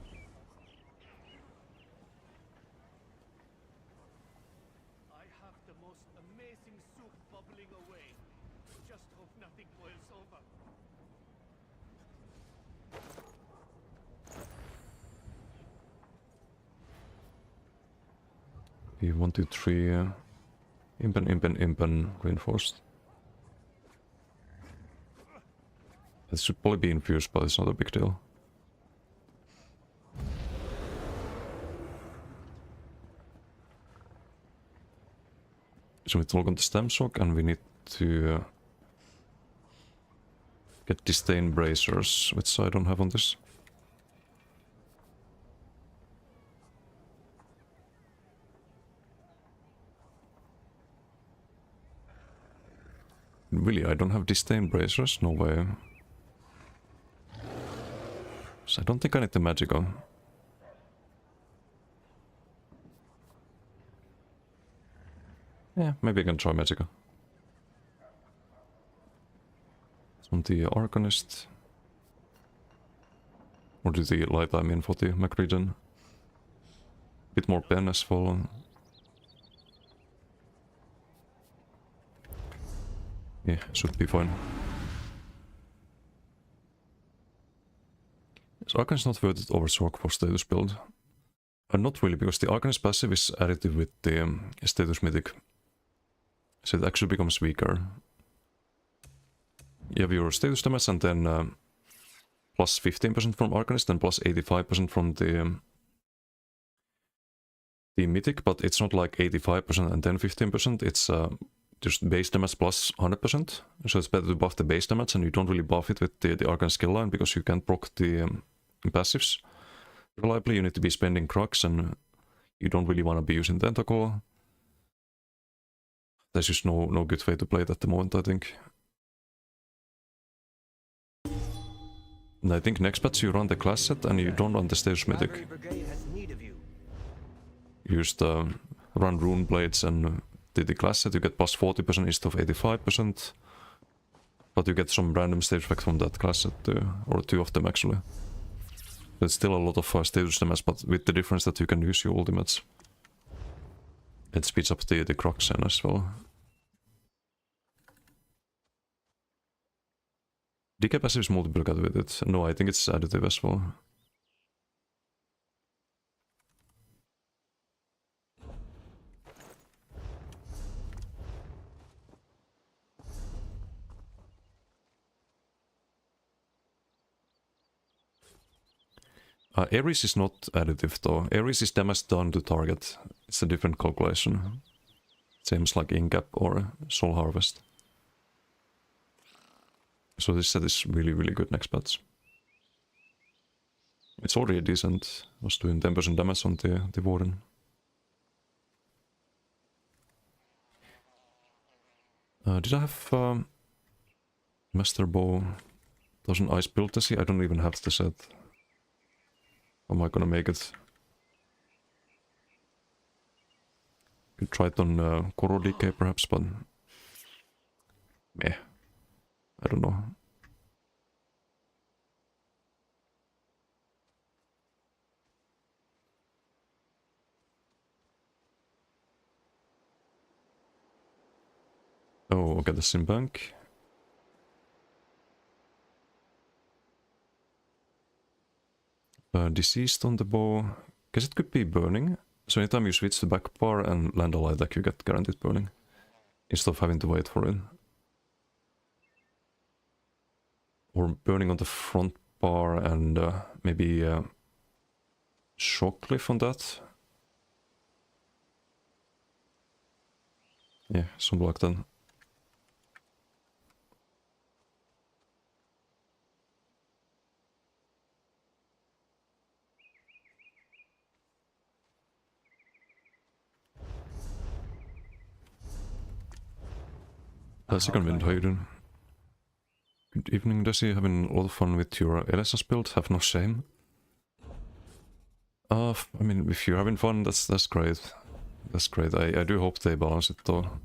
D: I have the most amazing soup bubbling away. Just hope nothing boils over.
A: P1, 2, 3. Impen, reinforced. It should probably be infused, but it's not a big deal. So we log on the stem shock and we need to get disdain bracers, which I don't have on this. Really, I don't have disdain bracers? No way. So I don't think I need the magical. Yeah, maybe I can try magical. It's on the Arcanist. Or do the light, I mean, for the Macregan. Bit more pen as well. Yeah, should be fine. So Arcanist not worth it over Sork for status build. Not really, because the Arcanist passive is additive with the status mythic. So it actually becomes weaker. You have your status damage and then plus 15% from Arcanist and plus 85% from the mythic, but it's not like 85% and then 15%, it's just base damage plus 100%. So it's better to buff the base damage and you don't really buff it with the Arcanist skill line because you can't proc the passives reliably. You need to be spending Crux and you don't really want to be using Tentacle. There's just no good way to play it at the moment, I think. And I think next patch you run the class set and you don't run the status mythic. You just run rune blades and the class set, you get plus 40% instead of 85%. But you get some random stage effect from that class set, or two of them actually. There's still a lot of status damage, but with the difference that you can use your ultimates. It speeds up the Crux as well. Decay passive is multiplicative with it. No, I think it's additive as well. Ares is not additive though. Ares is damage done to target. It's a different calculation. Same as like Ingap or Soul Harvest. So this set is really, really good next patch. It's already decent. I was doing 10% damage on the Warden. Did I have Master Bow? Doesn't Ice build this? I don't even have the set. How am I gonna make it? Could try it on Coral Decay perhaps, but meh. I don't know. Oh, okay, the Simbank. Deceased on the bow. Guess it could be burning. So anytime you switch the back bar and land a light deck, you get guaranteed burning. Instead of having to wait for it. Or burning on the front bar and maybe shock cliff on that. Yeah, something like that. Second wind, how you doing? Good evening, Desi. Having a lot of fun with your LSS build. Have no shame. I mean, if you're having fun, that's great. That's great. I do hope they balance it though.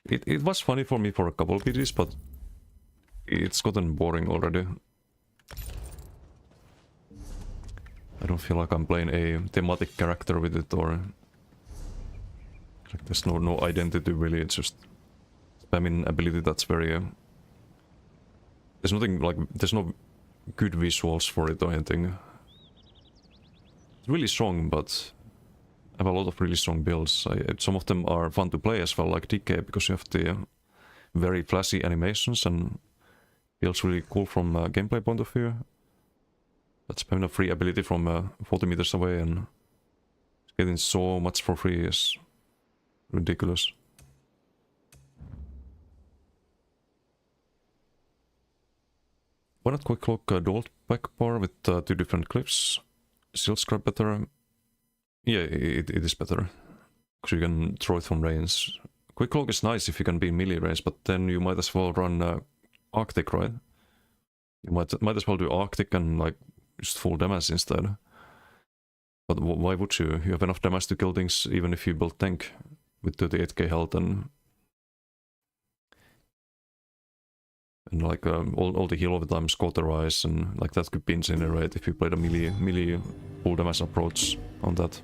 A: It was funny for me for a couple of videos, but it's gotten boring already. I don't feel like I'm playing a thematic character with it, or like there's no identity really. It's just spamming ability that's very. There's nothing like there's no good visuals for it or anything. It's really strong, but I have a lot of really strong builds. Some of them are fun to play as well, like DK, because you have the very flashy animations and feels really cool from a gameplay point of view. But spamming a free ability from 40 meters away and getting so much for free is ridiculous. Why not quick look dual back bar with 2 different clips? Shield scrap better? Yeah, it is better. Because you can throw it from range. Quick look is nice if you can be in melee range, but then you might as well run Arctic, right? You might as well do Arctic and like just full damage instead. But why would you? You have enough damage to kill things even if you build tank with 38k health and like all the heal over time cauterize and like that could be incinerate if you play the melee full damage approach on that.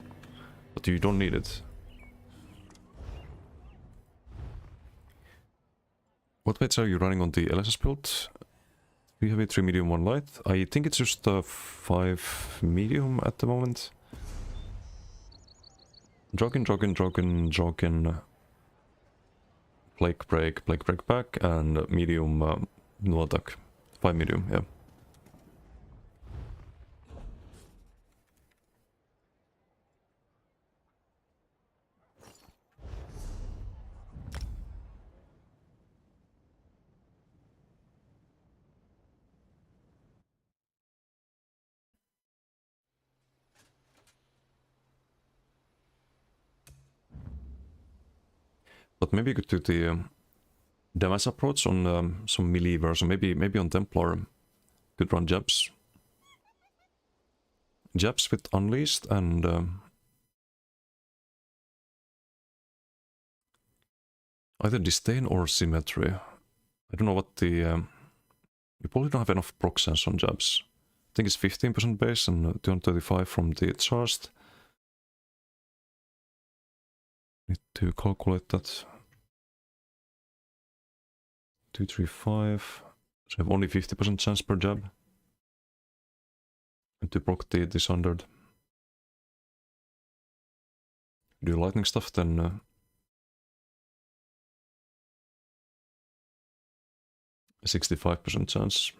A: But you don't need it. What weights are you running on the LSS build? 3 heavy, 3 medium, 1 light. I think it's just 5 medium at the moment. Jogging. Plague break back, and medium no attack. 5 medium, yeah. But maybe you could do the damage approach on some melee version. Maybe on Templar could run jabs. Jabs with Unleashed and either Disdain or Symmetry. I don't know what the... you probably don't have enough proc sense on jabs. I think it's 15% base and 235 from the charged. Need to calculate that. 235. So I have only 50% chance per jab. And to proc the Dishonored. Do lightning stuff, then 65% chance.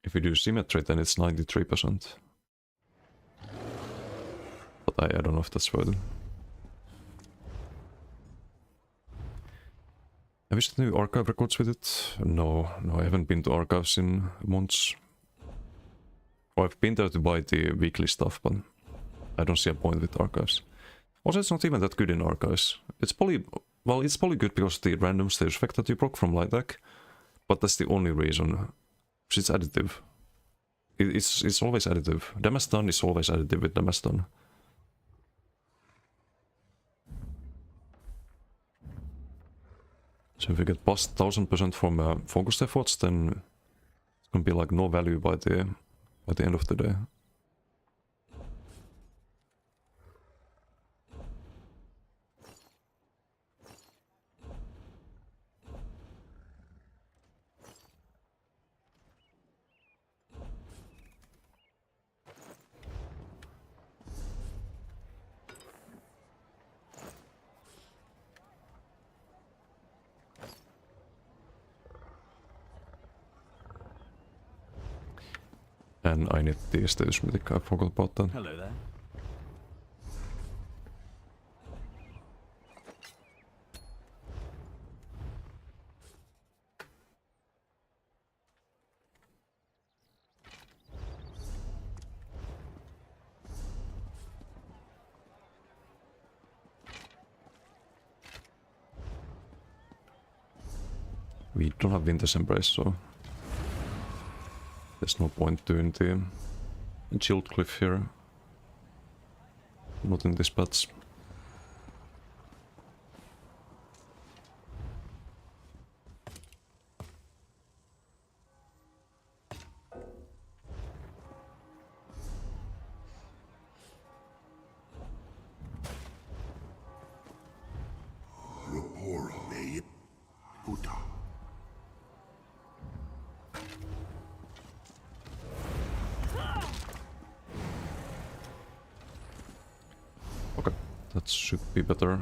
A: If you do Symmetry, then it's 93%. But I don't know if that's worth it. Have you seen new archive records with it? No, I haven't been to archives in months. Or I've been there to buy the weekly stuff, but I don't see a point with archives. Also, it's not even that good in archives. It's probably, well, it's probably good because of the random stage effect that you proc from light deck, but that's the only reason. It's additive. It's always additive. Damage done is always additive with damage done. So if you get past 1000% from focused efforts, then it's gonna be like no value by the end of the day. And I need the status mythic, I forgot about that.
B: Hello there.
A: We don't have Winter's Embrace, so there's no point doing the Shield Cliff here. Not in this patch. That should be better.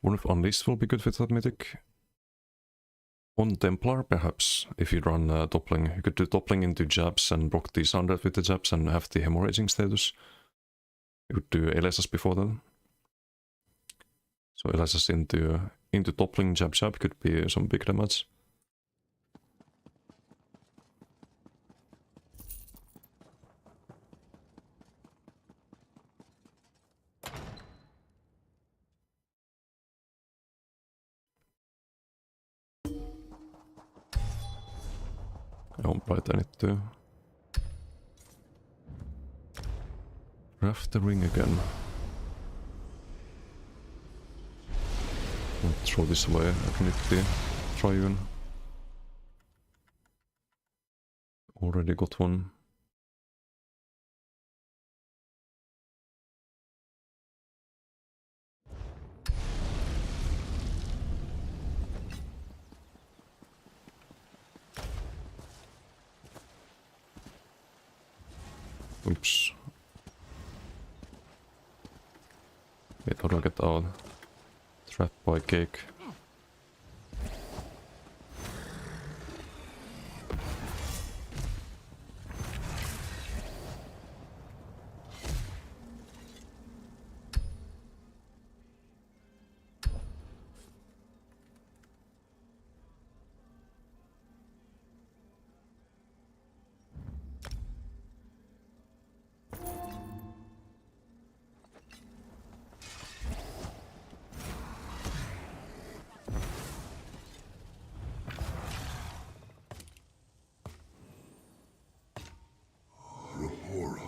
A: Wonder if Unleashed will be good with that mythic. On Templar, perhaps, if you run toppling. You could do toppling into jabs and block the 100 with the jabs and have the hemorrhaging status. You could do LSS before that. So LSS into toppling jab could be some big damage. Oh, right, I need to craft the ring again. I'll throw this away. I can hit the triune. Already got one. Oops. Wait, how do I get out? Trapped by cake.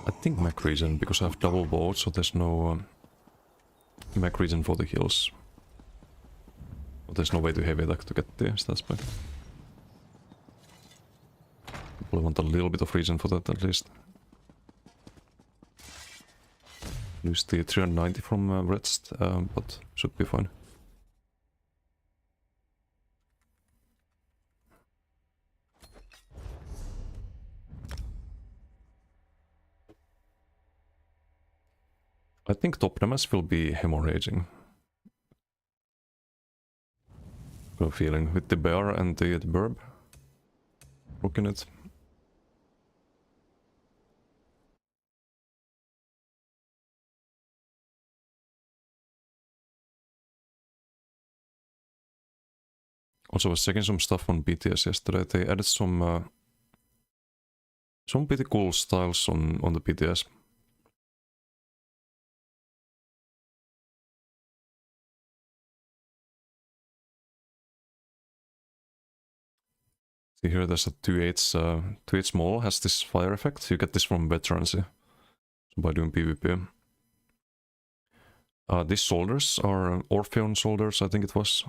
A: I think mech regen, because I have double bolt, so there's no mech regen for the heals. But there's no way to heavy attack to get the stats back. Probably want a little bit of regen for that at least. Lose the 390 from Redst, but should be fine. I think top damage will be hemorrhaging. Got a feeling with the bear and the burb. Looking at. Also, I was checking some stuff on BTS yesterday. They added some pretty cool styles on the BTS. See here, there's a 2/8 small has this fire effect. You get this from veterancy by doing PvP. These shoulders are Orpheon shoulders, I think it was.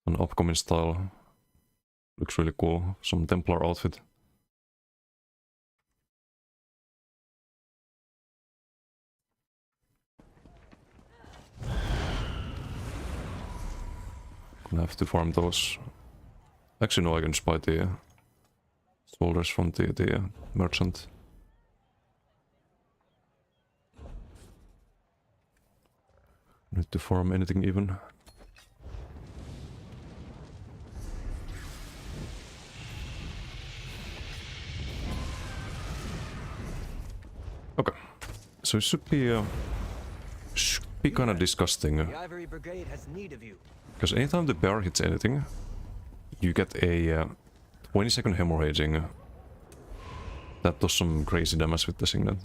A: An upcoming style. Looks really cool. Some Templar outfit. Gonna have to farm those. Actually, no, I can just buy the shoulders from the merchant. Need to farm anything even. Okay, so it should be kind of disgusting.
E: The Ivory Brigade has need of you.
A: Because anytime the bear hits anything, you get a 20-second hemorrhaging That does some crazy damage with the Signet.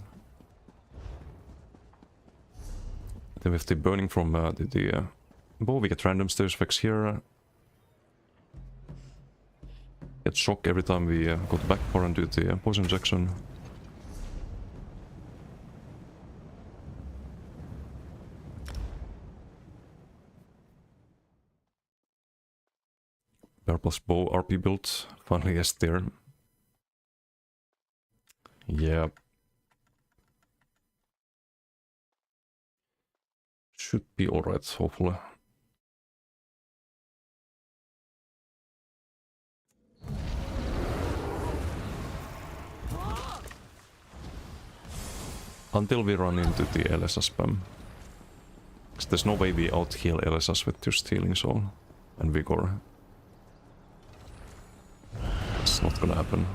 A: Then with the burning from the bow, we get random stage effects here. Get shock every time we go to back bar and do the poison injection. Bear plus bow RP build. Finally, yes, there. Yeah. Should be alright, hopefully. Until we run into the LSS spam. Because there's no way we out-heal LSS with just healing soul and vigor. It's not gonna happen.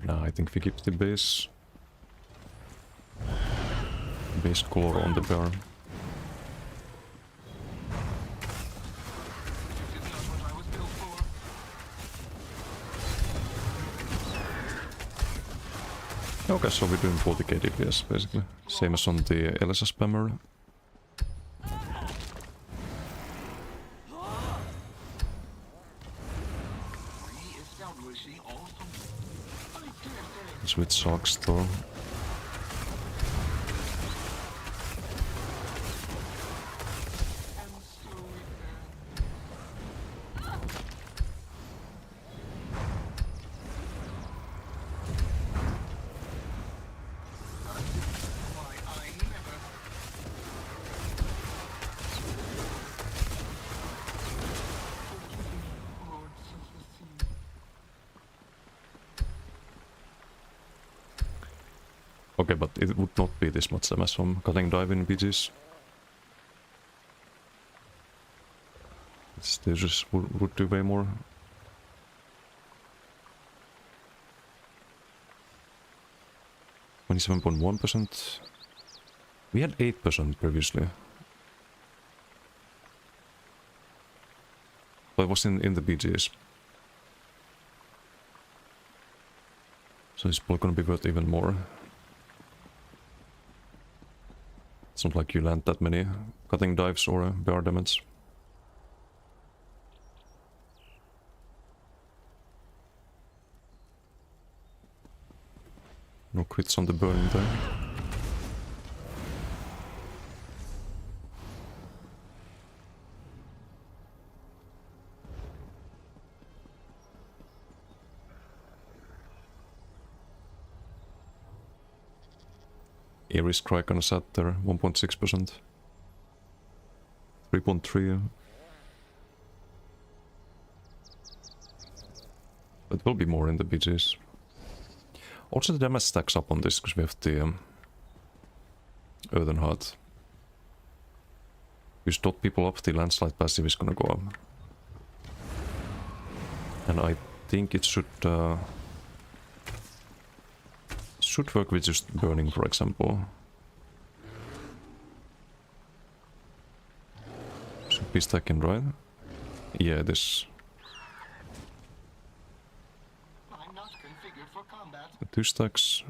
A: Nah, I think we keep the base color on the bear. Okay, so we're doing 40k DPS basically. Same as on the LSS spammer. Switch sucks though. Okay, but it would not be this much damage from cutting dive in BGs. This just would do way more. %. We had 8% previously. But it was in the BGs. So it's probably gonna be worth even more. It's not like you land that many cutting dives or bear damage. No crits on the burning there. Ares Kraken sat there, 1.6%. 3.3. It will be more in the BGs. Also the damage stacks up on this because we have the Earthen Heart. You dot people up, the landslide passive is gonna go up. And I think it should work with just burning, for example. Should be stacking, right? Yeah, this.
F: I'm not configured for combat.
A: 2 stacks.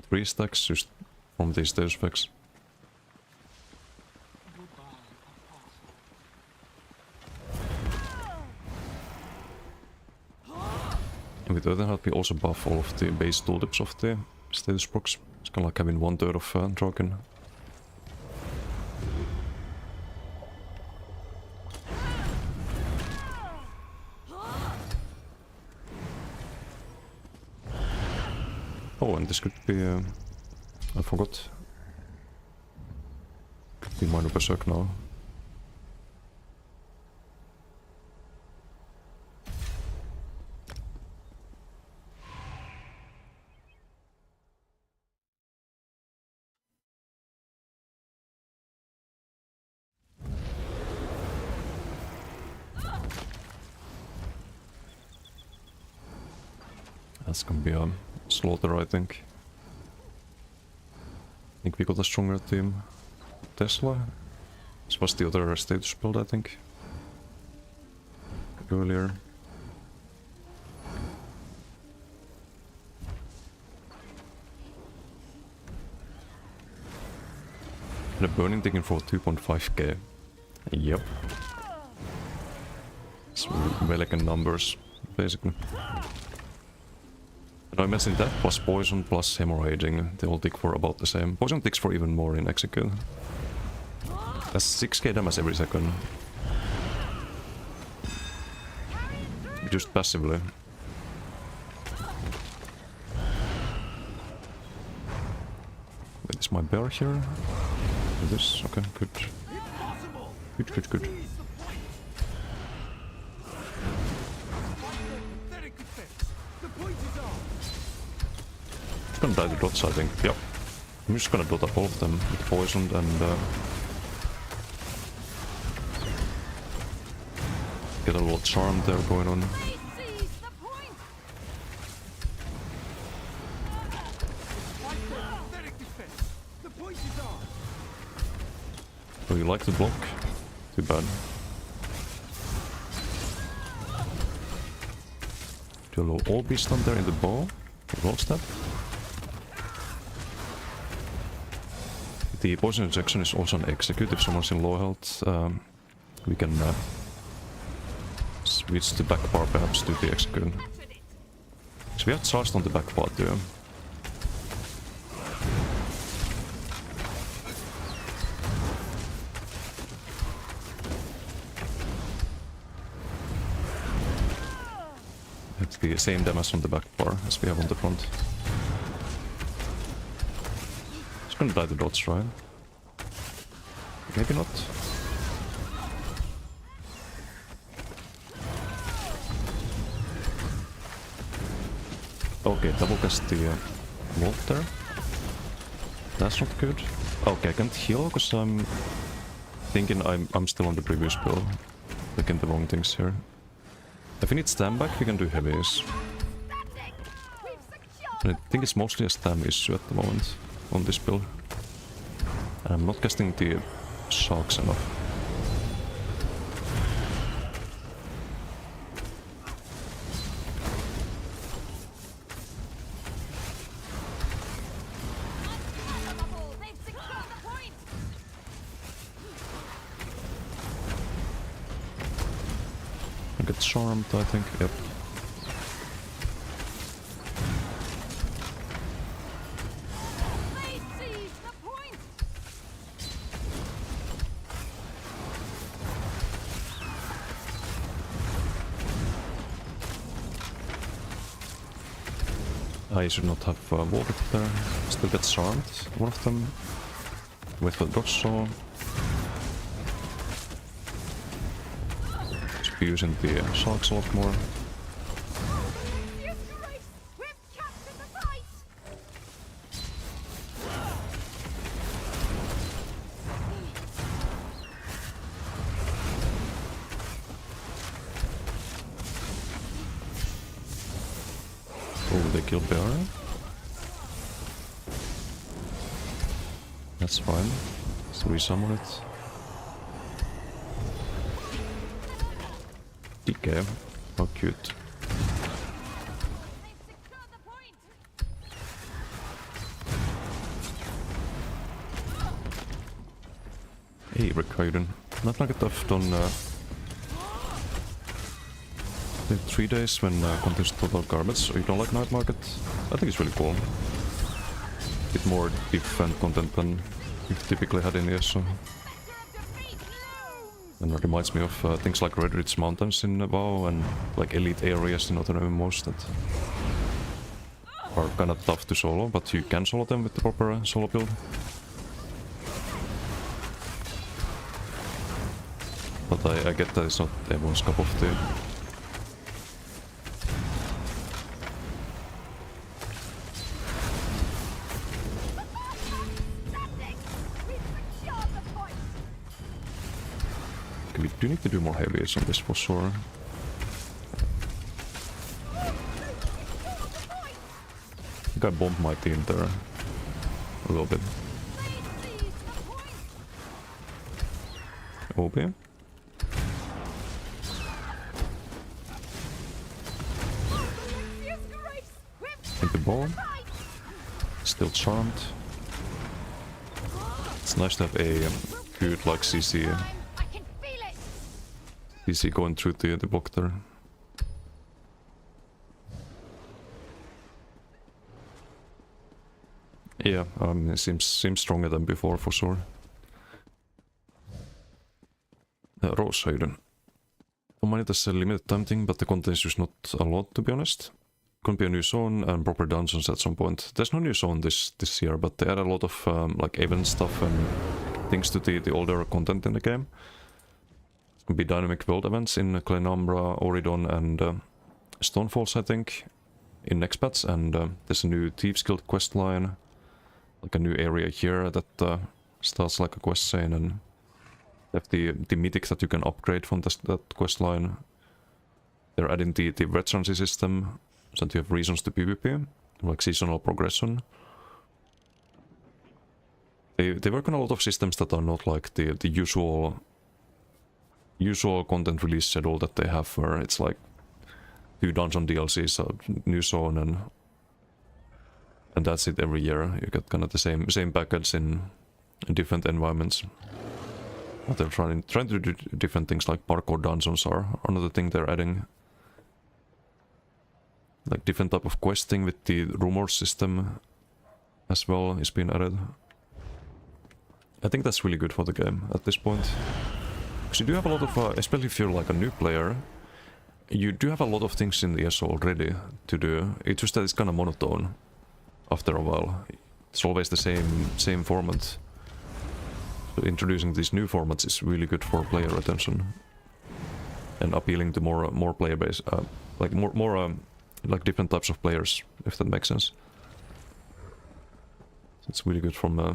A: 3 stacks just from these stage effects. And with Earthen Heart we also buff all of the base tooltips of the status procs. It's kind of like having 1/3 of Draken. Oh, and this could be... I forgot. Could be minor berserk now. That's gonna be a slaughter, I think. I think we got a stronger team. Tesla. This was the other status build, I think. Earlier. The burning taking for 2.5k. Yep. It's Velikan numbers, basically. And I mentioned that plus poison plus hemorrhaging, they all tick for about the same. Poison ticks for even more in execute. That's 6k damage every second. Just passively. Wait, is my bear here? This? Okay, good. Good, good, good. I'm gonna die to dots, I think. Yep. I'm just gonna dot up all of them with poisoned and get a little charm there going on. Oh, you like the block? Too bad. Do a little all beast on there in the bow. Roll step. The poison injection is also an execute. If someone's in low health, we can switch the back bar perhaps to the execute. So we have charged on the back bar too. It's the same damage on the back bar as we have on the front. Just gonna die to dots, right? Maybe not. Okay, double cast the vault there. That's not good. Okay, I can't heal because I'm thinking I'm still on the previous build. Looking the wrong things here. If we need stam back, we can do heavies. And I think it's mostly a stam issue at the moment on this build. And I'm not casting the sharks enough. I get charmed, I think. Yep. I should not have walled it there. Still get charmed, one of them. Wait for the dodge saw. Should be using the sharks a lot more. Oh, they killed Bear. That's fine. Let's resummon it. DK. How cute. Hey, Rick, not like I've done in 3 days when contains total garbage, so you don't like Night Market? I think it's really cool. Bit more different content than you've typically had in ESO. And it reminds me of things like Red Ridge Mountains in WoW and like elite areas in other MMOs that are kinda tough to solo, but you can solo them with the proper solo build. But I get that it's not everyone's cup of tea. We do need to do more heavies on this for sure. I bombed my team there a little bit. OP. Into ball. Still charmed. It's nice to have a good like CC going through the block there. Yeah, it seems stronger than before for sure. Råshöjden. On mine that's a limited time thing, but the content is just not a lot to be honest. Could be a new zone and proper dungeons at some point. There's no new zone this year, but they add a lot of like event stuff and things to the older content in the game. It's gonna be dynamic world events in Clenambra, Oridon, and Stonefalls, I think, in next patch. And there's a new Thieves Guild quest line, like a new area here that starts like a quest chain, and they have the mythics that you can upgrade from that quest line. They're adding the veterancy system, so that you have reasons to PvP, like seasonal progression. They work on a lot of systems that are not like the usual content release schedule that they have, where it's like 2 dungeon DLCs, a new zone, and that's it every year. You get kind of the same package in different environments. But they're trying to do different things, like parkour dungeons are another thing they're adding. Like different type of questing with the rumor system as well is being added. I think that's really good for the game at this point. Because you do have a lot of, especially if you're like a new player, you do have a lot of things in the ESO already to do. It's just that it's kind of monotone after a while. It's always the same format. So introducing these new formats is really good for player retention and appealing to more player base, like more like different types of players, if that makes sense. So it's really good from a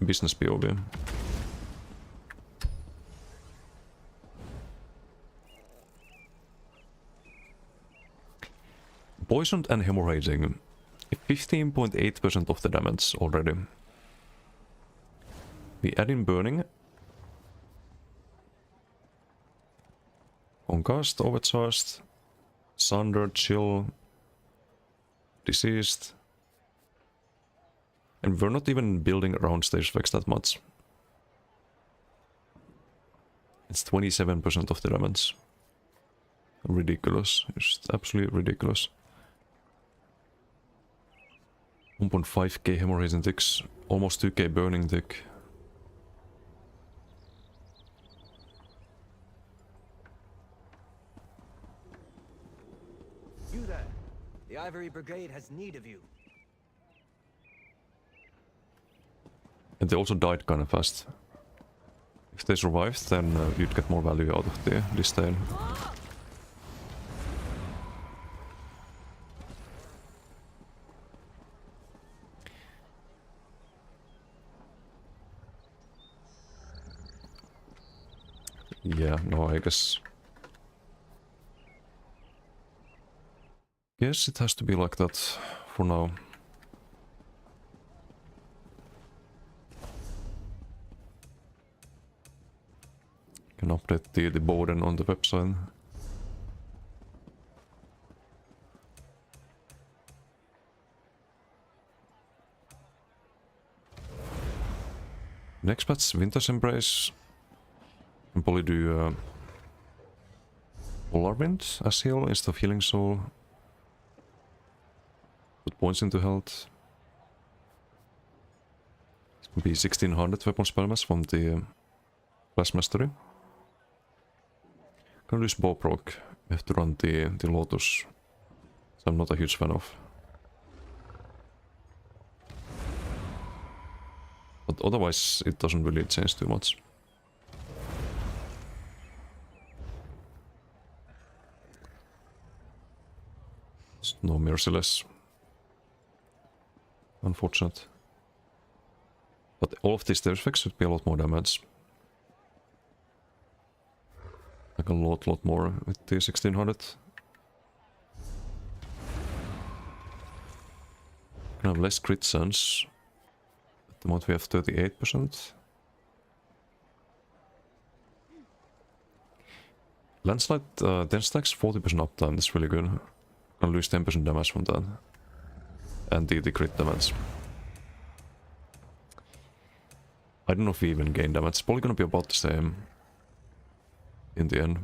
A: business POV. Poisoned and hemorrhaging. 15.8% of the damage already. We add in burning. Concussed, overcharged, sundered, chill, diseased. And we're not even building around stage effects that much. It's 27% of the damage. Ridiculous. Just absolutely ridiculous. 1.5k hemorrhaging ticks, almost 2k burning tick.
E: You there. The Ivory Brigade has need of you.
A: And they also died kind of fast. If they survived, then you'd get more value out of this tail. Yeah, no, I guess it has to be like that for now. Can update the burden on the website. Next patch, Winter's Embrace. Can probably do Polar Wind as heal instead of Healing Soul. Put points into health. It will be 1600 weapon spell mass from the Class Mastery. Can lose bow proc. We have to run the Lotus, so I'm not a huge fan of. But otherwise it doesn't really change too much. It's no merciless. Unfortunate. But all of these stage effects should be a lot more damage. Like a lot more with the 1600. can have less crit chance. At the moment we have 38%. Landslide 10 stacks, 40% uptime, that's really good. Gonna lose 10% damage from that. And the crit damage. I don't know if we even gain damage, it's probably gonna be about the same in the end.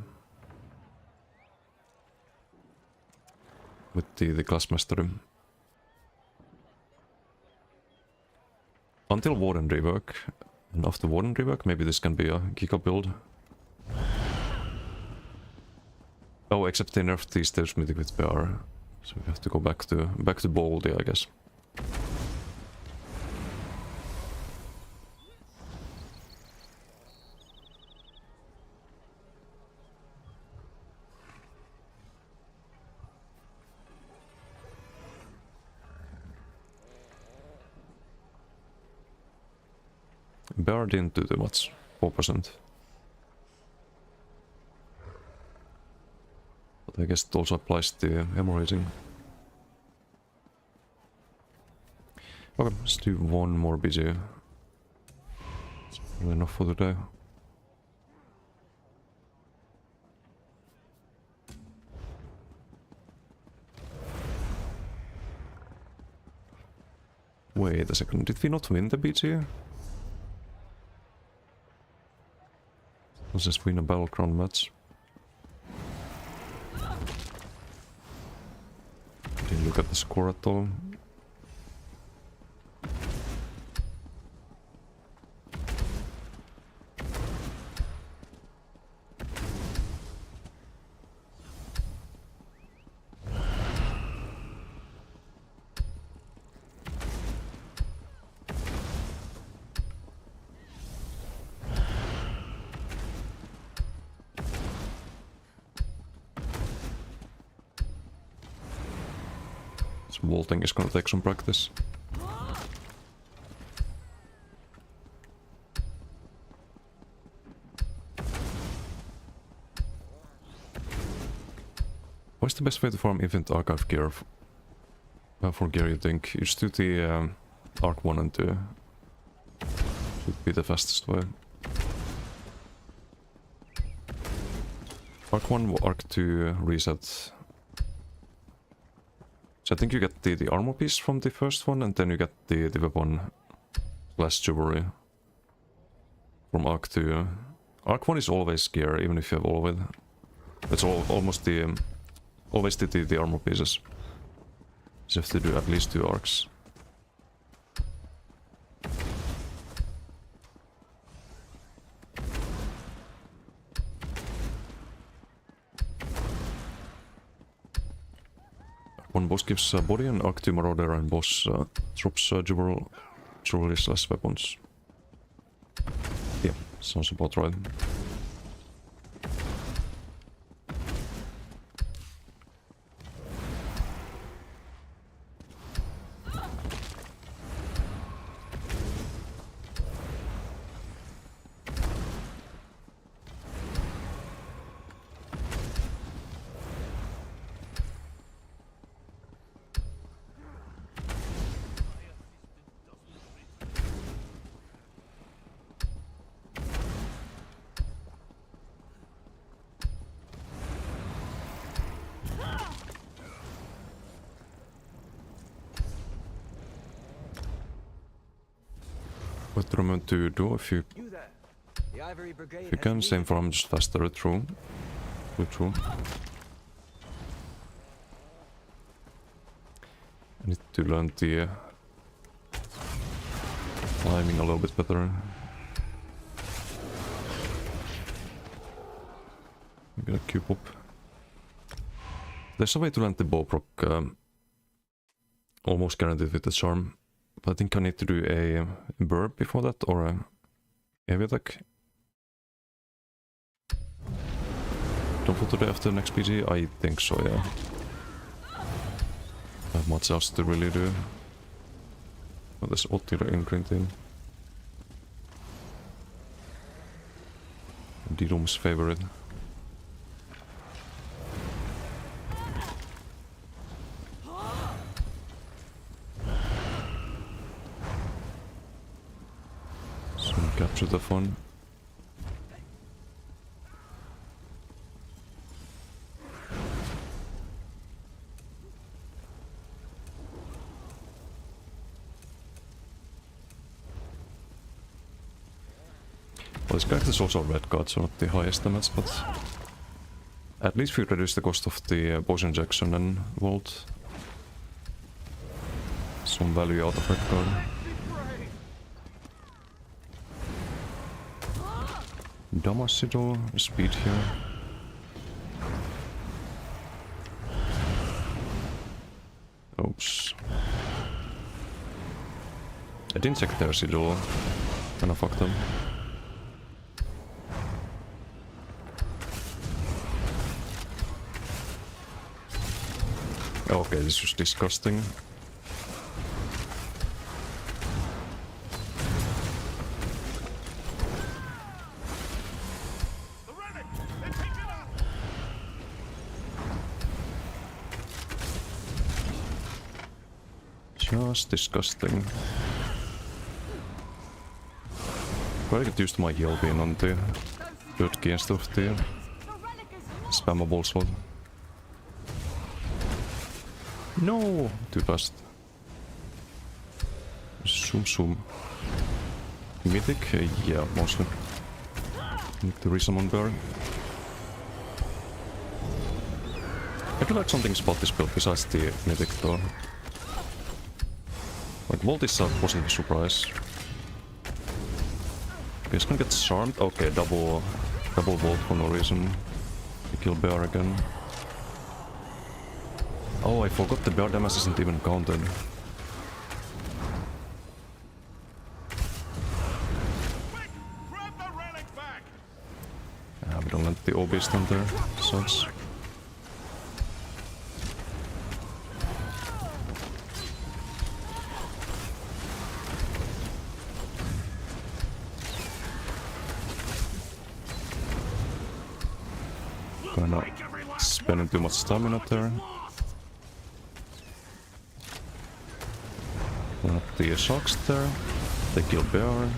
A: With the class mastery. Until Warden rework, and after Warden rework, maybe this can be a Giga build. Oh, except they nerfed the stage mythic with PR, so we have to go back to Boldy, I guess. Bear didn't do too much, 4%. But I guess it also applies to hemorrhaging. Okay, let's do one more BG. It's really enough for today. Wait a second, did we not win the BG? Let's just win a battleground match. Didn't look at the score at all. Vaulting is gonna take some practice. What's the best way to farm Event Archive gear? For gear, you think? You just do the Arc 1 and 2. Should be the fastest way. Arc 1, Arc 2 reset. So I think you get the armor piece from the first one, and then you get the weapon / jewelry from Arc 2. Arc 1 is always gear, even if you have all of it. It's almost the always the armor pieces. So you have to do at least 2 arcs. One boss gives body and Arc 2 Marauder, and boss drops jewelry / weapons. Yeah, sounds about right. What remember to do if you can, same farm, just faster, true. True. I need to learn the climbing a little bit better. I'm gonna cube up. There's a way to land the bow proc almost guaranteed with the charm. But I think I need to do a burp before that, or a heavy attack. Don't for today after the next PG? I think so, yeah. I have much else to really do. Oh, there's Ottira in green team. D-Room's favorite. capture the fun. Well, this character is also red card, so not the highest damage, but at least we reduce the cost of the poison injection and vault. Some value out of red card. Damasido, speed here. Oops. I didn't check their Sigil. Kinda fucked them. Okay, this was disgusting. Just disgusting. Gotta get used to my heal being on the good key instead of the spammable sword. No! Too fast. Zoom. Mythic? Yeah, mostly. Need to resummon bear. I do like something about this build besides the mythic though. Like, Vault is a positive surprise. Okay, it's gonna get charmed. Okay, double Vault for no reason. We kill bear again. Oh, I forgot the bear damage isn't even counted. We don't let the OB stand there. Sucks. Kinda spending too much stamina there. Not the sharks there. They kill bear.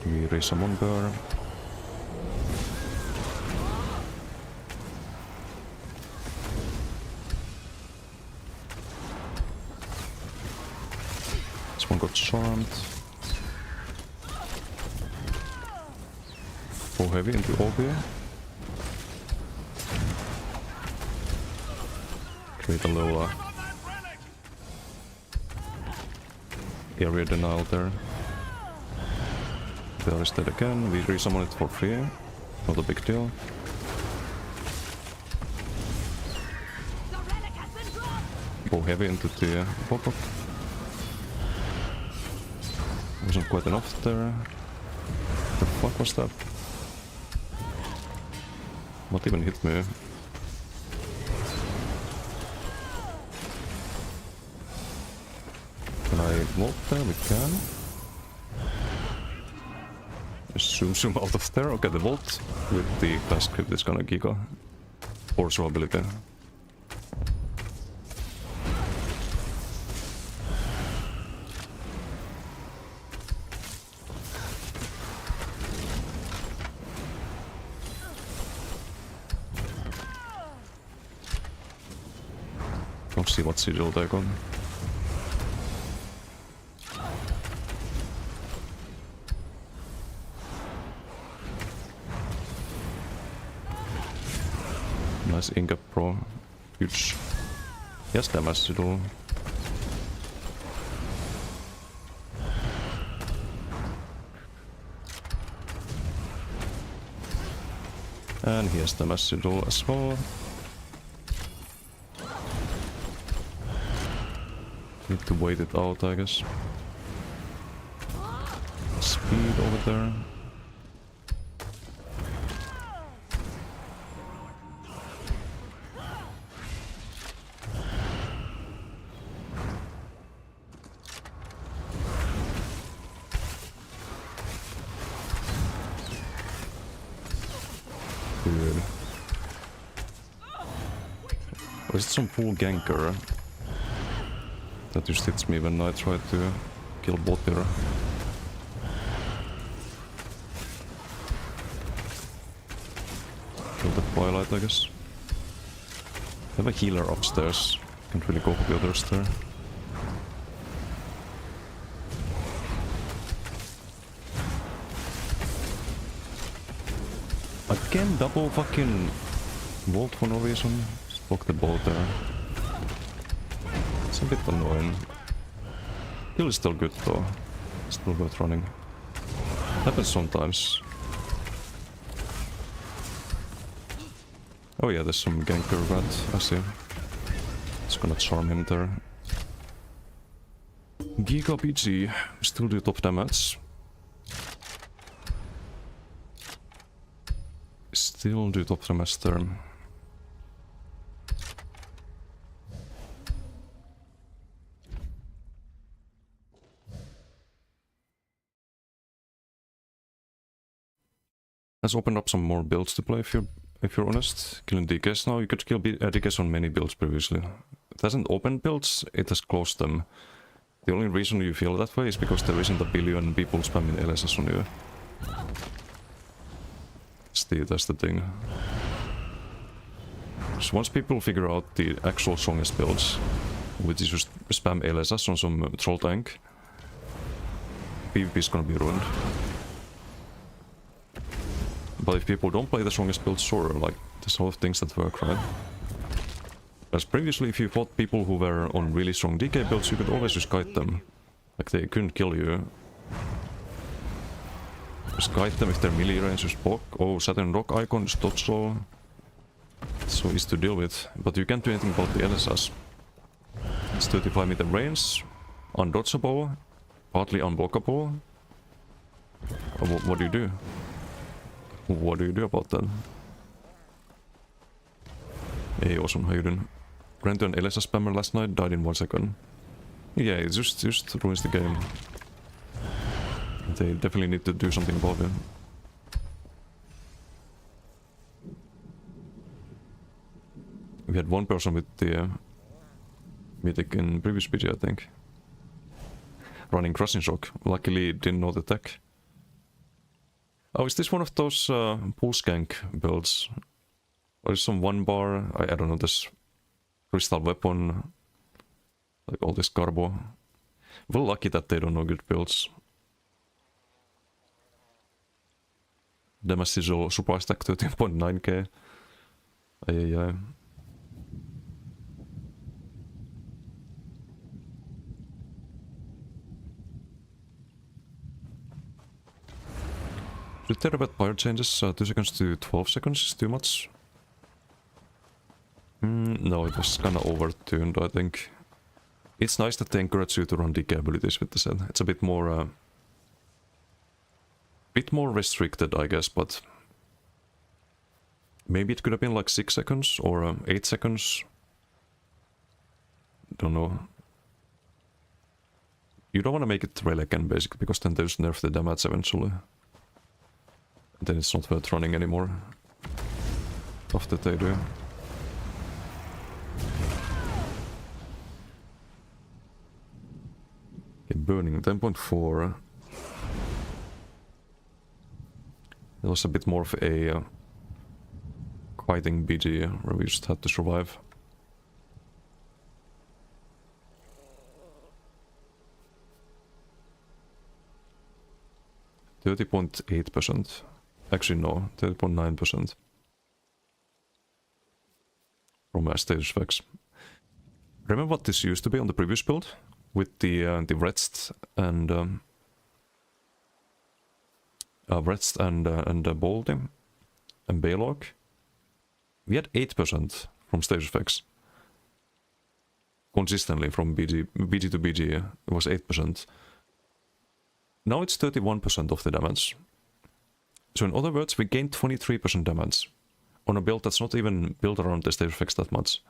A: We resummon bear. This one got charmed. Go heavy into OB. Create a little area denial there. They are dead again. We resummon it for free. Not a big deal. Go heavy into the pop-up. Wasn't quite enough there. The fuck was that? Not even hit me. Can I vault there? We can. Just zoom out of there. Okay, the vault with the class script is gonna giga force ability. Don't see what sigil they got. Nice Inca Pro. Huge. Yes, damage to do. And he has damage to do as well. Need to wait it out, I guess. Speed over there. Good. Or is it some full ganker that just hits me when I try to kill bot here? Kill the Twilight, I guess. I have a healer upstairs. Can't really go for the others there. Again, double fucking vault for no reason. Just block the bolt there. It's a bit annoying. Kill is still good though. Still worth running. Happens sometimes. Oh yeah, there's some ganker rat, I see. It's gonna charm him there. Giga PG, still do top damage. Still do top damage there. Let's open up some more builds to play if you're honest. Killing DKs now, you could kill DKs on many builds previously. It hasn't opened builds, it has closed them. The only reason you feel that way is because there isn't a billion people spamming LSS on you. That's the thing. So once people figure out the actual strongest builds, which is just spam LSS on some troll tank, PvP is gonna be ruined. But if people don't play the strongest builds, sure, like, there's a lot of things that work, right? As previously, if you fought people who were on really strong DK builds, you could always just kite them. Like, they couldn't kill you. Just kite them if they're melee range, just block. Oh, Saturn Rock icon, just dodge roll. It's so easy to deal with. But you can't do anything about the LSS. It's 35 meter range, undodgeable, partly unblockable. What do you do? What do you do about that? Hey, awesome, how you doing? Ran to an LSS spammer last night, died in 1 second. Yeah, it just ruins the game. They definitely need to do something about it. We had one person with the mythic in previous video, I think. Running Crushing Shock. Luckily didn't know the tech. Oh, is this one of those pulse gank builds? Or is some one bar? I don't know, this crystal weapon. Like all this carbo. Well, lucky that they don't know good builds. Damage is super stack 13.9k. Ai. 2 terabyte power changes, 2 seconds to 12 seconds is too much. No, it was kinda overtuned, I think. It's nice that they encourage you to run DK abilities with the set. It's a bit more restricted, I guess, but maybe it could have been like 6 seconds or 8 seconds. Don't know. You don't want to make it relic and basic, because then they just nerf the damage eventually. Then it's not worth running anymore. After they do. Okay, burning 10.4. It was a bit more of a fighting BG where we just had to survive. %30.8%. Actually, no, 30.9% from status effects. Remember what this used to be on the previous build with the Wretched and Boldy and Baylog? We had 8% from stage effects. Consistently from BG to BG, it was 8%. Now it's 31% of the damage. So in other words, we gained 23% damage on a build that's not even built around the stage effects that much.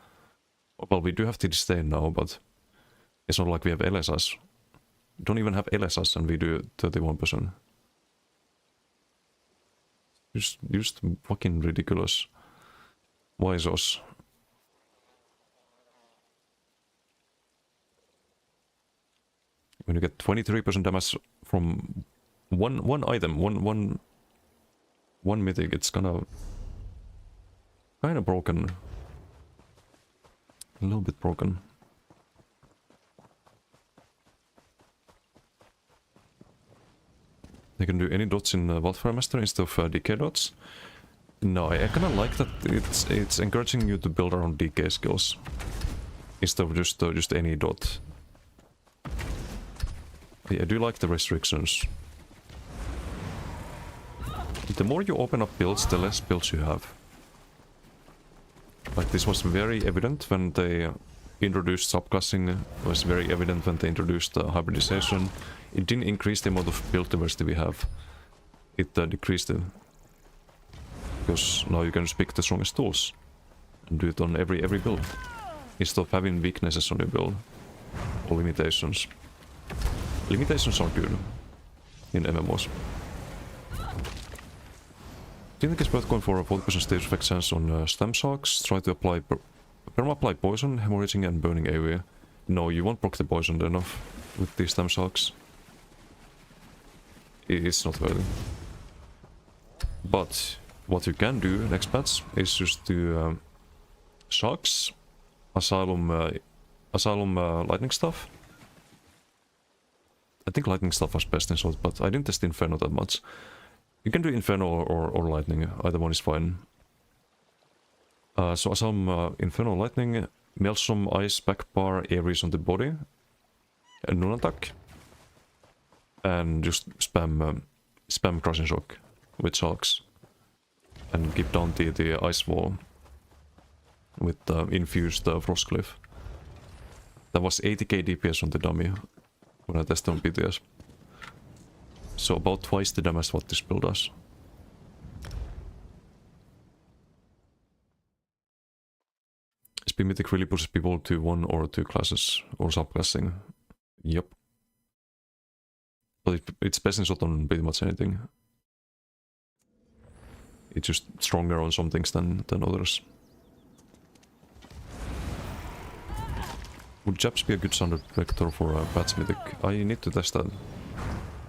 A: Well, we do have to disdain now, but it's not like we have LSS. We don't even have LSS and we do 31%. Just fucking ridiculous. Why is us? When you get 23% damage from one item, one mythic, it's gonna kind of broken. A little bit broken. You can do any dots in Wildfire Master instead of decay dots. No, I kind of like that it's encouraging you to build around decay skills instead of just any dot. I do like the restrictions. The more you open up builds, the less builds you have. Like this was very evident when they introduced subclassing, was very evident when they introduced hybridization. It didn't increase the amount of build diversity we have. It decreased it. Because now you can just pick the strongest tools and do it on every build. Instead of having weaknesses on your build. Or limitations. Limitations are good in MMOs. I think it's worth going for a 40% stage effect sense on stem sharks. Try to apply perma-apply poison, hemorrhaging and burning AoE. No, you won't proc the poison enough with these stem sharks. It's not worth it. But what you can do next patch is just do sharks, asylum lightning stuff. I think lightning stuff was best in salt, but I didn't test Inferno that much. You can do Inferno or lightning, either one is fine. So asylum Inferno lightning, Maelstrom ice backbar Ares on the body, and Noon attack. And just spam crushing shock with sharks. And keep down the ice wall with infused Frostcliff. That was 80k DPS on the dummy when I tested on PTS. So about twice the damage what this build does. Speed Mythic really pushes people to 1 or 2 classes or subclassing. Yep. But it's best in shot on pretty much anything. It's just stronger on some things than others. Would Japs be a good standard vector for a patch mythic? I need to test that.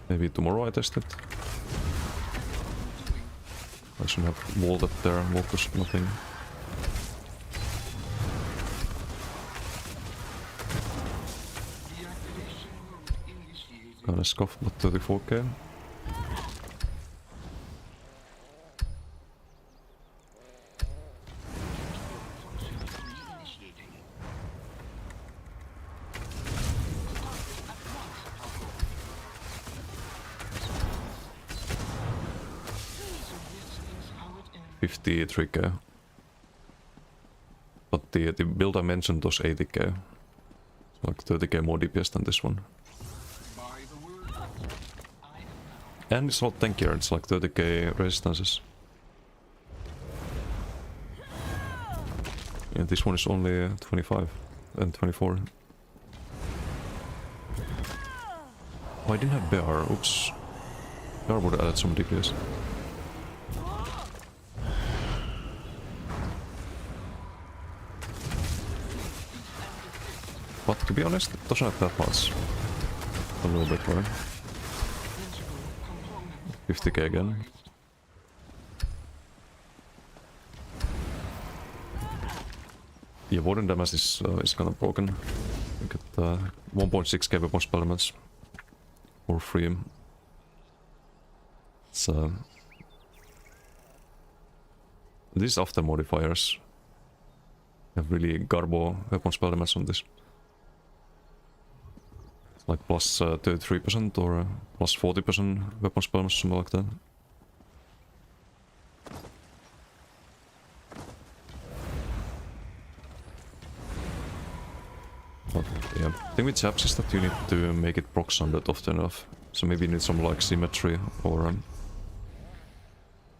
A: Maybe tomorrow I test it. I shouldn't have walled up there, Locus, nothing. Kinda scuffed, but 34k. $53k. But the build I mentioned was 80k. So like 30k more DPS than this one. And it's not tankier, it's like 30k resistances. Yeah, this one is only 25 and 24. Oh, I didn't have Bear, oops. Bear would have added some DPS. But to be honest, it doesn't have that much. A little bit more. 50k again. Yeah, warden damage is kind of broken. You get 1.6k weapon spell damage for free. It's this is after modifiers. You have really garbo weapon spell damage on this. It's like plus 33% or plus 40% weapon spell damage, something like that. But yeah, the thing with Japs is that you need to make it proc sundered often enough. So maybe you need some like symmetry or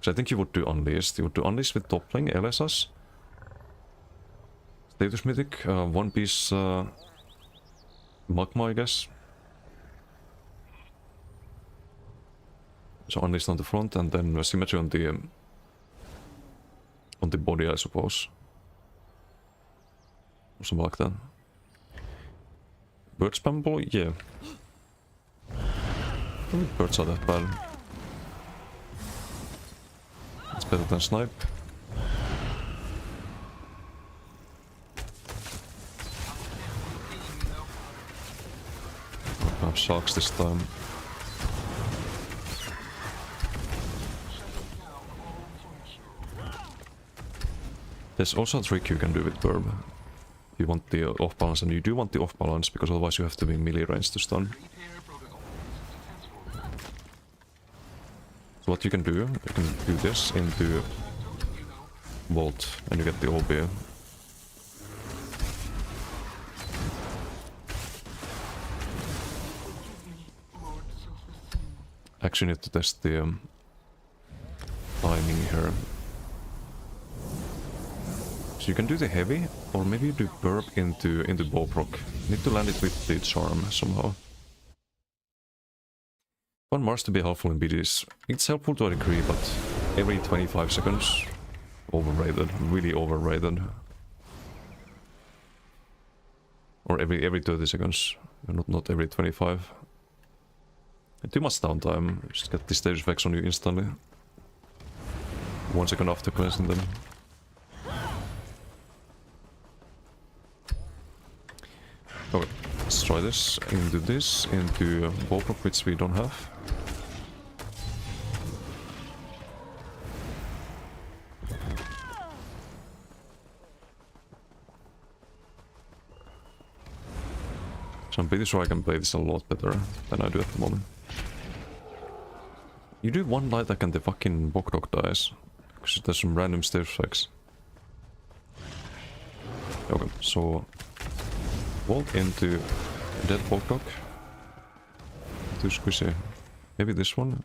A: so I think you would do Unleashed. You would do Unleashed with top lane, LSS. Status Mythic, One Piece Magma, I guess. So Unleashed on the front and then Symmetry on the body, I suppose. Or something like that. Bird spammable? Yeah. I don't think birds are that bad. It's better than snipe. have shocks this time. There's also a trick you can do with Burb. You want the off balance, and you do want the off balance because otherwise you have to be in melee range to stun. So what you can do this into Volt and you get the OB. Actually need to test the timing here. So you can do the heavy, or maybe you do burp into Boproc. Need to land it with the charm somehow. One Mars to be helpful in BDs. It's helpful to a degree, but every 25 seconds, overrated, really overrated. Or every 30 seconds, not every 25. And too much downtime, just get the stage effects on you instantly. 1 second after cleansing them. Okay, let's try this, into Boproc, which we don't have. So I'm pretty sure I can play this a lot better than I do at the moment. You do one light attack and the fucking Bogdog dies. Because there's some random stage effects. Okay, so Volt into dead Bogdog. Too squishy. Maybe this one.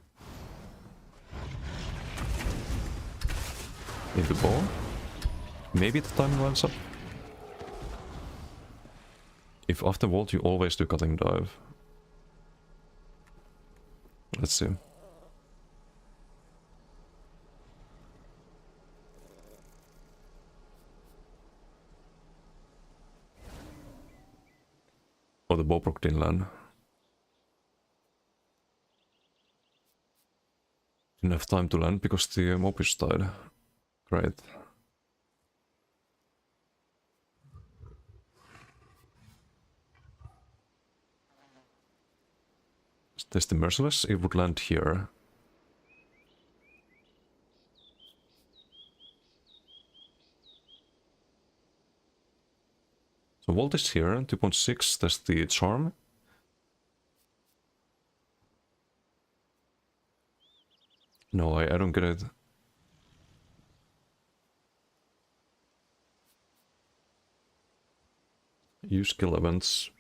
A: Into ball. Maybe the timing lines up. If after Volt you always do cutting dive. Let's see. Oh, the Boproc didn't land. Didn't have time to land because the Mobius died. Great. Let's test the Merciless. It would land here. So Volt is here, 2.6, that's the charm. No, I don't get it. Use skill events.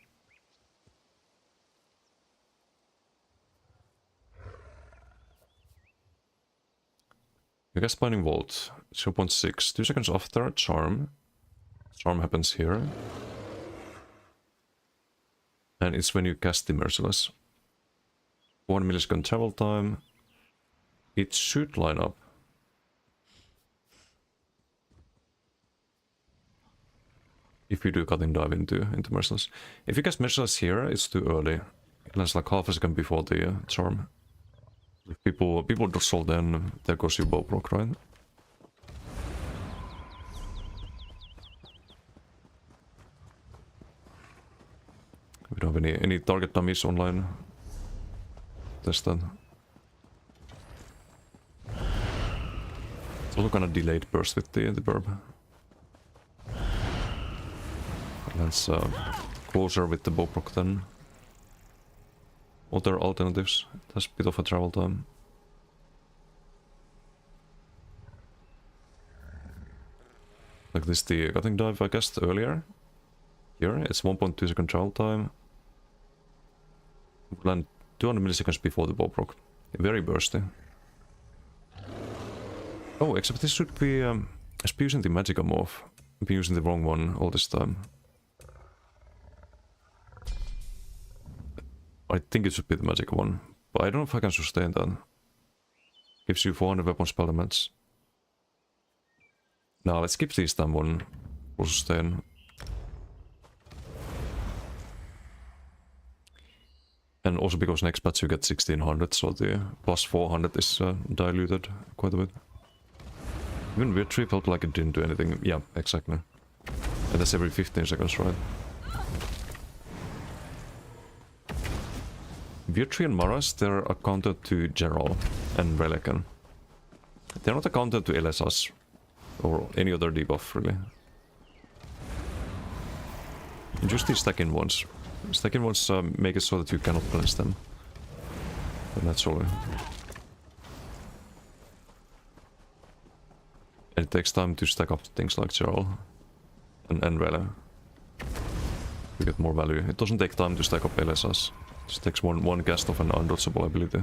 A: You guys binding Volt, 0.6, 2 seconds after, charm. Charm happens here. And it's when you cast the Merciless. 1 millisecond travel time. It should line up. If you do cutting dive into Merciless. If you cast Merciless here, it's too early. It lands like half a second before the charm. If people dorsal, then there goes your Boproc, right? We don't have any target dummies online. Test that. It's also kind of delayed burst with the burb. Let's closer with the Boproc then. Other alternatives. It has a bit of a travel time. Like this, the cutting dive I guessed earlier. Here, it's 1.2 second travel time. Land 200 milliseconds before the Boproc. Very bursty. Oh, except this should be I should be using the Magicka morph. I've been using the wrong one all this time. I think it should be the Magicka one, but I don't know if I can sustain that. Gives you 400 weapon spell damage. Now let's skip this time one. We'll sustain. And also because next patch you get 1600, so the plus 400 is diluted quite a bit. Even Weird Tree felt like it didn't do anything. Yeah, exactly. And that's every 15 seconds, right? Virtue and Maras, they're a counter to Geralt and Relican. They're not a counter to LSS or any other debuff, really. And just these stacking ones. Stacking ones make it so that you cannot cleanse them. Naturally. And it takes time to stack up things like Geralt and Rele. You get more value. It doesn't take time to stack up LSS. It just takes one cast of an undodgeable ability.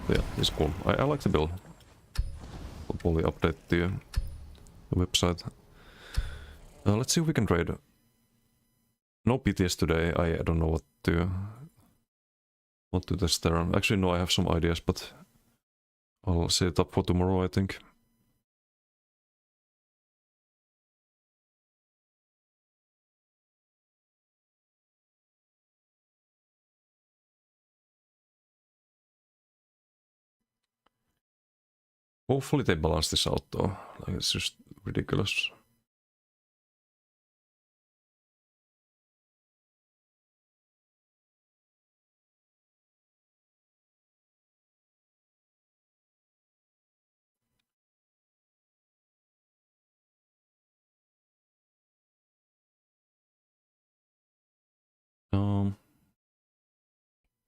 A: Yeah, it's cool. I like the build. I'll probably update the website. Let's see if we can trade. No PTS today. I don't know what to test there. Actually, no, I have some ideas, but I'll set it up for tomorrow, I think. Hopefully they balance this out though. Like, it's just ridiculous.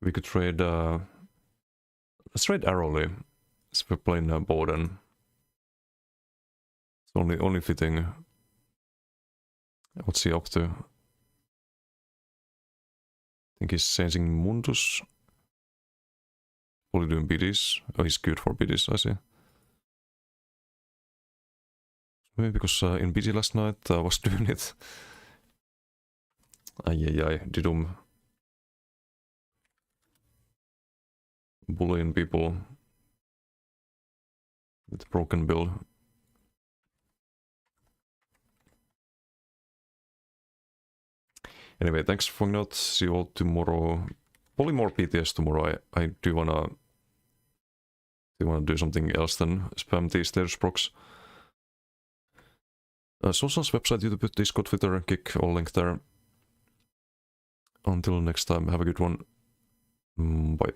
A: We could trade let's trade Arrowly. So we're playing Bowden. It's only fitting. What's he up to? I think he's changing Mundus. Probably doing biddies. Oh, he's good for biddies, I see. Maybe because in biddy last night I was doing it. Ai, didum. Bullying people with broken build. Anyway, thanks for hanging out. See you all tomorrow. Probably more PTS tomorrow. I do wanna do something else than spam these status procs. Socials, website, YouTube, Discord, Twitter, Kick, all linked there. Until next time, have a good one. Bye.